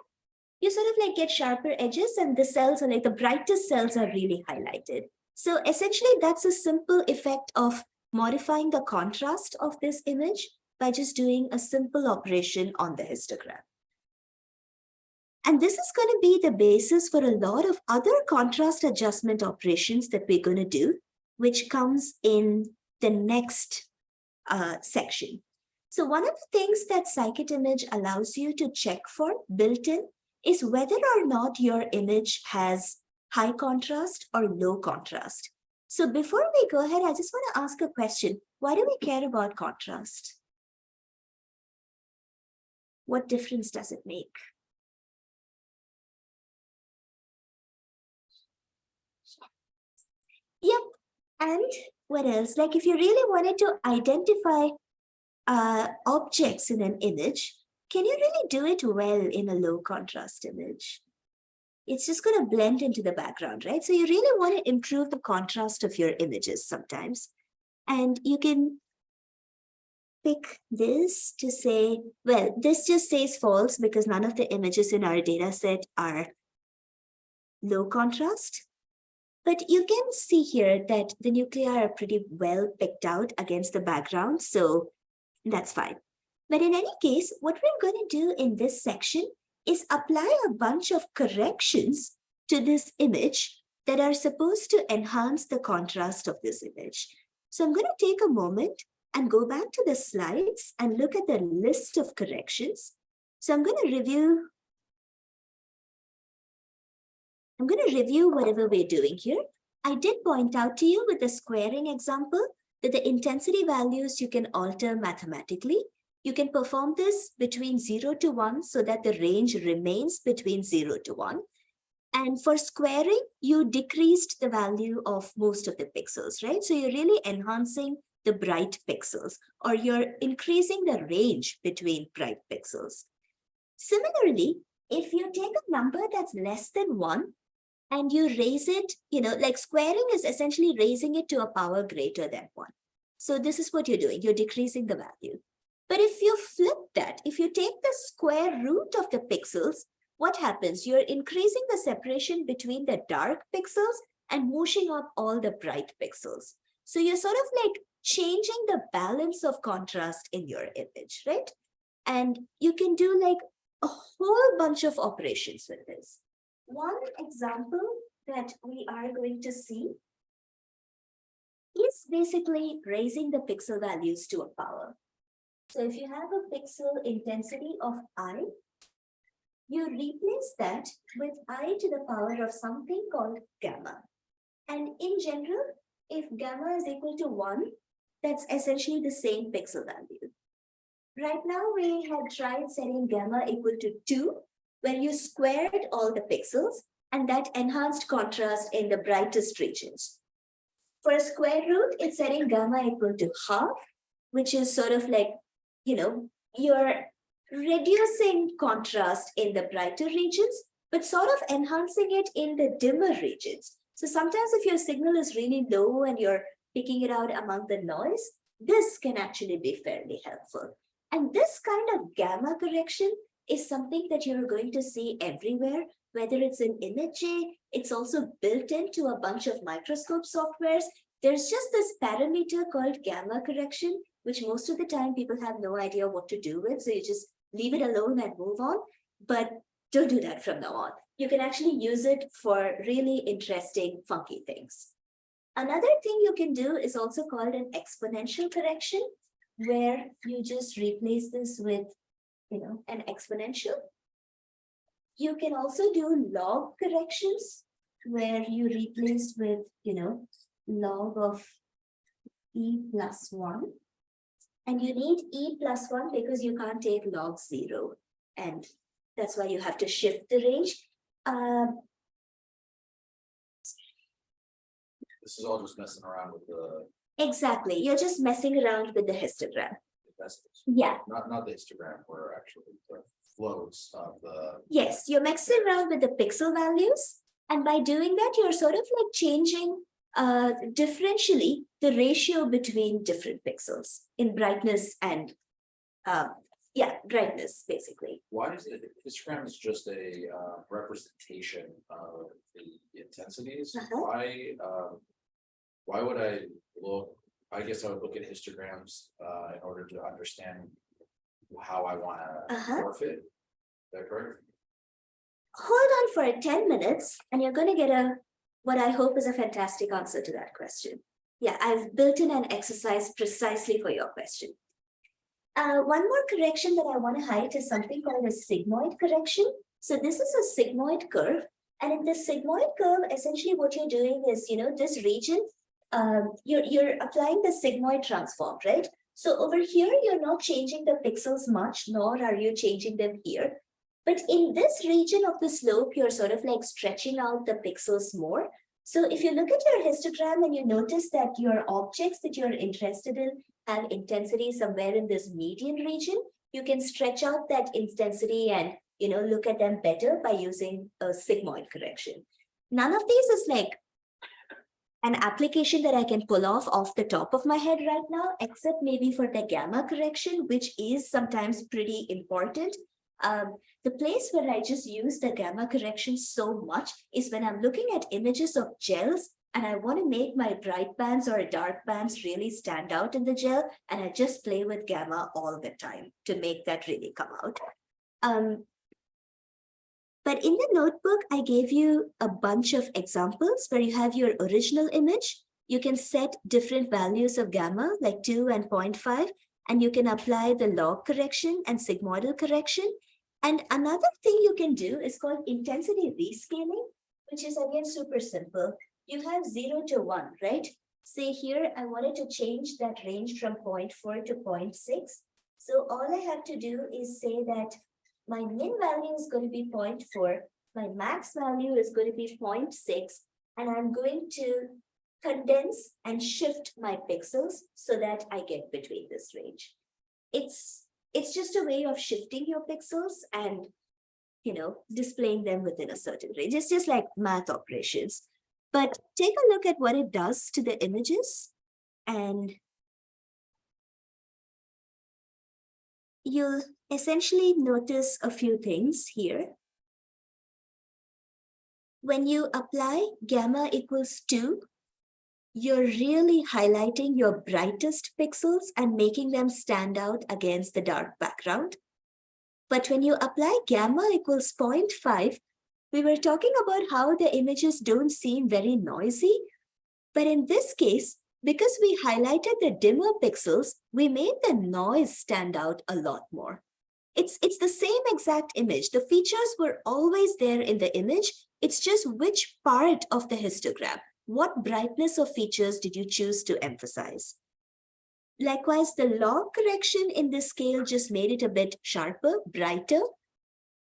you sort of like get sharper edges, and the cells are like the brightest cells are really highlighted. So essentially, that's a simple effect of modifying the contrast of this image by just doing a simple operation on the histogram. And this is going to be the basis for a lot of other contrast adjustment operations that we're going to do, which comes in the next section. So one of the things that scikit-image allows you to check for built-in is whether or not your image has high contrast or low contrast. So before we go ahead, I just want to ask a question. Why do we care about contrast? What difference does it make? Yep. And what else? Like if you really wanted to identify objects in an image, can you really do it well in a low contrast image? It's just going to blend into the background, right? So you really want to improve the contrast of your images sometimes. And you can pick this to say, well, this just says false because none of the images in our data set are low contrast. But you can see here that the nuclei are pretty well picked out against the background, so that's fine. But in any case, what we're going to do in this section is apply a bunch of corrections to this image that are supposed to enhance the contrast of this image. So I'm going to take a moment and go back to the slides and look at the list of corrections. So I'm going to review whatever we're doing here. I did point out to you with the squaring example that the intensity values you can alter mathematically. You can perform this between 0 to 1 so that the range remains between 0 to 1. And for squaring, you decreased the value of most of the pixels, right? So you're really enhancing the bright pixels, or you're increasing the range between bright pixels. Similarly, if you take a number that's less than 1, and you raise it, like squaring is essentially raising it to a power greater than 1. So this is what you're doing. You're decreasing the value. But if you flip that, if you take the square root of the pixels, what happens? You're increasing the separation between the dark pixels and mushing up all the bright pixels. So you're sort of like changing the balance of contrast in your image, right? And you can do like a whole bunch of operations with this. One example that we are going to see is basically raising the pixel values to a power. So if you have a pixel intensity of I, you replace that with I to the power of something called gamma. And in general, if gamma is equal to 1, that's essentially the same pixel value. Right now, we had tried setting gamma equal to 2, where you squared all the pixels, and that enhanced contrast in the brightest regions. For a square root, it's setting gamma equal to half, which is sort of like, you know, you're reducing contrast in the brighter regions, but sort of enhancing it in the dimmer regions. So sometimes if your signal is really low and you're picking it out among the noise, this can actually be fairly helpful. And this kind of gamma correction is something that you're going to see everywhere, whether it's in ImageJ, it's also built into a bunch of microscope softwares. There's just this parameter called gamma correction, which most of the time people have no idea what to do with. So you just leave it alone and move on, but don't do that from now on. You can actually use it for really interesting, funky things. Another thing you can do is also called an exponential correction, where you just replace this with, an exponential. You can also do log corrections, where you replace with, log of e plus 1. And you need e plus 1 because you can't take log 0. And that's why you have to shift the range. This is all just messing around with the. Exactly. You're just messing around with the histogram. Yeah. Not the histogram, where actually the floats of the. Yes, you're messing around with the pixel values. And by doing that, you're sort of like changing differentially the ratio between different pixels in brightness and brightness basically. Why is it histogram is just a representation of the intensities? Why would I look? I guess I would look at histograms in order to understand how I want to morph it. Is that correct? Hold on for 10 minutes and you're going to get what I hope is a fantastic answer to that question. Yeah, I've built in an exercise precisely for your question. One more correction that I want to highlight is something called a sigmoid correction. So this is a sigmoid curve. And in this sigmoid curve, essentially what you're doing is, this region, you're applying the sigmoid transform, right? So over here, you're not changing the pixels much, nor are you changing them here. But in this region of the slope, you're sort of like stretching out the pixels more. So if you look at your histogram and you notice that your objects that you're interested in have intensity somewhere in this median region, you can stretch out that intensity and, look at them better by using a sigmoid correction. None of these is like an application that I can pull off the top of my head right now, except maybe for the gamma correction, which is sometimes pretty important. The place where I just use the gamma correction so much is when I'm looking at images of gels and I want to make my bright bands or dark bands really stand out in the gel, and I just play with gamma all the time to make that really come out. But in the notebook, I gave you a bunch of examples where you have your original image. You can set different values of gamma, like 2 and 0.5, and you can apply the log correction and sigmoidal correction. And another thing you can do is called intensity rescaling, which is again super simple. You have 0 to 1, right? Say here, I wanted to change that range from 0.4 to 0.6. So all I have to do is say that my min value is going to be 0.4, my max value is going to be 0.6, and I'm going to condense and shift my pixels so that I get between this range. It's just a way of shifting your pixels and, displaying them within a certain range. It's just like math operations. But take a look at what it does to the images. And you'll essentially notice a few things here. When you apply gamma equals 2, you're really highlighting your brightest pixels and making them stand out against the dark background. But when you apply gamma equals 0.5, we were talking about how the images don't seem very noisy. But in this case, because we highlighted the dimmer pixels, we made the noise stand out a lot more. It's the same exact image. The features were always there in the image. It's just which part of the histogram, what brightness of features did you choose to emphasize? Likewise, the log correction in this scale just made it a bit sharper, brighter.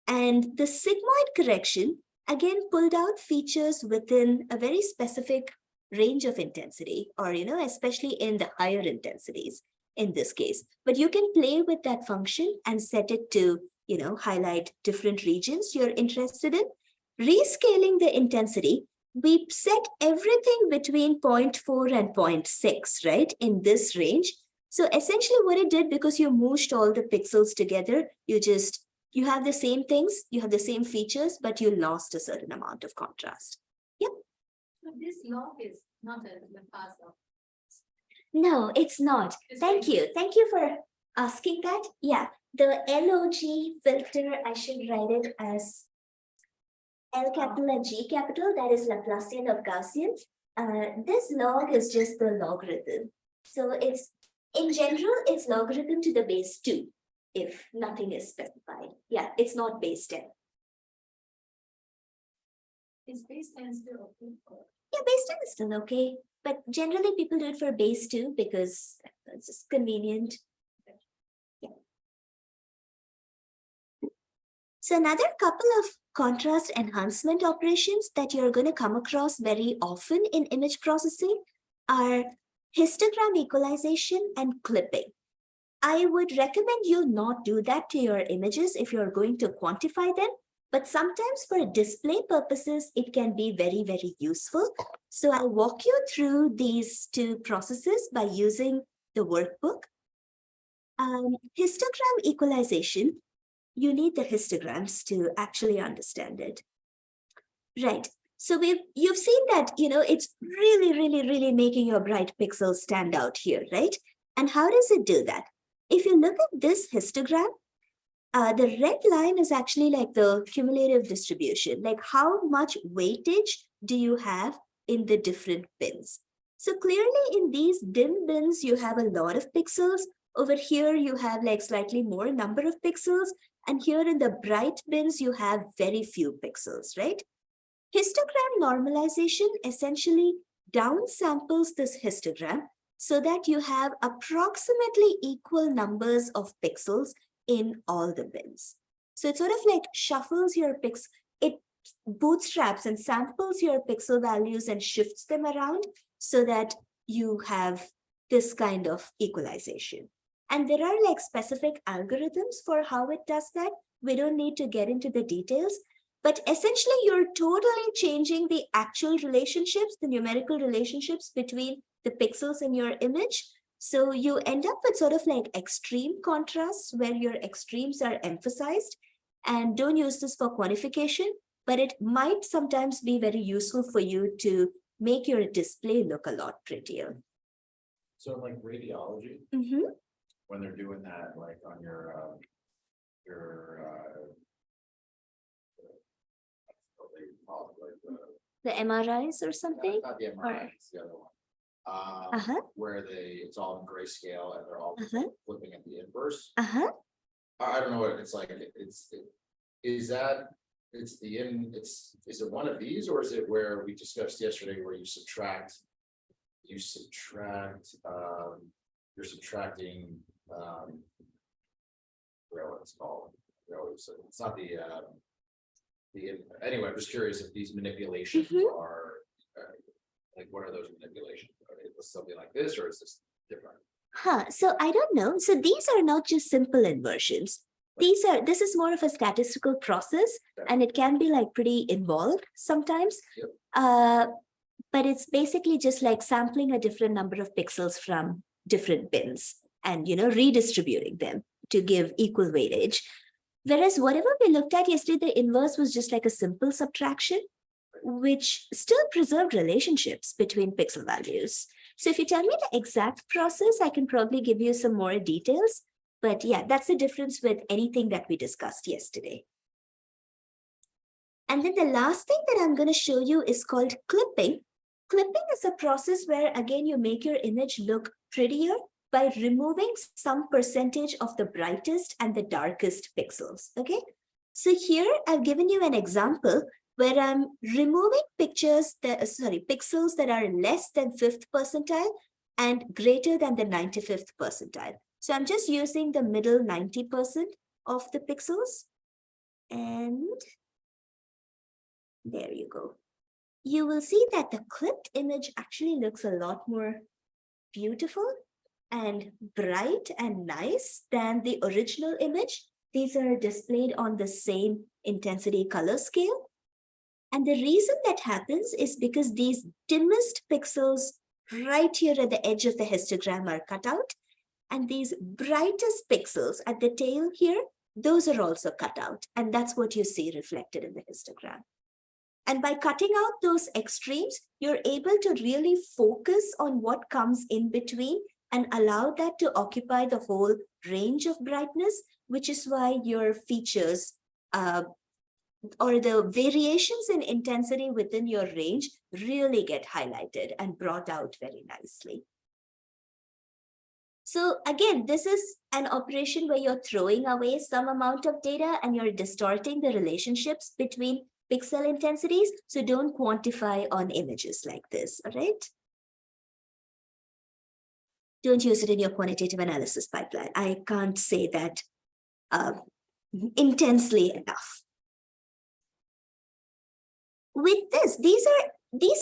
And the sigmoid correction again pulled out features within a very specific range of intensity, or, especially in the higher intensities in this case. But you can play with that function and set it to, highlight different regions you're interested in. Rescaling the intensity, we set everything between 0.4 and 0.6, right, in this range. So essentially what it did, because you mushed all the pixels together, you have the same things, you have the same features, but you lost a certain amount of contrast. Yep. So this log is not the pass log. No, it's not. Thank you. Thank you for asking that. Yeah, the LOG filter, I should write it as L capital and G capital, that is Laplacian of Gaussian. This log is just the logarithm. So it's, in general, it's logarithm to the base 2, if nothing is specified. Yeah, it's not base 10. Is base 10 still okay? Yeah, base 10 is still okay. But generally people do it for base 2 because it's just convenient. Yeah. So another couple of contrast enhancement operations that you're going to come across very often in image processing are histogram equalization and clipping. I would recommend you not do that to your images if you're going to quantify them, but sometimes for display purposes, it can be very, very useful. So I'll walk you through these two processes by using the workbook. Histogram equalization, you need the histograms to actually understand it. Right. So you've seen that, it's really making your bright pixels stand out here, right? And how does it do that? If you look at this histogram, the red line is actually like the cumulative distribution, like how much weightage do you have in the different bins. So clearly in these dim bins, you have a lot of pixels. Over here, you have like slightly more number of pixels. And here in the bright bins, you have very few pixels, right? Histogram normalization essentially downsamples this histogram so that you have approximately equal numbers of pixels in all the bins. So it sort of like shuffles your pixels, it bootstraps and samples your pixel values and shifts them around so that you have this kind of equalization. And there are like specific algorithms for how it does that. We don't need to get into the details, but essentially you're totally changing the actual relationships, the numerical relationships between the pixels in your image. So you end up with sort of like extreme contrasts where your extremes are emphasized. And don't use this for quantification, but it might sometimes be very useful for you to make your display look a lot prettier. So like radiology, when they're doing that, like on your what they call it, like The MRIs or something? not the MRI, it's the other one. Where it's all in grayscale and they're all flipping at the inverse. I don't know what it's like. Is it one of these, or is it where we discussed yesterday where you're subtracting you're subtracting what it's called. It's not the anyway, I'm just curious if these manipulations are like, what are those manipulations? Is something like this, or is this different? So I don't know. So these are not just simple inversions. This is more of a statistical process, and it can be like pretty involved sometimes. But it's basically just like sampling a different number of pixels from different bins and redistributing them. to give equal weightage. Whereas whatever we looked at yesterday, the inverse was just like a simple subtraction, which still preserved relationships between pixel values. So if you tell me the exact process, I can probably give you some more details. But yeah, that's the difference with anything that we discussed yesterday. And then the last thing that I'm going to show you is called clipping. Clipping is a process where, again, you make your image look prettier by removing some percentage of the brightest and the darkest pixels, okay? So here I've given you an example where I'm removing pixels that are less than 5th percentile and greater than the 95th percentile. So I'm just using the middle 90% of the pixels. And there you go. You will see that the clipped image actually looks a lot more beautiful and bright and nice than the original image. These are displayed on the same intensity color scale. And the reason that happens is because these dimmest pixels right here at the edge of the histogram are cut out. And these brightest pixels at the tail here, those are also cut out. And that's what you see reflected in the histogram. And by cutting out those extremes, you're able to really focus on what comes in between and allow that to occupy the whole range of brightness, which is why your features or the variations in intensity within your range really get highlighted and brought out very nicely. So again, this is an operation where you're throwing away some amount of data and you're distorting the relationships between pixel intensities. So don't quantify on images like this, all right? Don't use it in your quantitative analysis pipeline. I can't say that intensely enough. With this, these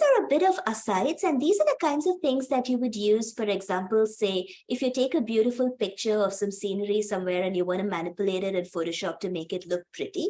are a bit of asides, and these are the kinds of things that you would use, for example, say, if you take a beautiful picture of some scenery somewhere and you want to manipulate it in Photoshop to make it look pretty.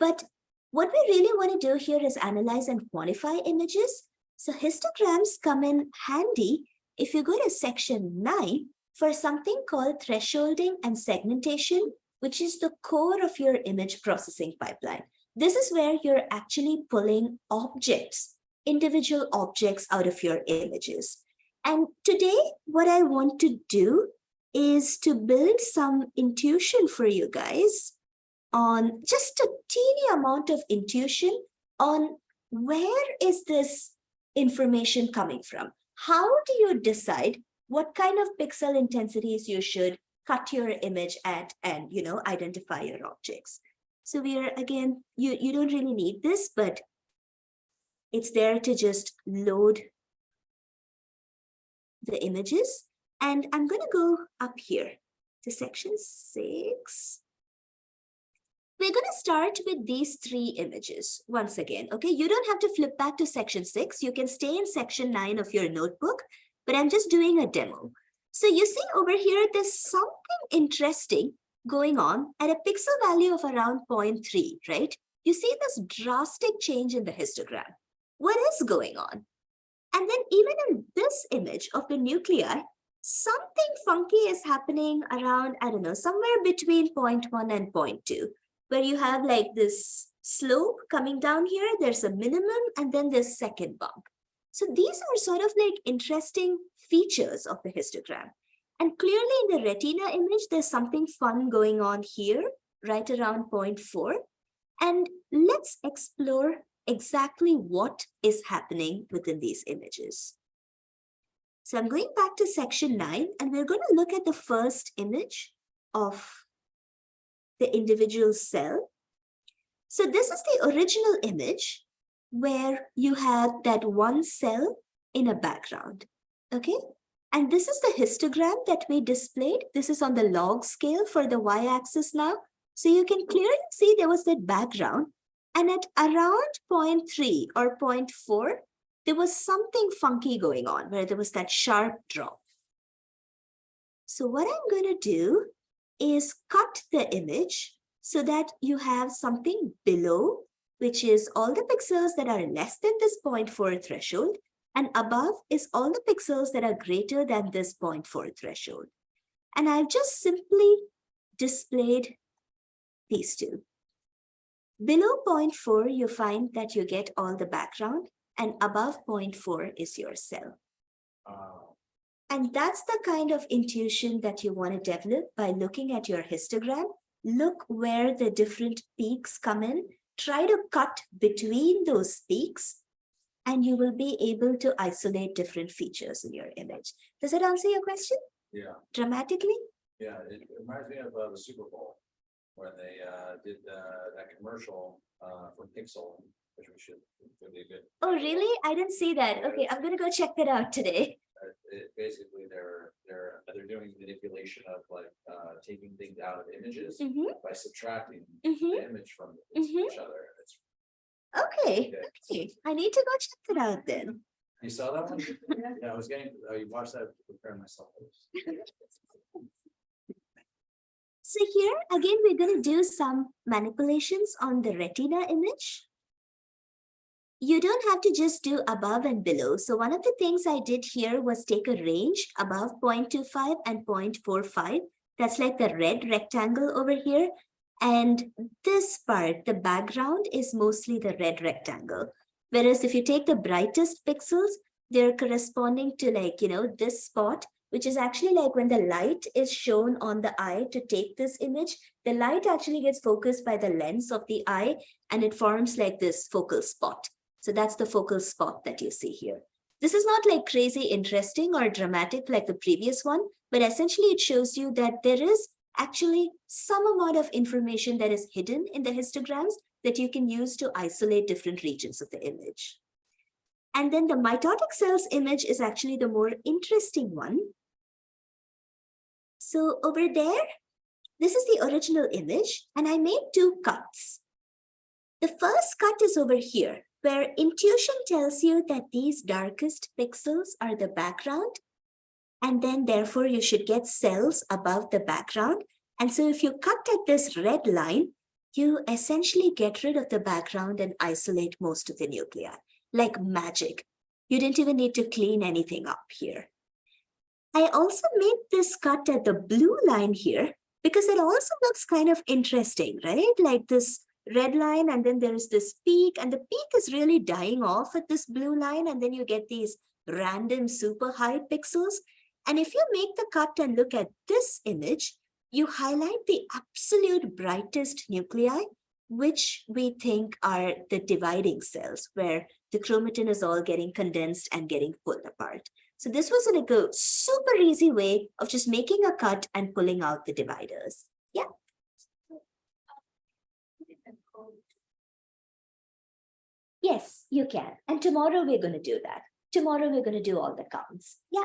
But what we really want to do here is analyze and quantify images. So histograms come in handy if you go to section 9 for something called thresholding and segmentation, which is the core of your image processing pipeline. This is where you're actually pulling objects, individual objects out of your images. And today, what I want to do is to build some intuition for you guys on just a teeny amount of intuition on where is this information coming from? How do you decide what kind of pixel intensities you should cut your image at and, identify your objects? So we are, again, you don't really need this, but it's there to just load the images. And I'm going to go up here to section 6. We're going to start with these 3 images once again, okay? You don't have to flip back to section 6. You can stay in section 9 of your notebook, but I'm just doing a demo. So you see over here, there's something interesting going on at a pixel value of around 0.3, right? You see this drastic change in the histogram. What is going on? And then even in this image of the nuclei, something funky is happening around, I don't know, somewhere between 0.1 and 0.2, where you have like this slope coming down here, there's a minimum, and then this second bump. So these are sort of like interesting features of the histogram. And clearly in the retina image, there's something fun going on here, right around 0.4. And let's explore exactly what is happening within these images. So I'm going back to section 9, and we're going to look at the first image of the individual cell. So this is the original image where you have that one cell in a background, okay? And this is the histogram that we displayed. This is on the log scale for the y-axis now. So you can clearly see there was that background. And at around 0.3 or 0.4, there was something funky going on where there was that sharp drop. So what I'm going to do is cut the image so that you have something below, which is all the pixels that are less than this 0.4 threshold, and above is all the pixels that are greater than this 0.4 threshold. And I've just simply displayed these two. Below 0.4, you find that you get all the background, and above 0.4 is your cell. And that's the kind of intuition that you want to develop by looking at your histogram. Look where the different peaks come in, try to cut between those peaks, and you will be able to isolate different features in your image. Does that answer your question? Yeah, Dramatically? yeah, it reminds me of the Super Bowl when they did that commercial for Pixel, which we should be good. Oh, really? I didn't see that. Okay, I'm gonna go check that out today. Basically, they're doing manipulation of like taking things out of images by subtracting the image from each other. It's Okay, okay. I need to go check that out then. You saw that one? Yeah, I was getting. You watched that to prepare myself. So here again, we're going to do some manipulations on the retina image. You don't have to just do above and below. So one of the things I did here was take a range above 0.25 and 0.45. That's like the red rectangle over here. And this part, the background, is mostly the red rectangle. Whereas if you take the brightest pixels, they're corresponding to like, you know, this spot, which is actually like when the light is shown on the eye to take this image, the light actually gets focused by the lens of the eye and it forms like this focal spot. So that's the focal spot that you see here. This is not like crazy interesting or dramatic like the previous one, but essentially it shows you that there is actually some amount of information that is hidden in the histograms that you can use to isolate different regions of the image. And then the mitotic cells image is actually the more interesting one. So over there, this is the original image, and I made two cuts. The first cut is over here, where intuition tells you that these darkest pixels are the background, and then therefore you should get cells above the background. And so if you cut at this red line, you essentially get rid of the background and isolate most of the nuclei, like magic. You didn't even need to clean anything up here. I also made this cut at the blue line here because it also looks kind of interesting, right? Like this red line, and then there's this peak, and the peak is really dying off at this blue line, and then you get these random super high pixels. And if you make the cut and look at this image, you highlight the absolute brightest nuclei, which we think are the dividing cells, where the chromatin is all getting condensed and getting pulled apart. So this was like a super easy way of just making a cut and pulling out the dividers. Yeah. Yes, you can. And tomorrow we're going to do that. Tomorrow we're going to do all the counts. Yeah.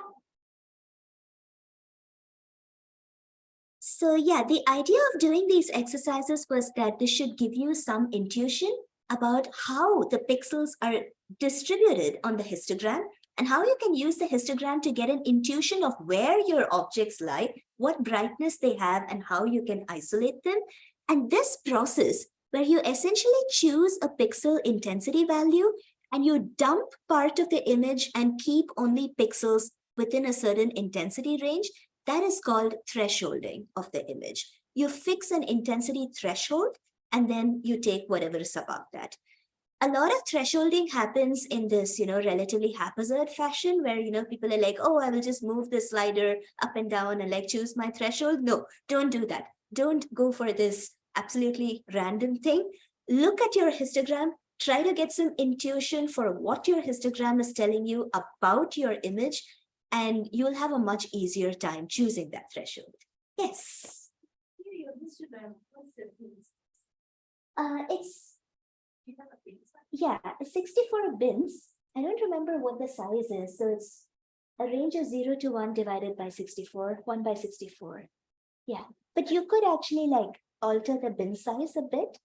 So yeah, the idea of doing these exercises was that this should give you some intuition about how the pixels are distributed on the histogram and how you can use the histogram to get an intuition of where your objects lie, what brightness they have, and how you can isolate them. And this process, where you essentially choose a pixel intensity value and you dump part of the image and keep only pixels within a certain intensity range, that is called thresholding of the image. You fix an intensity threshold and then you take whatever is above that. A lot of thresholding happens in this, relatively haphazard fashion where, people are like, oh, I will just move the slider up and down and like choose my threshold. No, don't do that. Don't go for this absolutely random thing. Look at your histogram, try to get some intuition for what your histogram is telling you about your image, and you'll have a much easier time choosing that threshold. Yes. It's 64 bins. I don't remember what the size is. So it's a range of 0 to 1 divided by 64, 1 by 64. Yeah, but you could actually like alter the bin size a bit.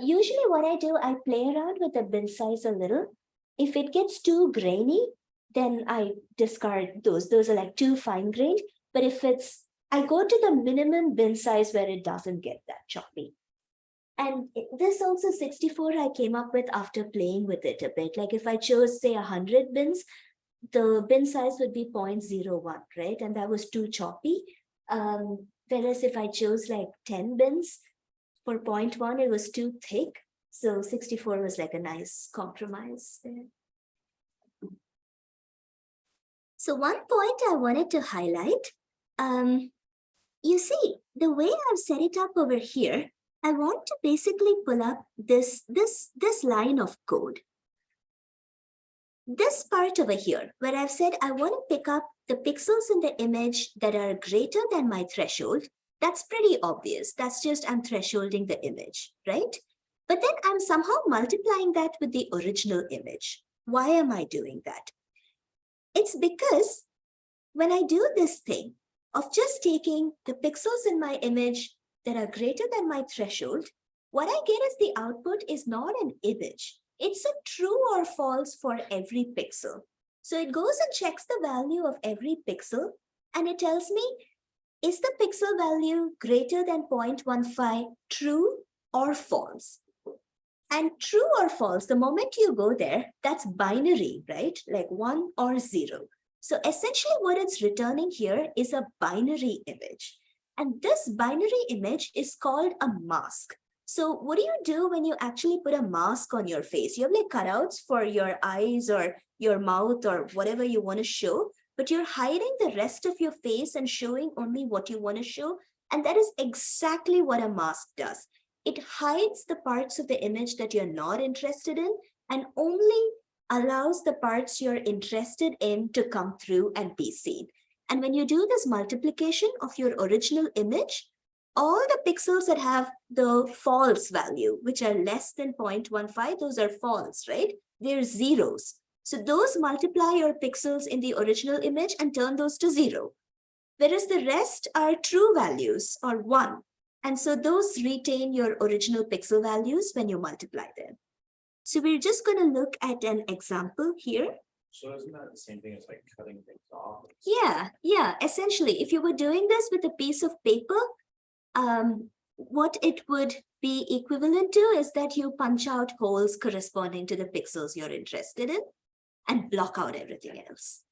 Usually what I do, I play around with the bin size a little. If it gets too grainy, then I discard those. Those are like too fine grained. But if I go to the minimum bin size where it doesn't get that choppy. And this also 64 I came up with after playing with it a bit. Like if I chose, say, 100 bins, the bin size would be 0.01, right? And that was too choppy. Whereas if I chose like 10 bins for 0.1, it was too thick. So 64 was like a nice compromise there. So one point I wanted to highlight, you see, the way I've set it up over here, I want to basically pull up this line of code. This part over here, where I've said I want to pick up the pixels in the image that are greater than my threshold, that's pretty obvious. That's just I'm thresholding the image, right? But then I'm somehow multiplying that with the original image. Why am I doing that? It's because when I do this thing of just taking the pixels in my image that are greater than my threshold, what I get as the output is not an image. It's a true or false for every pixel. So it goes and checks the value of every pixel and it tells me, is the pixel value greater than 0.15 true or false? And true or false, the moment you go there, that's binary, right? Like 1 or 0. So essentially what it's returning here is a binary image. And this binary image is called a mask. So what do you do when you actually put a mask on your face? You have like cutouts for your eyes or your mouth or whatever you want to show, but you're hiding the rest of your face and showing only what you want to show. And that is exactly what a mask does. It hides the parts of the image that you're not interested in and only allows the parts you're interested in to come through and be seen. And when you do this multiplication of your original image, all the pixels that have the false value, which are less than 0.15, those are false, right? They're zeros. So those multiply your pixels in the original image and turn those to 0. Whereas the rest are true values or 1. And so those retain your original pixel values when you multiply them. So we're just going to look at an example here. So isn't that the same thing as like cutting things off? Yeah, essentially, if you were doing this with a piece of paper, what it would be equivalent to is that you punch out holes corresponding to the pixels you're interested in and block out everything else.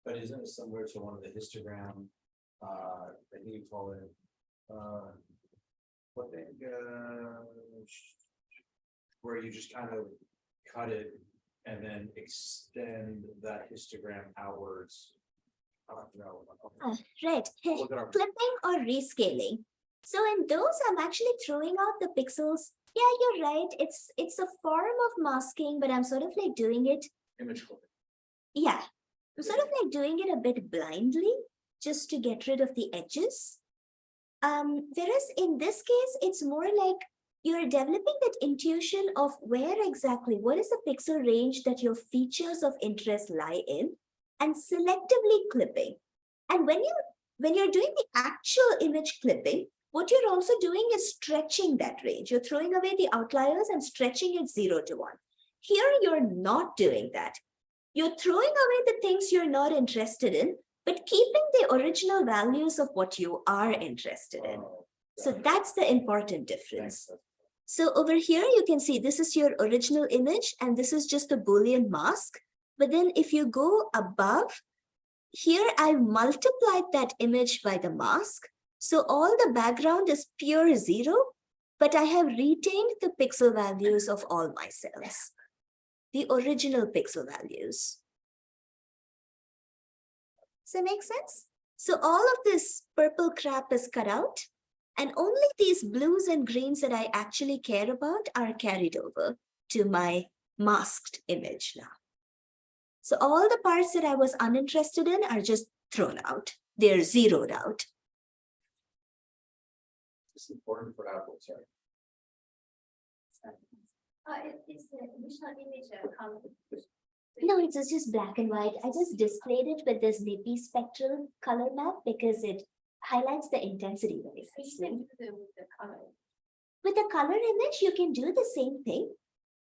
But isn't it similar to one of the histogram, I think you call it, what they, where you just kind of cut it and then extend that histogram outwards. Right, clipping or rescaling. So in those, I'm actually throwing out the pixels. Yeah, you're right. It's a form of masking, but I'm sort of like doing it. Image clipping. Yeah, I'm sort of like doing it a bit blindly just to get rid of the edges. Whereas in this case, it's more like you're developing that intuition of where exactly, what is the pixel range that your features of interest lie in, and selectively clipping. And when you're doing the actual image clipping, what you're also doing is stretching that range. You're throwing away the outliers and stretching it 0 to 1. Here, you're not doing that. You're throwing away the things you're not interested in, but keeping the original values of what you are interested in. So that's the important difference. So over here, you can see this is your original image, and this is just a Boolean mask. But then if you go above, here I've multiplied that image by the mask. So all the background is pure 0, but I have retained the pixel values of all my cells, the original pixel values. Does that make sense? So all of this purple crap is cut out, and only these blues and greens that I actually care about are carried over to my masked image now. So all the parts that I was uninterested in are just thrown out. They're zeroed out. It's important for Apple, sorry. Is the original image a color? No, it's just black and white. I just displayed it with this Nippy spectral color map because it highlights the intensity very nicely. With the color. With the color image, you can do the same thing.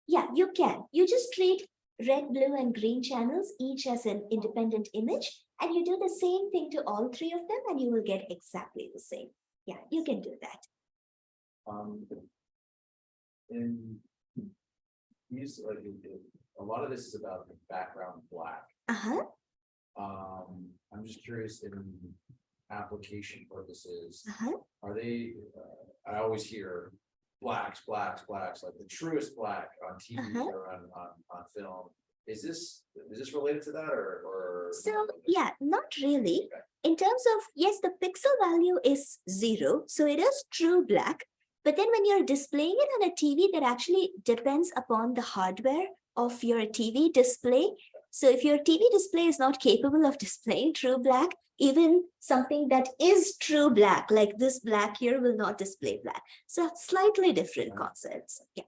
Yeah, you can. You just treat red, blue, and green channels each as an independent image, and you do the same thing to all 3 of them, and you will get exactly the same. Yeah, you can do that. In these, like, a lot of this is about the background black. Uh-huh. I'm just curious in application purposes, Uh-huh. are they, I always hear blacks, like the truest black on TV Uh-huh. or on film. Is this related to that or? So yeah, not really. Okay. In terms of, yes, the pixel value is 0, so it is true black. But then when you're displaying it on a TV, that actually depends upon the hardware of your TV display. So if your TV display is not capable of displaying true black, even something that is true black, like this black here, will not display black. So slightly different concepts. Yeah.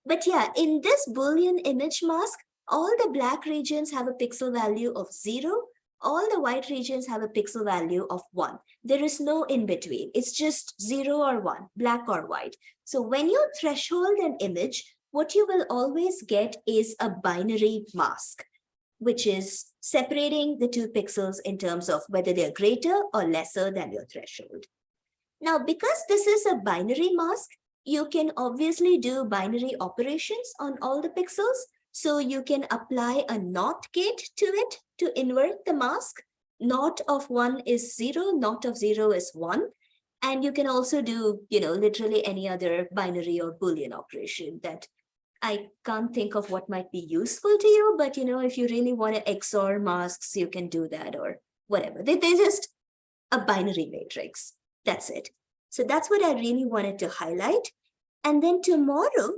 But yeah, in this Boolean image mask, all the black regions have a pixel value of 0. All the white regions have a pixel value of 1. There is no in between. It's just 0 or 1, black or white. So when you threshold an image, what you will always get is a binary mask, which is separating the 2 pixels in terms of whether they're greater or lesser than your threshold. Now, because this is a binary mask, you can obviously do binary operations on all the pixels. So you can apply a NOT gate to it to invert the mask. NOT of 1 is 0, NOT of 0 is 1. And you can also do, literally any other binary or Boolean operation that I can't think of what might be useful to you, but if you really want to XOR masks, you can do that or whatever. They're just a binary matrix. That's it. So that's what I really wanted to highlight. And then tomorrow,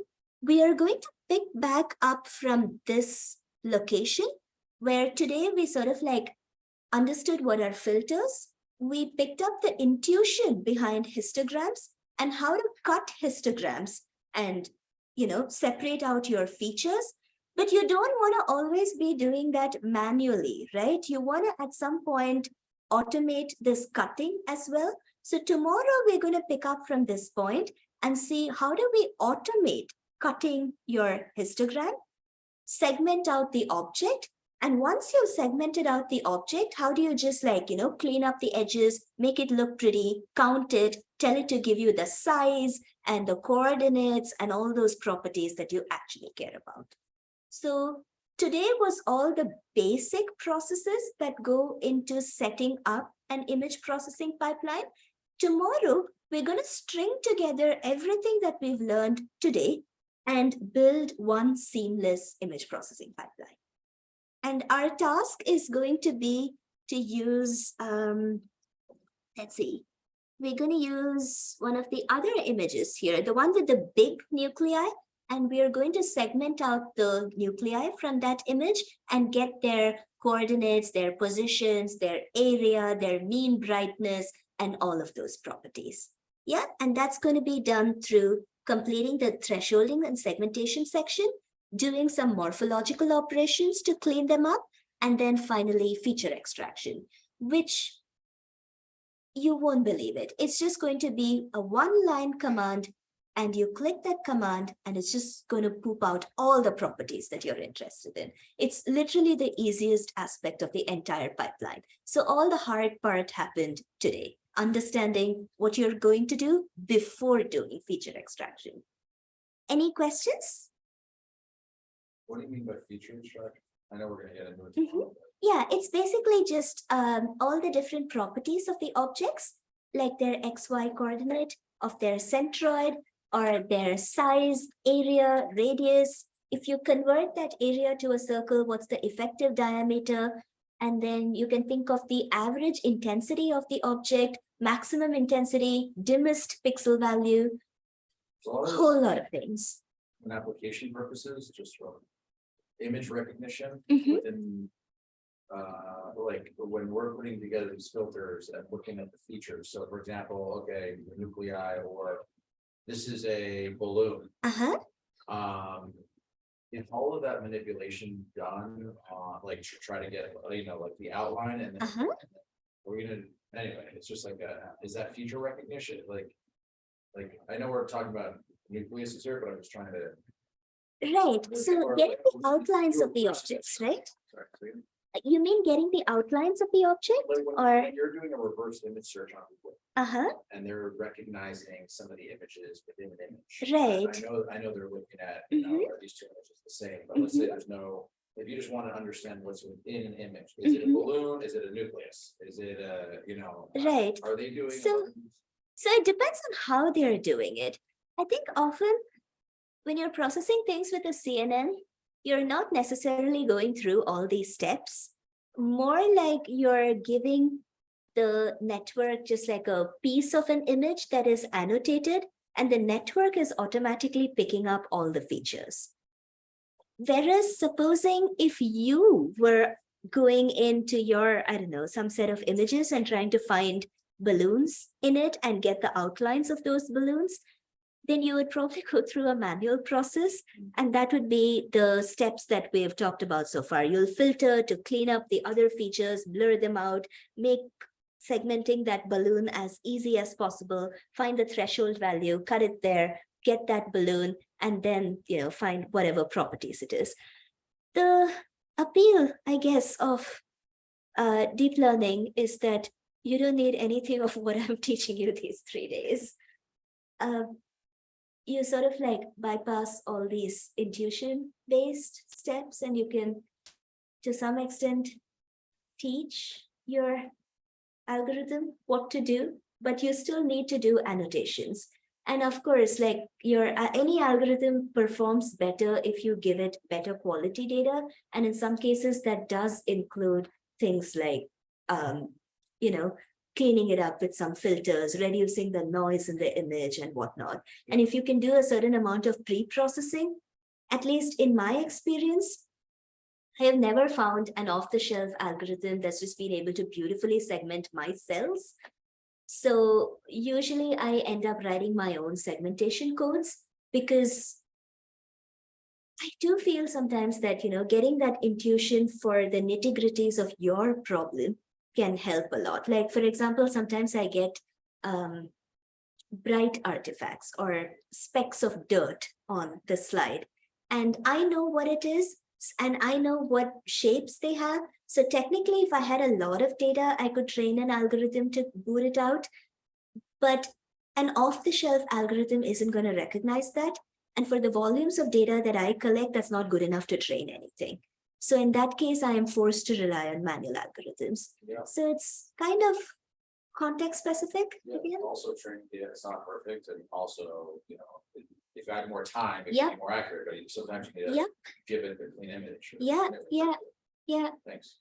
we are going to pick back up from this location where today we sort of like understood what are filters. We picked up the intuition behind histograms and how to cut histograms and, separate out your features. But you don't want to always be doing that manually, right? You want to at some point automate this cutting as well. So tomorrow we're going to pick up from this point and see how do we automate cutting your histogram, segment out the object. And once you've segmented out the object, how do you just clean up the edges, make it look pretty, count it, tell it to give you the size and the coordinates and all those properties that you actually care about. So today was all the basic processes that go into setting up an image processing pipeline. Tomorrow, we're going to string together everything that we've learned today and build one seamless image processing pipeline. And our task is going to be to use, let's see, we're going to use one of the other images here, the one with the big nuclei, and we are going to segment out the nuclei from that image and get their coordinates, their positions, their area, their mean brightness, and all of those properties. Yeah, and that's going to be done through completing the thresholding and segmentation section, doing some morphological operations to clean them up, and then finally feature extraction, which you won't believe it. It's just going to be a one-line command, and you click that command, and it's just going to poop out all the properties that you're interested in. It's literally the easiest aspect of the entire pipeline. So all the hard part happened today, understanding what you're going to do before doing feature extraction. Any questions? What do you mean by feature extraction? I know we're going to get into it tomorrow, but- Yeah, it's basically just all the different properties of the objects, like their XY coordinate of their centroid or their size, area, radius. If you convert that area to a circle, what's the effective diameter? And then you can think of the average intensity of the object, maximum intensity, dimmest pixel value, So all a this- whole lot of things. And application purposes, just for image recognition Mhm. within, like when we're putting together these filters and looking at the features. So for example, okay, the nuclei, or this is a balloon. Uh-huh. Is all of that manipulation done, like to try to get, like the outline and then Uh-huh. we're gonna, anyway, it's just like is that feature recognition? Like I know we're talking about nucleus here, but I'm just trying to. Right. So getting the outlines of the objects, right? Sorry. You mean getting the outlines of the object Like or? when you're doing a reverse image search on Google Uh-huh. and they're recognizing some of the images within an image. Right. I know they're looking at, are these two images the same, but let's say there's no If you just want to understand what's within an image, is it a balloon? Is it a nucleus? Is it a, Right. are they doing? So it depends on how they're doing it. I think often when you're processing things with a CNN, you're not necessarily going through all these steps. More like you're giving the network just like a piece of an image that is annotated, and the network is automatically picking up all the features. Whereas supposing if you were going into your, I don't know, some set of images and trying to find balloons in it and get the outlines of those balloons, then you would probably go through a manual process. And that would be the steps that we've talked about so far. You'll filter to clean up the other features, blur them out, make segmenting that balloon as easy as possible, find the threshold value, cut it there, get that balloon, and then, find whatever properties it is. The appeal, I guess, of deep learning is that you don't need anything of what I'm teaching you these 3 days. You sort of like bypass all these intuition-based steps, and you can, to some extent, teach your algorithm what to do, but you still need to do annotations. And of course, like your any algorithm performs better if you give it better quality data. And in some cases, that does include things like, cleaning it up with some filters, reducing the noise in the image and whatnot. And if you can do a certain amount of pre-processing, at least in my experience, I have never found an off-the-shelf algorithm that's just been able to beautifully segment my cells. So usually I end up writing my own segmentation codes, because I do feel sometimes that, getting that intuition for the nitty-gritties of your problem can help a lot. Like, for example, sometimes I get bright artifacts or specks of dirt on the slide, and I know what it is, and I know what shapes they have. So technically, if I had a lot of data, I could train an algorithm to boot it out. But an off-the-shelf algorithm isn't going to recognize that. And for the volumes of data that I collect, that's not good enough to train anything. So in that case, I am forced to rely on manual algorithms. Yeah. So it's kind of context specific. Yeah, again. also training data, it's not perfect, and also, if you had more time, it Yeah. would be more accurate, but sometimes you need to Yeah. give it a clean image. Yeah. Thanks.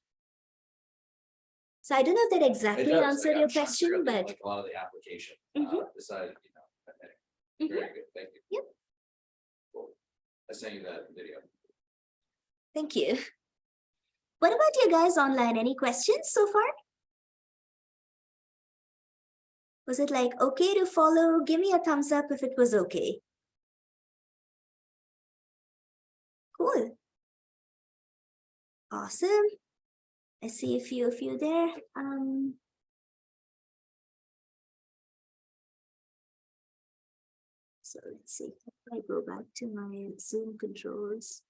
So I don't know if that It exactly does, answered I'm your trying to figure question, out but like a lot of the application, Mhm. decided, okay. Mhm. Very good, thank you. Yep. Cool. I sent you that video. thank you. What about you guys online? Any questions so far? Was it like okay to follow? Give me a thumbs up if it was okay. Cool. Awesome. I see a few of you there. So let's see. If I go back to my Zoom controls.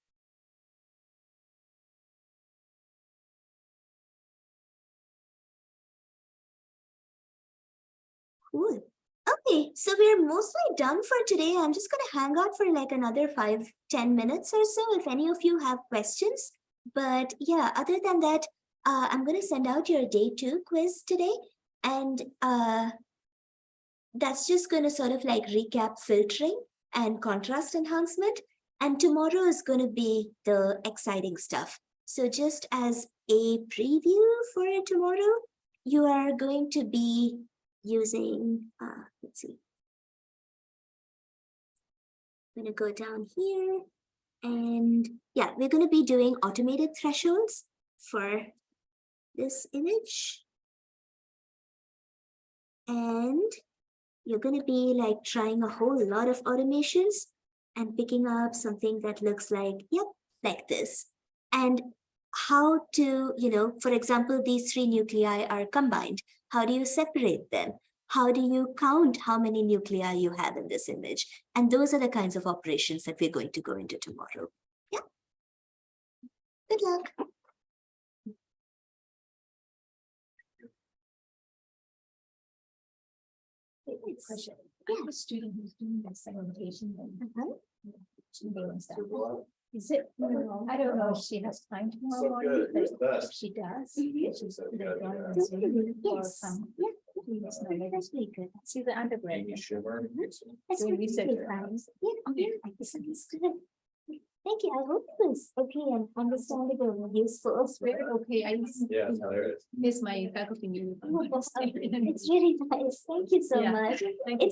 Cool. Okay, so we're mostly done for today. I'm just going to hang out for like another 5-10 minutes or so if any of you have questions. But yeah, other than that, I'm going to send out your day 2 quiz today. And that's just going to sort of like recap filtering and contrast enhancement. And tomorrow is going to be the exciting stuff. So just as a preview for tomorrow, you are going to be using, let's see. I'm going to go down here, and yeah, we're going to be doing automated thresholds for this image. And you're going to be like trying a whole lot of automations and picking up something that looks like, yep, like this. And how to, for example, these 3 nuclei are combined. How do you separate them? How do you count how many nuclei you have in this image? And those are the kinds of operations that we're going to go into tomorrow. Yeah. Good luck. Question. I have a student who's doing the segmentation and 2 day and stuff. Is it? I don't know if she has time tomorrow morning, but if she does. She's So the good, drawing yeah. Zoom for Yes. some. Yeah. Please, no, that's really good. See the undergrad. Amy Schumer. That's Doing really research good. around. Yeah, okay, I misunderstood. Thank you. I hope it was okay and understandable and useful. It's very okay. I Yeah, there it is. miss my faculty meeting. It's really nice. Thank you so Yeah. much. Thank you.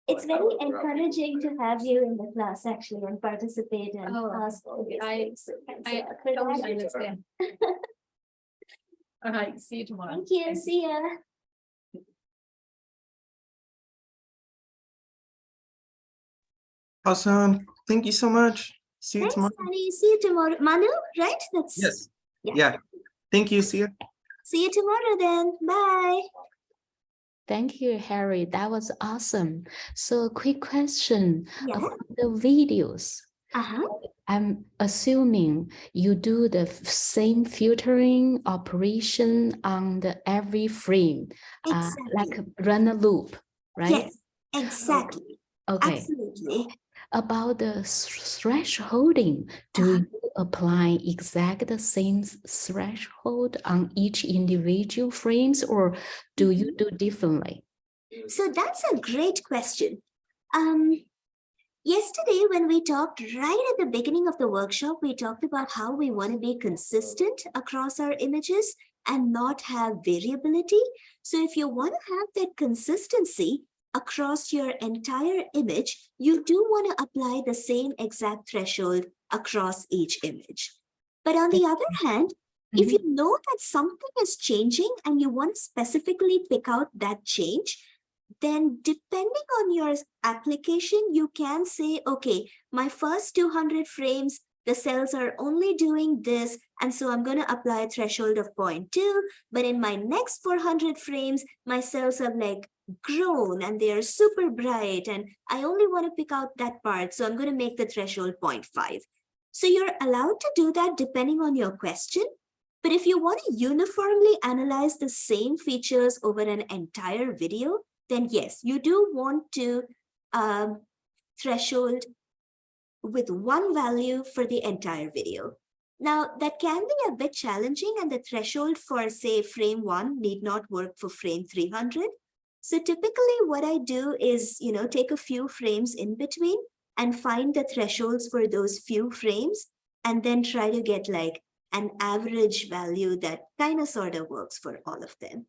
It's very encouraging to have you in the class actually and participate and Oh, ask all these I- things. So thanks a I lot for totally that. understand. All right, see you tomorrow. Thank you. See ya. Awesome. Thank you so much. See you Thanks, tomorrow. Sunny. See you tomorrow. Manu, right? That's Yes. Yeah. Yeah. Thank you. See you. See you tomorrow then. Bye. Thank you, Harry. That was awesome. So quick question Yeah. about the videos. Uh-huh. I'm assuming you do the same filtering operation on the every frame, Exactly. like run a loop, right? Yes, exactly. Okay. Absolutely. About the thresholding, do you apply exact the same threshold on each individual frames, or do you do differently? So that's a great question. Yesterday, when we talked right at the beginning of the workshop, we talked about how we want to be consistent across our images and not have variability. So if you want to have that consistency across your entire image, you do want to apply the same exact threshold across each image. But on the other hand, if you know that something is changing and you want to specifically pick out that change, then depending on your application, you can say, okay, my first 200 frames, the cells are only doing this, and so I'm going to apply a threshold of 0.2, but in my next 400 frames, my cells have like grown and they are super bright, and I only want to pick out that part, so I'm going to make the threshold 0.5. So you're allowed to do that depending on your question. But if you want to uniformly analyze the same features over an entire video, then yes, you do want to threshold with one value for the entire video. Now, that can be a bit challenging, and the threshold for, say, frame 1 need not work for frame 300. So typically what I do is, take a few frames in between and find the thresholds for those few frames, and then try to get like an average value that kind of sort of works for all of them.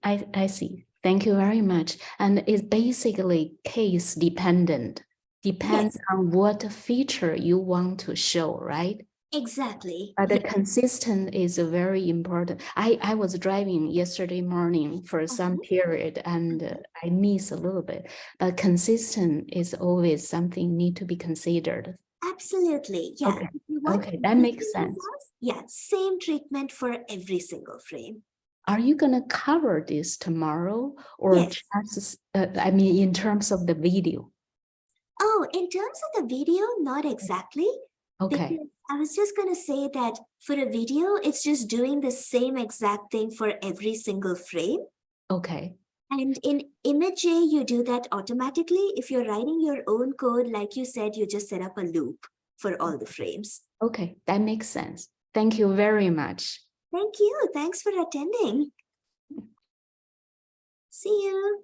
I see. Thank you very much. And it's basically case dependent. Depends on what feature you want to show, right? Exactly. The consistent is very important. I was driving yesterday morning for some period and I miss a little bit, but consistent is always something need to be considered. Absolutely. Yeah. Okay. Okay, that makes sense. Yeah, same treatment for every single frame. Are you going to cover this tomorrow or just, I mean, in terms of the video? Oh, in terms of the video, not exactly. Okay. Because I was just going to say that for a video, it's just doing the same exact thing for every single frame. Okay. And in ImageJ, you do that automatically. If you're writing your own code, like you said, you just set up a loop for all the frames. Okay, that makes sense. Thank you very much. Thank you. Thanks for attending. See you.